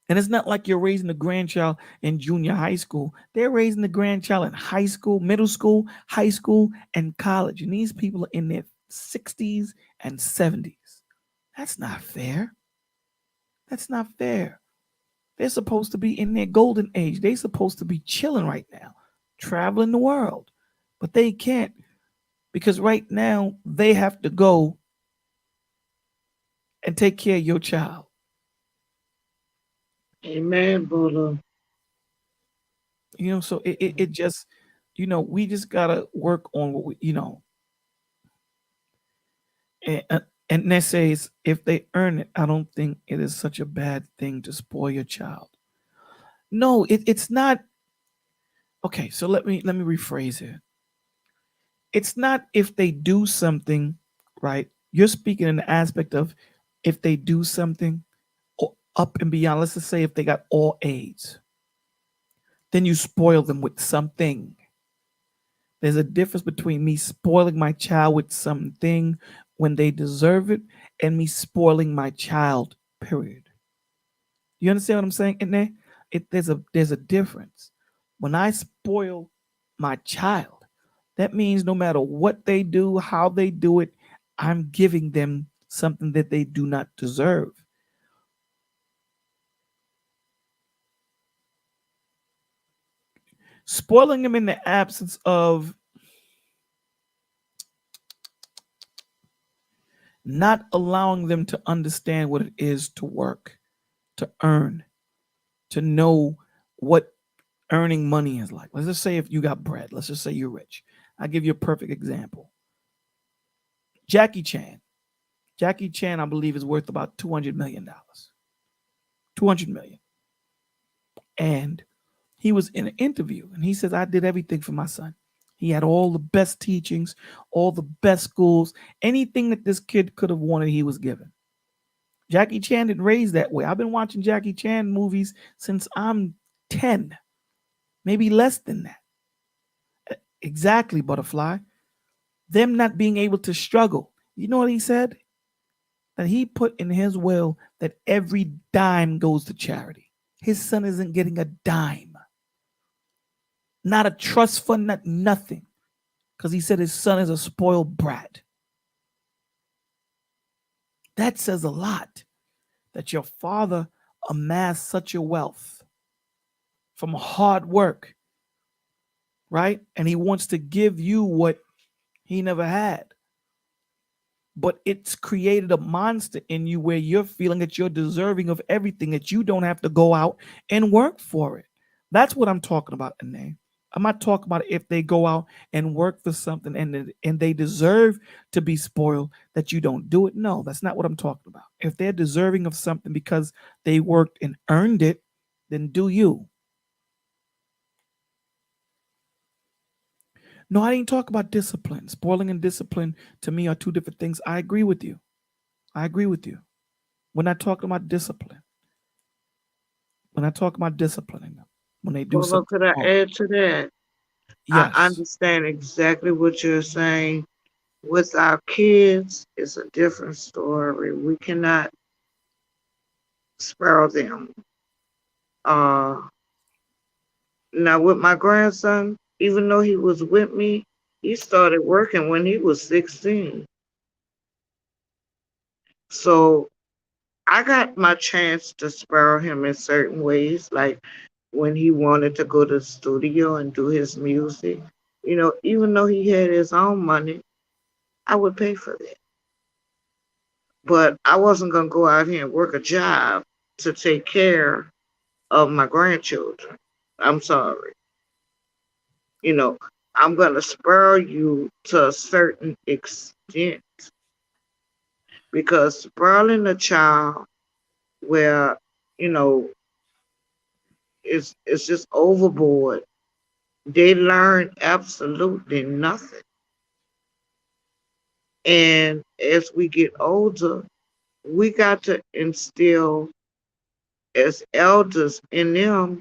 And it's not like you're raising the grandchild in junior high school. They're raising the grandchild in high school, middle school, high school, and college. And these people are in their 60s and 70s. That's not fair. That's not fair. They're supposed to be in their golden age. They're supposed to be chilling right now, traveling the world. But they can't because right now they have to go and take care of your child. Amen, Buddha. You know, so it just, you know, we just got to work on what we, you know. And that says if they earn it, I don't think it is such a bad thing to spoil your child. No, it's not. Okay, so let me rephrase it. It's not if they do something, right? You're speaking in the aspect of if they do something up and beyond. Let's just say if they got all A's, then you spoil them with something. There's a difference between me spoiling my child with something when they deserve it and me spoiling my child, period. You understand what I'm saying in there? There's a difference. When I spoil my child, that means no matter what they do, how they do it, I'm giving them something that they do not deserve. Spoiling them in the absence of not allowing them to understand what it is to work, to earn, to know what earning money is like. Let's just say if you got bread, let's just say you're rich. I'll give you a perfect example. Jackie Chan. Jackie Chan, I believe, is worth about $200 million. 200 million. And he was in an interview and he says, I did everything for my son. He had all the best teachings, all the best schools, anything that this kid could have wanted, he was given. Jackie Chan didn't raise that way. I've been watching Jackie Chan movies since I'm 10, maybe less than that. Exactly, Butterfly. Them not being able to struggle. You know what he said? That he put in his will that every dime goes to charity. His son isn't getting a dime. Not a trust fund, not nothing. Because he said his son is a spoiled brat. That says a lot. That your father amassed such a wealth from hard work, right? And he wants to give you what he never had. But it's created a monster in you where you're feeling that you're deserving of everything, that you don't have to go out and work for it. That's what I'm talking about, Ine. I'm not talking about if they go out and work for something and they deserve to be spoiled, that you don't do it. No, that's not what I'm talking about. If they're deserving of something because they worked and earned it, then do you. No, I didn't talk about discipline. Spoiling and discipline to me are two different things. I agree with you. I agree with you. We're not talking about discipline. We're not talking about disciplining them when they do Well, something could I wrong. add to that? I Yes. understand exactly what you're saying. With our kids, it's a different story. We cannot spare them. Uh, Now with my grandson, even though he was with me, he started working when he was 16. So I got my chance to spare him in certain ways, like when he wanted to go to the studio and do his music. Even though he had his own money, I would pay for that. But I wasn't going to go out here and work a job to take care of my grandchildren. I'm sorry. You know, I'm going to spare you to a certain extent because spoiling a child where, you know, it's just overboard. They learn absolutely nothing. And as we get older, we got to instill as elders in them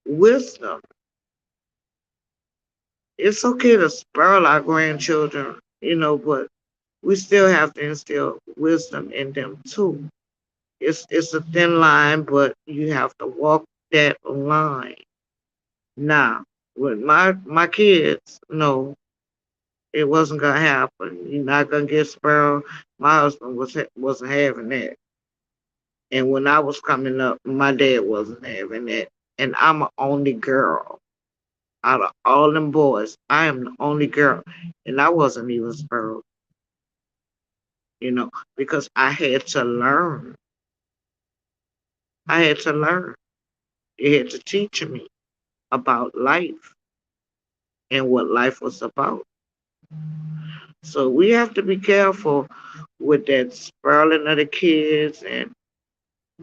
wisdom. It's okay to spoil our grandchildren, but we still have to instill wisdom in them too. It's a thin line, but you have to walk that line. Now, with my kids, no, it wasn't gonna happen. You're not gonna get spoiled. My husband wasn't having that, and when I was coming up, my dad wasn't having that. And I'm an only girl out of all them boys. I am the only girl, and I wasn't even spoiled, because I had to learn. I had to learn. They had to teach me about life and what life was about. So we have to be careful with that spoiling of the kids and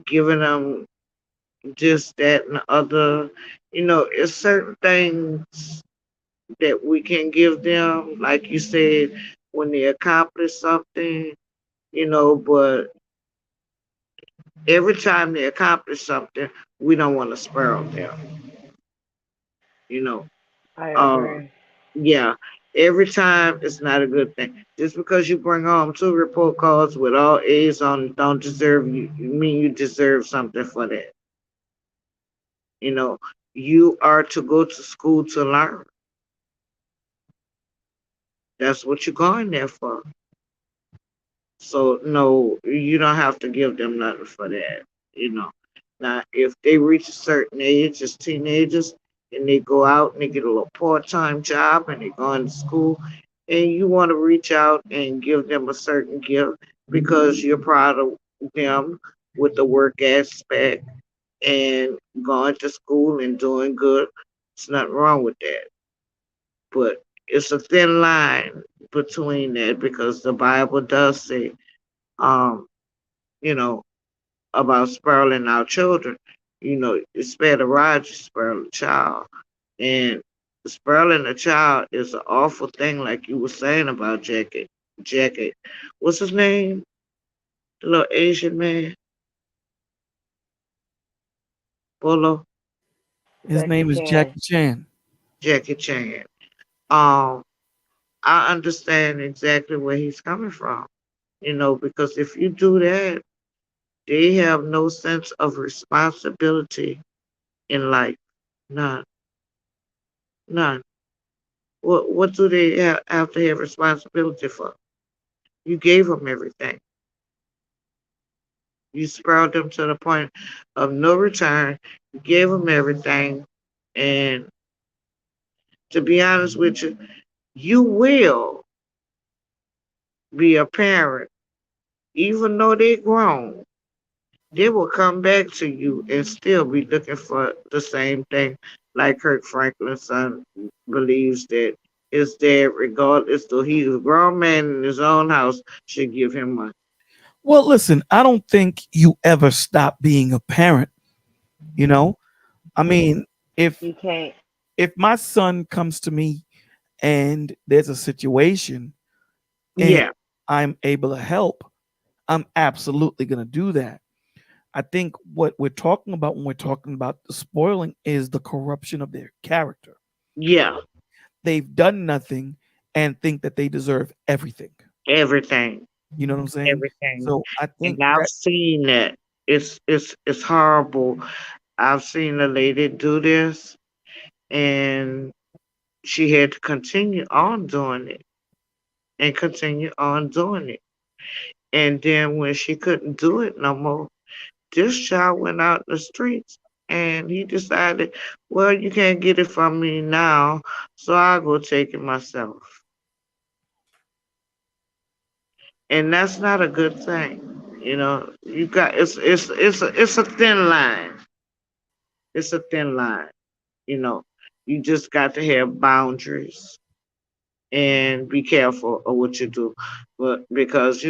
giving them this, that, and the other. It's certain things that we can give them, like you said, when they accomplish something, but every time they accomplish something, we don't want to spoil them, you know. I Uh, agree. yeah, every time it's not a good thing. Just because you bring home two report cards with all A's on it don't deserve you mean you deserve something for that. You know, you are to go to school to learn. That's what you're going there for. So no, you don't have to give them nothing for that. You know. Now, if they reach a certain age as teenagers and they go out and they get a little part-time job and they go into school, and you want to reach out and give them a certain gift because you're proud of them with the work aspect and going to school and doing good, It's nothing wrong with that. But it's a thin line between that because the Bible does say, um, you know, about spoiling our children. Spare the rod, you spoil the child. And spoiling a child is an awful thing, like you were saying about Jackie. Jackie, what's his name? The little Asian man, Bolo, His Jackie name is Chan. Jackie Chan. Jackie Chan. Um, I understand exactly where he's coming from. Because if you do that, they have no sense of responsibility in life. None, none. What do they have to have responsibility for? You gave them everything. You spoiled them to the point of no return. You gave them everything, and to be honest with you, you will be a parent, even though they're grown. They will come back to you and still be looking for the same thing, like Kirk Franklin's son believes that his dad, regardless though he's a grown man in his own house, should give him money. Well, listen, I don't think you ever stop being a parent. You know, I mean, if You can't. if my son comes to me and there's a situation and Yeah, I'm able to help, I'm absolutely going to do that. I think what we're talking about when we're talking about the spoiling is the corruption of their character. yeah, They've done nothing and think that they deserve everything. everything, You know what I'm saying? everything. So I And think I've that seen that. It's horrible. I've seen a lady do this, and she had to continue on doing it and continue on doing it. And then when she couldn't do it no more, this child went out in the streets and he decided, well, you can't get it from me now, so I'll go take it myself. And that's not a good thing. You got it's a thin line. It's a thin line. You know, you just got to have boundaries and be careful of what you do. But because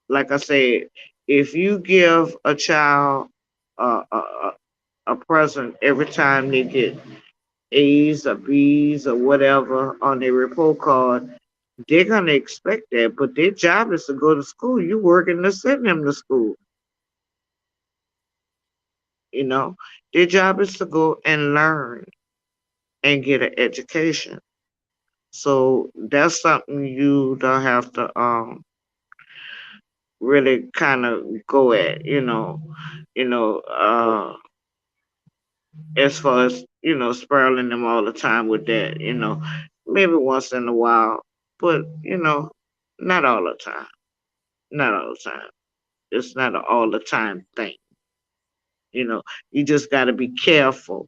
like I said, if you give a child a present every time they get A's or B's or whatever on their report card, they're gonna expect that. But their job is to go to school. You working to send them to school. You know, their job is to go and learn and get an education. So that's something you don't have to really kind of go at. You know, as far as spiraling them all the time with that. Maybe once in a while, but not all the time. Not all the time. It's not an all the time thing. You know, you just got to be careful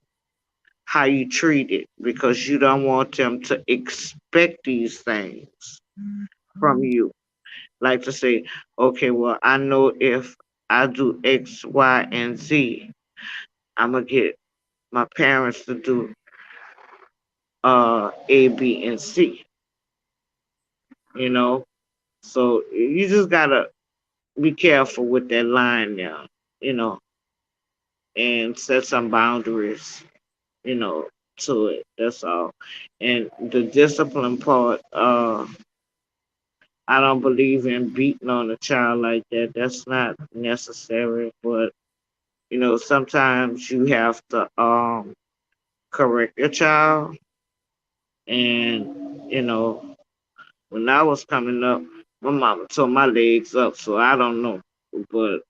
how you treat it because you don't want them to expect these things from you. Like to say, okay, well, I know if I do X, Y, and Z, I'm gonna get my parents to do A, B, and C. You know, so you just gotta be careful with that line now. You know, and set some boundaries. You know, to it. That's all. And the discipline part, I don't believe in beating on a child like that. That's not necessary. But sometimes you have to correct your child. And when I was coming up, my mama tore my legs up, so I don't know. But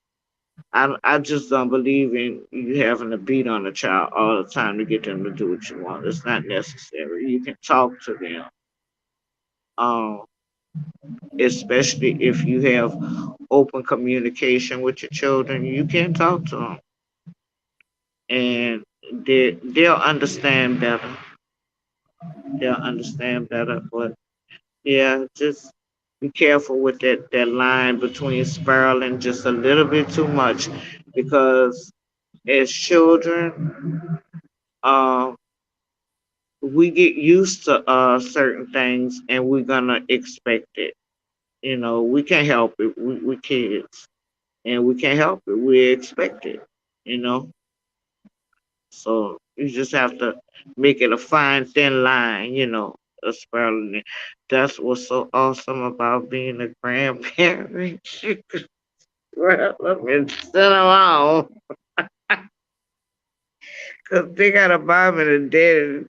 I just don't believe in you having to beat on a child all the time to get them to do what you want. It's not necessary. You can talk to them, um, especially if you have open communication with your children. You can talk to them, and they'll understand better. They'll understand better. But yeah, just be careful with that line between spiraling just a little bit too much, because as children, um, we get used to certain things and we're gonna expect it. You know, we can't help it. We kids, and we can't help it. We expect it. You know, so you just have to make it a fine, thin line. You know, a spelling. That's what's so awesome about being a grandparent. Well, let me sit alone. Cause they got a mom and a dad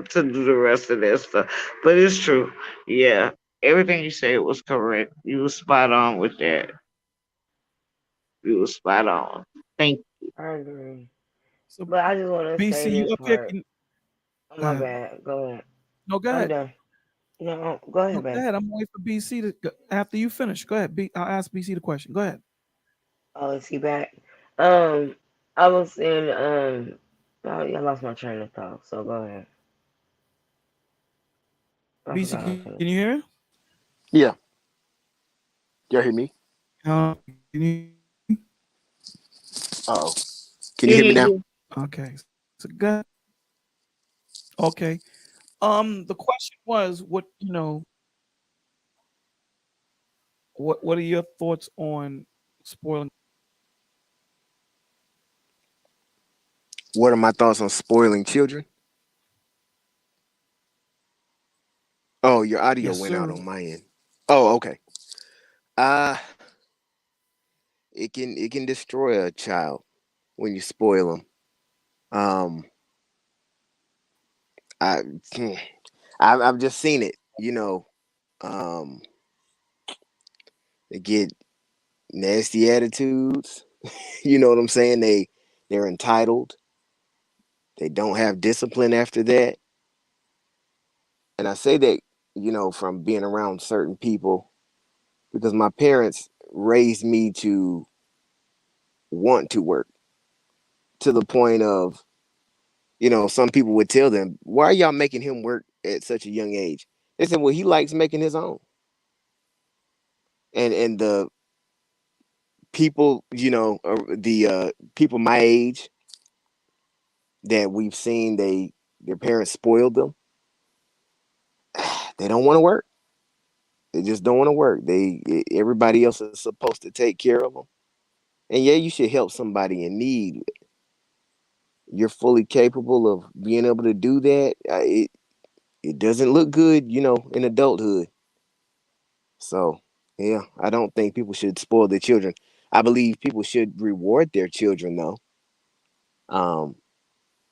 to do the rest of that stuff. But it's true. Yeah. Everything you said was correct. You were spot on with that. You were spot on. Thank I agree. So But I just want to say BC, you this up here? part. Oh, Go my ahead. bad. Go ahead. No, go I'm ahead. done. No, go No, ahead, go babe. ahead. I'm waiting for BC to go. After you finish. Go ahead. I'll ask BC the question. Go ahead. Oh, is he back? Um, I was saying, oh, yeah, I lost my train of thought. So go ahead. I BC, forgot I can was you gonna hear? Yeah, y'all hear me? Can you? Oh, can you hear me now? you. Okay. So good. Okay. The question was, what are your thoughts on spoiling? What are my thoughts on spoiling children? Oh, your audio Yes, went out sir. on my end. Oh, okay. Uh it can destroy a child when you spoil them. Um, I I've just seen it. Um, they get nasty attitudes. You know what I'm saying? They're entitled. They don't have discipline after that. And I say that, from being around certain people because my parents raised me to want to work to the point of, some people would tell them, why are y'all making him work at such a young age? They said, well, he likes making his own. And the people, the people my age that we've seen, their parents spoiled them. They don't want to work. They just don't want to work. Everybody else is supposed to take care of them. And yeah, you should help somebody in need. You're fully capable of being able to do that. It doesn't look good, in adulthood. So yeah, I don't think people should spoil their children. I believe people should reward their children though, um,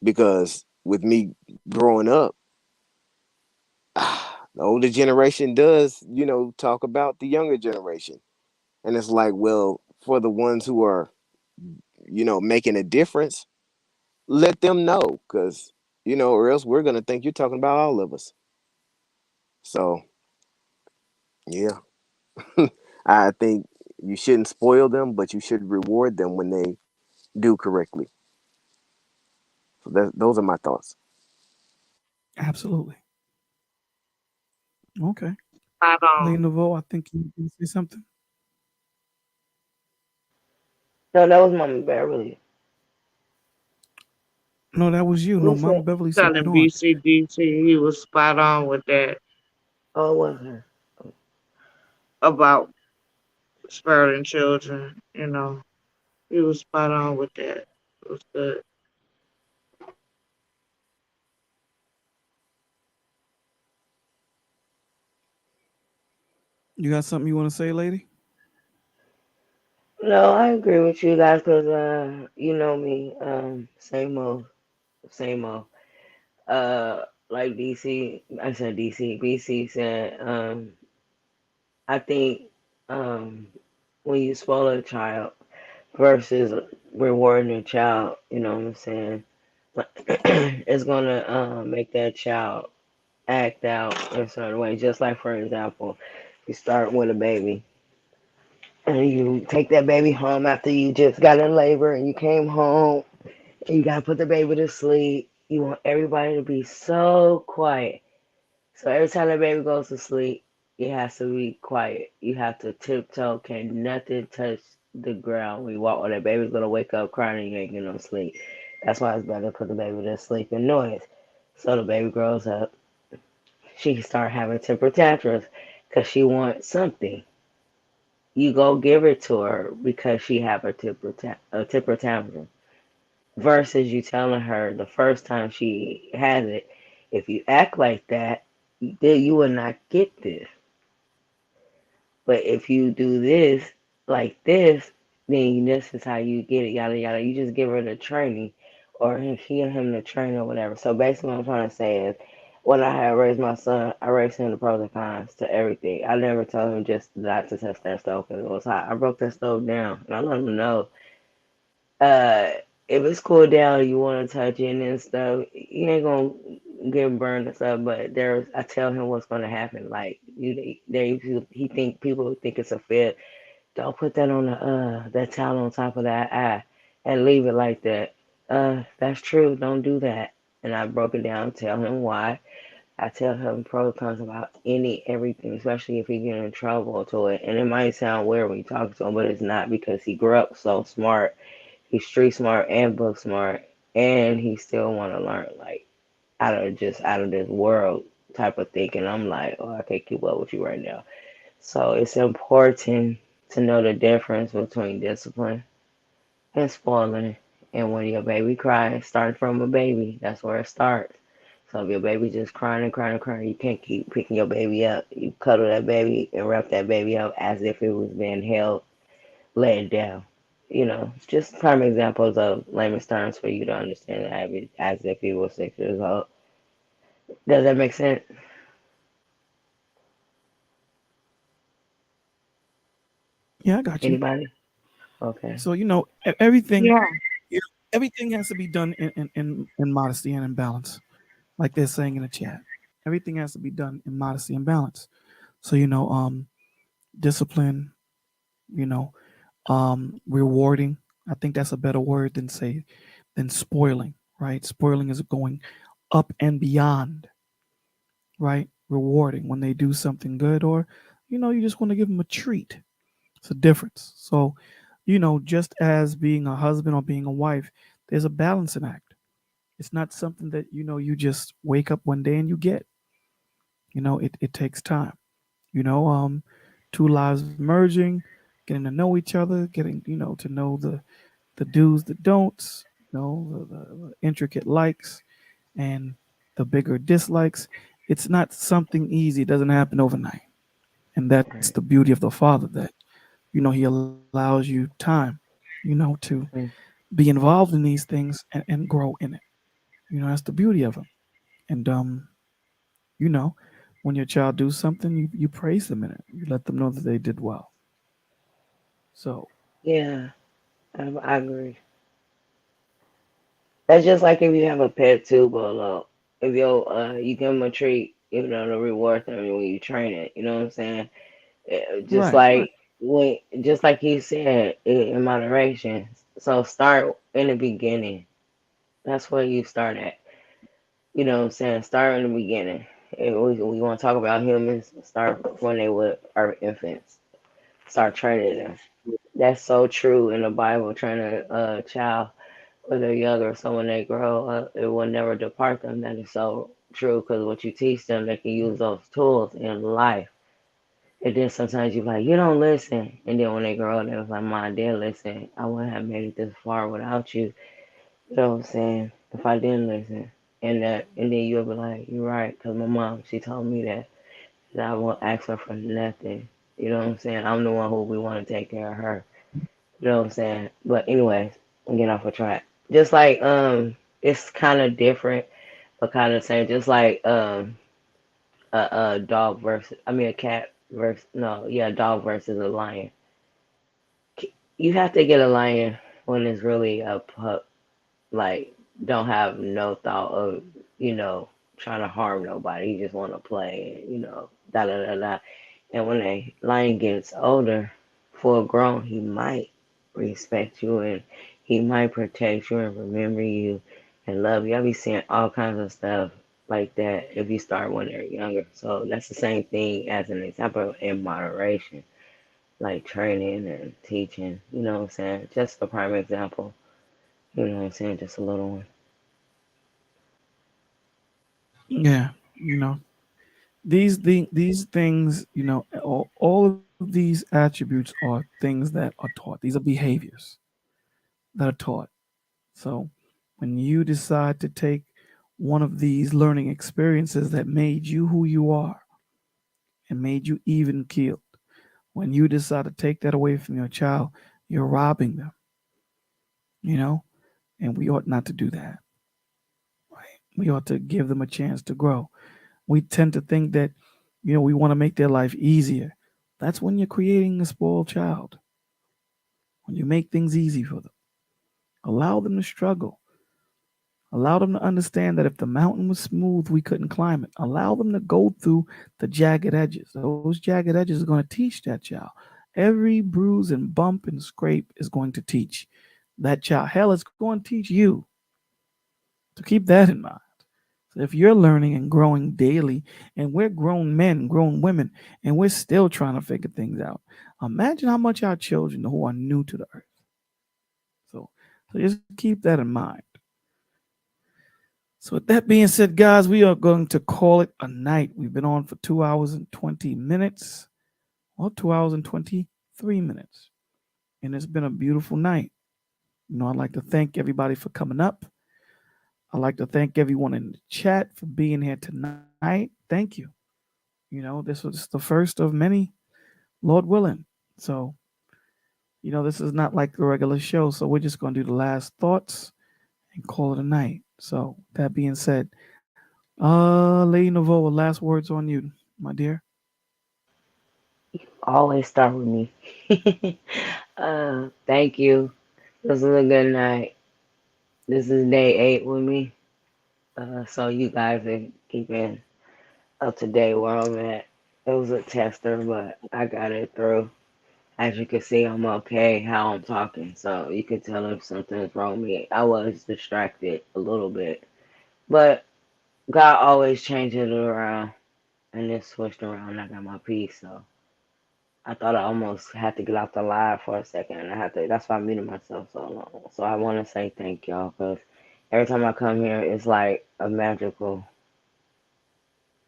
because with me growing up, the older generation does, talk about the younger generation, and it's like, well, for the ones who are, making a difference, let them know, because or else we're gonna think you're talking about all of us. So yeah, I think you shouldn't spoil them, but you should reward them when they do correctly. So those are my thoughts. Absolutely. Okay. Spot on. Lady Nouveau, I think you can say something. No, that was Mama Beverly. No, that was you. No, Who Mama said? Beverly said Telling no. BCDC he was spot on with that Oh, it was her. about sparing children. You know, he was spot on with that. It was good. You got something you want to say, lady? No, I agree with you guys because you know me. Same old, same old. Like DC, I said DC. BC said, I think um when you spoil a child versus rewarding a child, you know what I'm saying? It's gonna make that child act out in a certain way. Just like for example, you start with a baby and you take that baby home after you just got in labor and you came home and you gotta put the baby to sleep. You want everybody to be so quiet. So every time the baby goes to sleep, it has to be quiet. You have to tiptoe, can nothing touch the ground when you walk, or that baby's gonna wake up crying and you ain't getting no sleep. That's why it's better to put the baby to sleep in noise. So the baby grows up. She start having temper tantrums because she wants something. You go give it to her because she have a temper tantrum. Versus you telling her the first time she has it, if you act like that, then you will not get this. But if you do this like this, then this is how you get it, yada yada. You just give her the training, or she and him the training or whatever. So basically, what I'm trying to say is, when I had raised my son, I raised him the pros and cons to everything. I never told him just not to touch that stove because it was hot. I broke that stove down, and I let him know, uh, if it's cooled down, you want to touch it and stuff. You ain't gonna get burned and stuff. But there's, I tell him what's gonna happen. Like he think people think it's a fit. Don't put that on the that towel on top of that eye and leave it like that. That's true. Don't do that. And I broke it down. Tell him why. I tell him pros and cons about everything, especially if he get in trouble to it. And it might sound weird when you talk to him, but it's not because he grew up so smart. He's street smart and book smart, and he still want to learn, like, out of this world type of thinking. I'm like, oh, I can't keep up with you right now. So it's important to know the difference between discipline and spoiling. And when your baby cries, starting from a baby, that's where it starts. So if your baby just crying and crying and crying, you can't keep picking your baby up. You cuddle that baby and wrap that baby up as if it was being held, let down. Just prime examples of layman's terms for you to understand it as if he was 6 years old. Does that make sense? Yeah, I got you. Anybody? Okay. So everything, Yeah. everything has to be done in modesty and in balance, like they're saying in the chat. Everything has to be done in modesty and balance. So discipline, you know, rewarding. I think that's a better word than spoiling, right? Spoiling is going up and beyond, right? Rewarding when they do something good, or you just want to give them a treat. It's a difference. So, just as being a husband or being a wife, there's a balancing act. It's not something that you just wake up one day and you get. It takes time. You know, um, Two lives merging, getting to know each other, getting to know the do's, the don'ts, the intricate likes and the bigger dislikes. It's not something easy. It doesn't happen overnight, and that's the Right. beauty of the Father, that he allows you time, to Mm. be involved in these things and grow in it. That's the beauty of him. And you know, when your child do something, you praise them in it. You let them know that they did well. So Yeah, I agree. That's just like if you have a pet too, but if you give them a treat, the reward them when you train it. You know what I'm saying? Just right, like just like he said, in moderation. So start in the beginning. That's where you start at. You know what I'm saying? Start in the beginning. If we want to talk about humans, start when they were our infants. Start training them. That's so true in the Bible. Train a child when they're younger, so when they grow up, it will never depart them. That is so true because what you teach them, they can use those tools in life. And then sometimes you're like, you don't listen. And then when they grow up, they're like, Mom, I did listen. I wouldn't have made it this far without you. You know what I'm saying? If I didn't listen. And then you'll be like, you're right, because my mom, she told me that I won't ask her for nothing. You know what I'm saying? I'm the one who we want to take care of her. You know what I'm saying? But anyways, I'm getting off a track. Just like it's kind of different, but kind of same. Just like a dog versus, I mean a cat versus, no, yeah, a dog versus a lion. You have to get a lion when it's really a pup, like don't have no thought of trying to harm nobody. He just want to play, da da da da. And when a lion gets older, full grown, he might respect you and he might protect you and remember you and love you. I be seeing all kinds of stuff like that if you start when they're younger. So that's the same thing as an example in moderation, like training and teaching. You know what I'm saying? Just a prime example. You know what I'm saying? Just a little one. Yeah, you know, these things, all of these attributes are things that are taught. These are behaviors that are taught. So when you decide to take one of these learning experiences that made you who you are and made you even keeled, when you decide to take that away from your child, you're robbing them, you know, and we ought not to do that. Right? We ought to give them a chance to grow. We tend to think that, we want to make their life easier. That's when you're creating a spoiled child. When you make things easy for them, allow them to struggle. Allow them to understand that if the mountain was smooth, we couldn't climb it. Allow them to go through the jagged edges. Those jagged edges are going to teach that child. Every bruise and bump and scrape is going to teach that child. Hell, it's going to teach you. So keep that in mind. So if you're learning and growing daily, and we're grown men, grown women, and we're still trying to figure things out, imagine how much our children who are new to the earth. So, so just keep that in mind. So, with that being said, guys, we are going to call it a night. We've been on for 2 hours and 20 minutes, or 2 hours and 23 minutes. And it's been a beautiful night. I'd like to thank everybody for coming up. I'd like to thank everyone in the chat for being here tonight. Thank you. This was the first of many, Lord willing. So, this is not like the regular show. So, we're just going to do the last thoughts and call it a night. So, that being said, Lady Novoa, last words on you, my dear. Always start with me. Thank you. This is a good night. This is day 8 with me. So you guys are keeping up to date where I'm at. It was a tester, but I got it through. As you can see, I'm okay how I'm talking, so you can tell if something's wrong with me. I was distracted a little bit, but God always changes it around, and it switched around. I got my peace, so I thought I almost had to get off the live for a second, and I had to. That's why I muted myself so long. So I want to say thank y'all, because every time I come here, it's like a magical.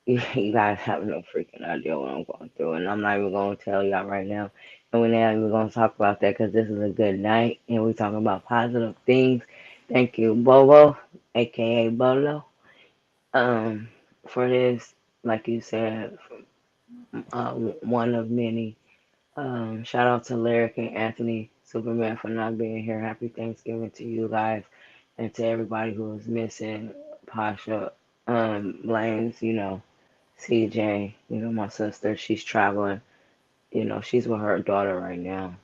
You guys have no freaking idea what I'm going through, and I'm not even going to tell y'all right now. And we're not even going to talk about that because this is a good night, and we're talking about positive things. Thank you, Bobo, aka Bolo, um, for this. Like you said, one of many. Shout out to Lyric and Anthony Superman for not being here. Happy Thanksgiving to you guys and to everybody who is missing. Pasha, Blames, CJ, my sister, she's traveling. She's with her daughter right now.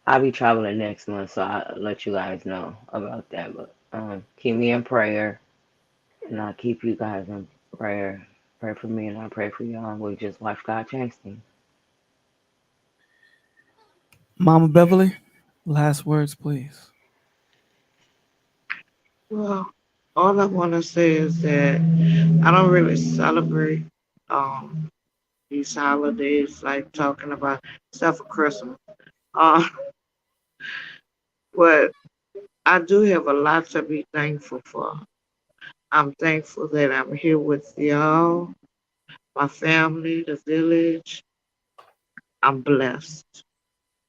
I'll be traveling next month, so I'll let you guys know about that. But keep me in prayer, and I'll keep you guys in prayer. Pray for me, and I pray for y'all. We just watch God change things. Mama Beverly, last words, please. Well, all I want to say is that I don't really celebrate um these holidays like talking about except for Christmas. Uh, but I do have a lot to be thankful for. I'm thankful that I'm here with y'all, my family, the village. I'm blessed.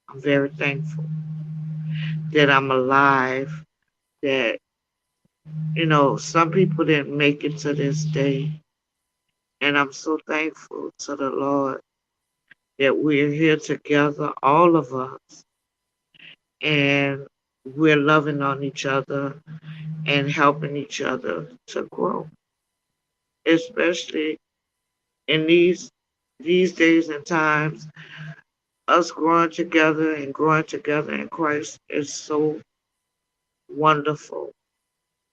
I'm very thankful that I'm alive. That some people didn't make it to this day, and I'm so thankful to the Lord that we're here together, all of us, and we're loving on each other and helping each other to grow, especially in these days and times. Us growing together in Christ is so wonderful.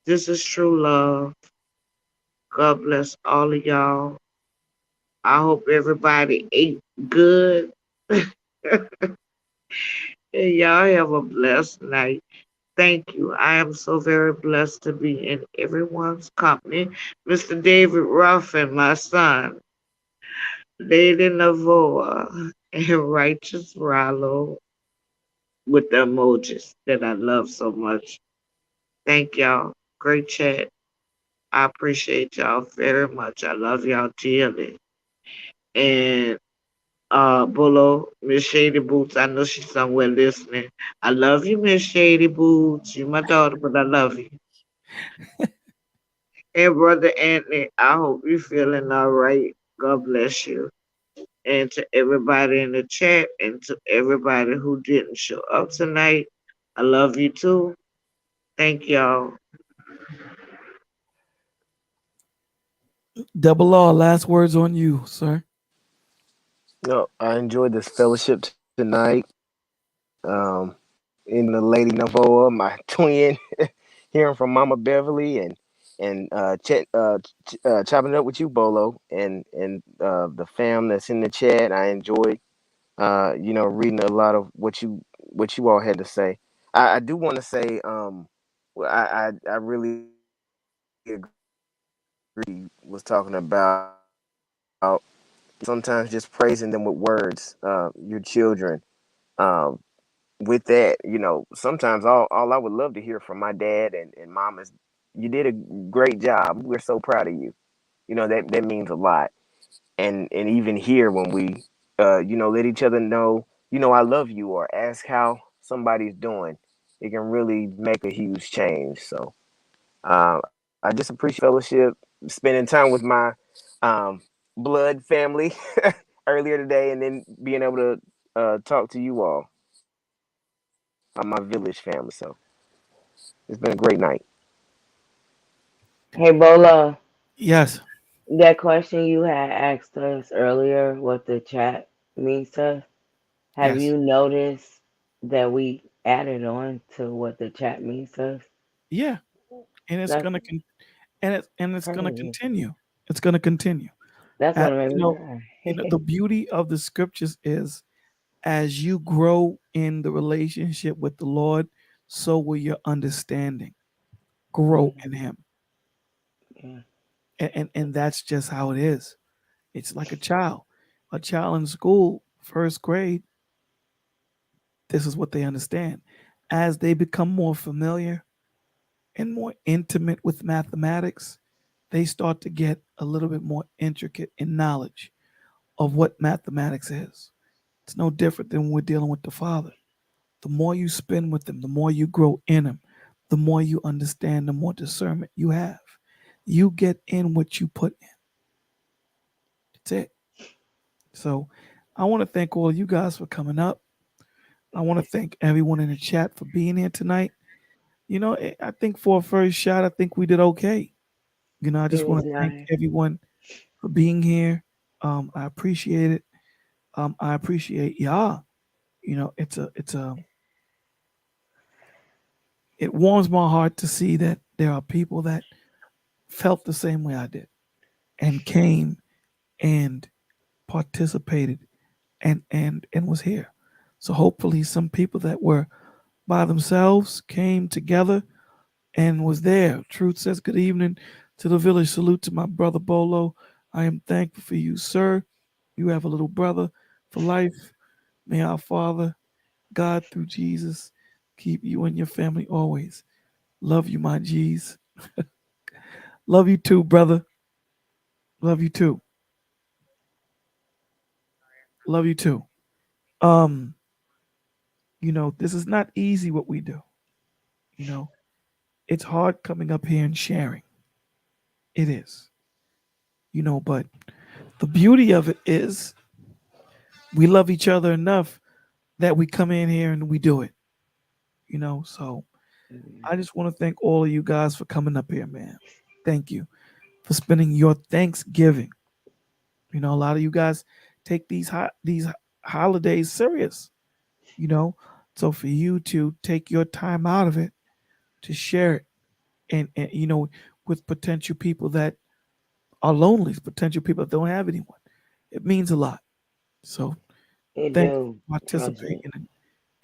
This is true love. God bless all of y'all. I hope everybody ate good. And y'all have a blessed night. Thank you. I am so very blessed to be in everyone's company. Mr. David Ruff and my son, Lady Navoa, and Righteous Rollo with the emojis that I love so much. Thank y'all. Great chat. I appreciate y'all very much. I love y'all dearly. And Bolo, Miss Shady Boots, I know she's somewhere listening. I love you, Miss Shady Boots. You're my daughter, but I love you. And Brother Anthony, I hope you're feeling all right. God bless you. And to everybody in the chat and to everybody who didn't show up tonight, I love you too. Thank y'all. Double R, last words on you, sir. No, I enjoyed this fellowship tonight. In the Lady Navoa, my twin, hearing from Mama Beverly and chopping it up with you, Bolo, and the fam that's in the chat. I enjoyed reading a lot of what you all had to say. I do want to say well, I really agree was talking about sometimes just praising them with words, your children. Um, with that, sometimes all I would love to hear from my dad and mom is, you did a great job. We're so proud of you. That means a lot. And even here when we let each other know, I love you, or ask how somebody's doing, it can really make a huge change. So I just appreciate fellowship, spending time with my um, blood family earlier today, and then being able to talk to you all, my village family. So it's been a great night. Hey, Bola, Yes. that question you had asked us earlier, what the chat means to us, have Yes. you noticed that we added on to what the chat means to us? Yeah. And it's That's gonna and it's gonna crazy. continue. It's gonna continue. That's Uh, gonna make you me know, cry. the beauty of the scriptures is as you grow in the relationship with the Lord, so will your understanding grow in Mhm. Him, Yeah. and that's just how it is. It's like a child in school, first grade. This is what they understand. As they become more familiar and more intimate with mathematics, they start to get a little bit more intricate in knowledge of what mathematics is. It's no different than when we're dealing with the Father. The more you spend with Him, the more you grow in Him, the more you understand, the more discernment you have. You get in what you put in. That's it. So I want to thank all you guys for coming up. I want to thank everyone in the chat for being here tonight. I think for a first shot, I think we did okay. I It just was want to thank nice. everyone for being here. I appreciate it. I appreciate y'all. It warms my heart to see that there are people that felt the same way I did and came and participated and was here. So hopefully some people that were by themselves came together and was there. Truth says good evening to the village. Salute to my brother Bolo. I am thankful for you, sir. You have a little brother for life. May our Father, God through Jesus, keep you and your family always. Love you, my G's. Love you too, brother. Love you too. Love you too. Um, this is not easy what we do. You know, it's hard coming up here and sharing. It is. But the beauty of it is we love each other enough that we come in here and we do it. So I just want to thank all of you guys for coming up here, man. Thank you for spending your Thanksgiving. A lot of you guys take these holidays serious. You know, so for you to take your time out of it to share it, and with potential people that are lonely, potential people that don't have anyone, it means a lot. So It thank you do. for Trust participating me.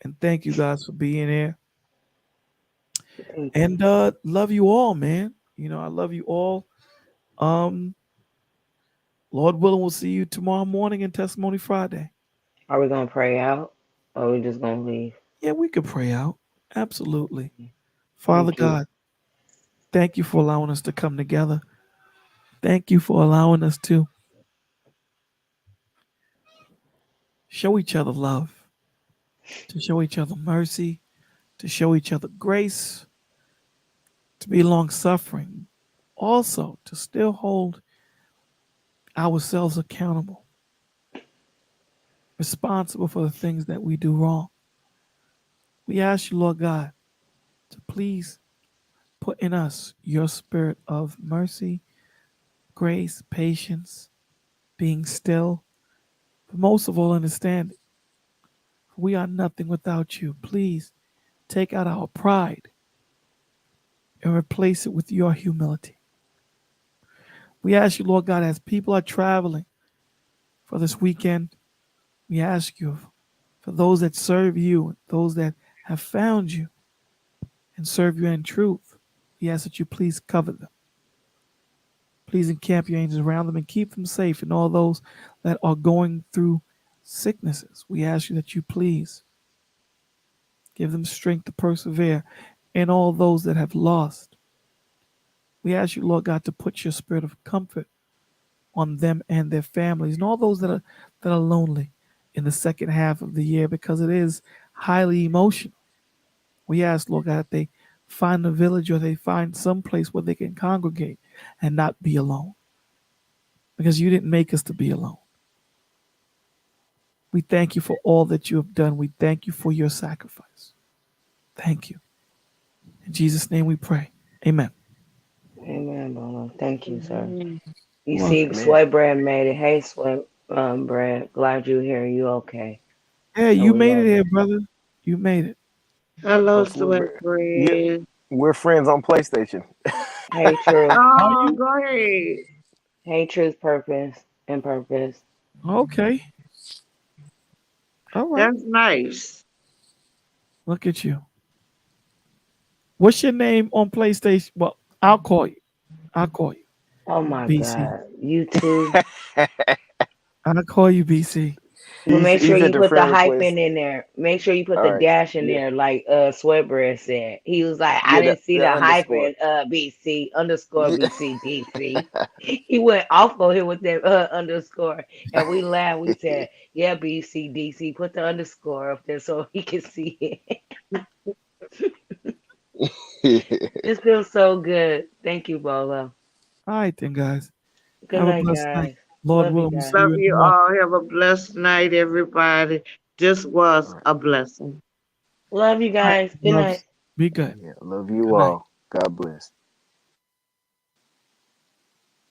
and thank you guys for being here. Thank you. And love you all, man. I love you all. Um, Lord willing, we'll see you tomorrow morning in Testimony Friday. Are we gonna pray out, or are we just gonna leave? Yeah, we could pray out. Absolutely. Father Thank you. God, Thank you for allowing us to come together. Thank you for allowing us to show each other love, to show each other mercy, to show each other grace, to be long suffering, also to still hold ourselves accountable, responsible for the things that we do wrong. We ask you, Lord God, to please put in us your spirit of mercy, grace, patience, being still, but most of all, understanding. We are nothing without you. Please take out our pride and replace it with your humility. We ask you, Lord God, as people are traveling for this weekend, we ask you for those that serve you, those that have found you and serve you in truth. We ask that you please cover them. Please encamp your angels around them and keep them safe. And all those that are going through sicknesses, we ask you that you please give them strength to persevere. And all those that have lost, we ask you, Lord God, to put your spirit of comfort on them and their families, and all those that are lonely in the second half of the year, because it is highly emotional. We ask, Lord God, that they find a village or they find some place where they can congregate and not be alone, because you didn't make us to be alone. We thank you for all that you have done. We thank you for your sacrifice. Thank you. In Jesus' name we pray. Amen. Amen, Bolo. Thank you, sir. Amen. You Welcome. see, Man, Sway Brad made it. Hey, Sway Brad. Glad you're here. You okay? Hey, And you we made it love here, you. brother. You made it. Hello, Uncle sweat Wilbur. Yeah, bread. we're friends on PlayStation. Hey, Truth. Are Oh, you? go ahead. Hey, Truth, Purpose, and Purpose. Okay. All right. That's nice. Look at you. What's your name on PlayStation? Well, I'll call you. I'll call you. Oh my BC. God. You too. I'll call you BC. But make He sure you sent a put the friend request. hyphen in there. Make sure you put All the right. dash in Yeah. there, like Sweatbread said. He was like, I Yeah. didn't see The the underscore. hyphen BC underscore Yeah. BC DC. He went off on him with that underscore. And we laughed. We said, yeah, BC DC. Put the underscore up there so he can see it. This feels so good. Thank you, Bolo. All right, then, guys. Good Have a night, blessed night. guys. Lord Love you willing, we'll see guys. Love you in the you morning. all. Have a blessed night, everybody. This All was right. a blessing. Love you All right, guys. Good night. loves. Be good. Yeah. Love Good you night. all. God bless.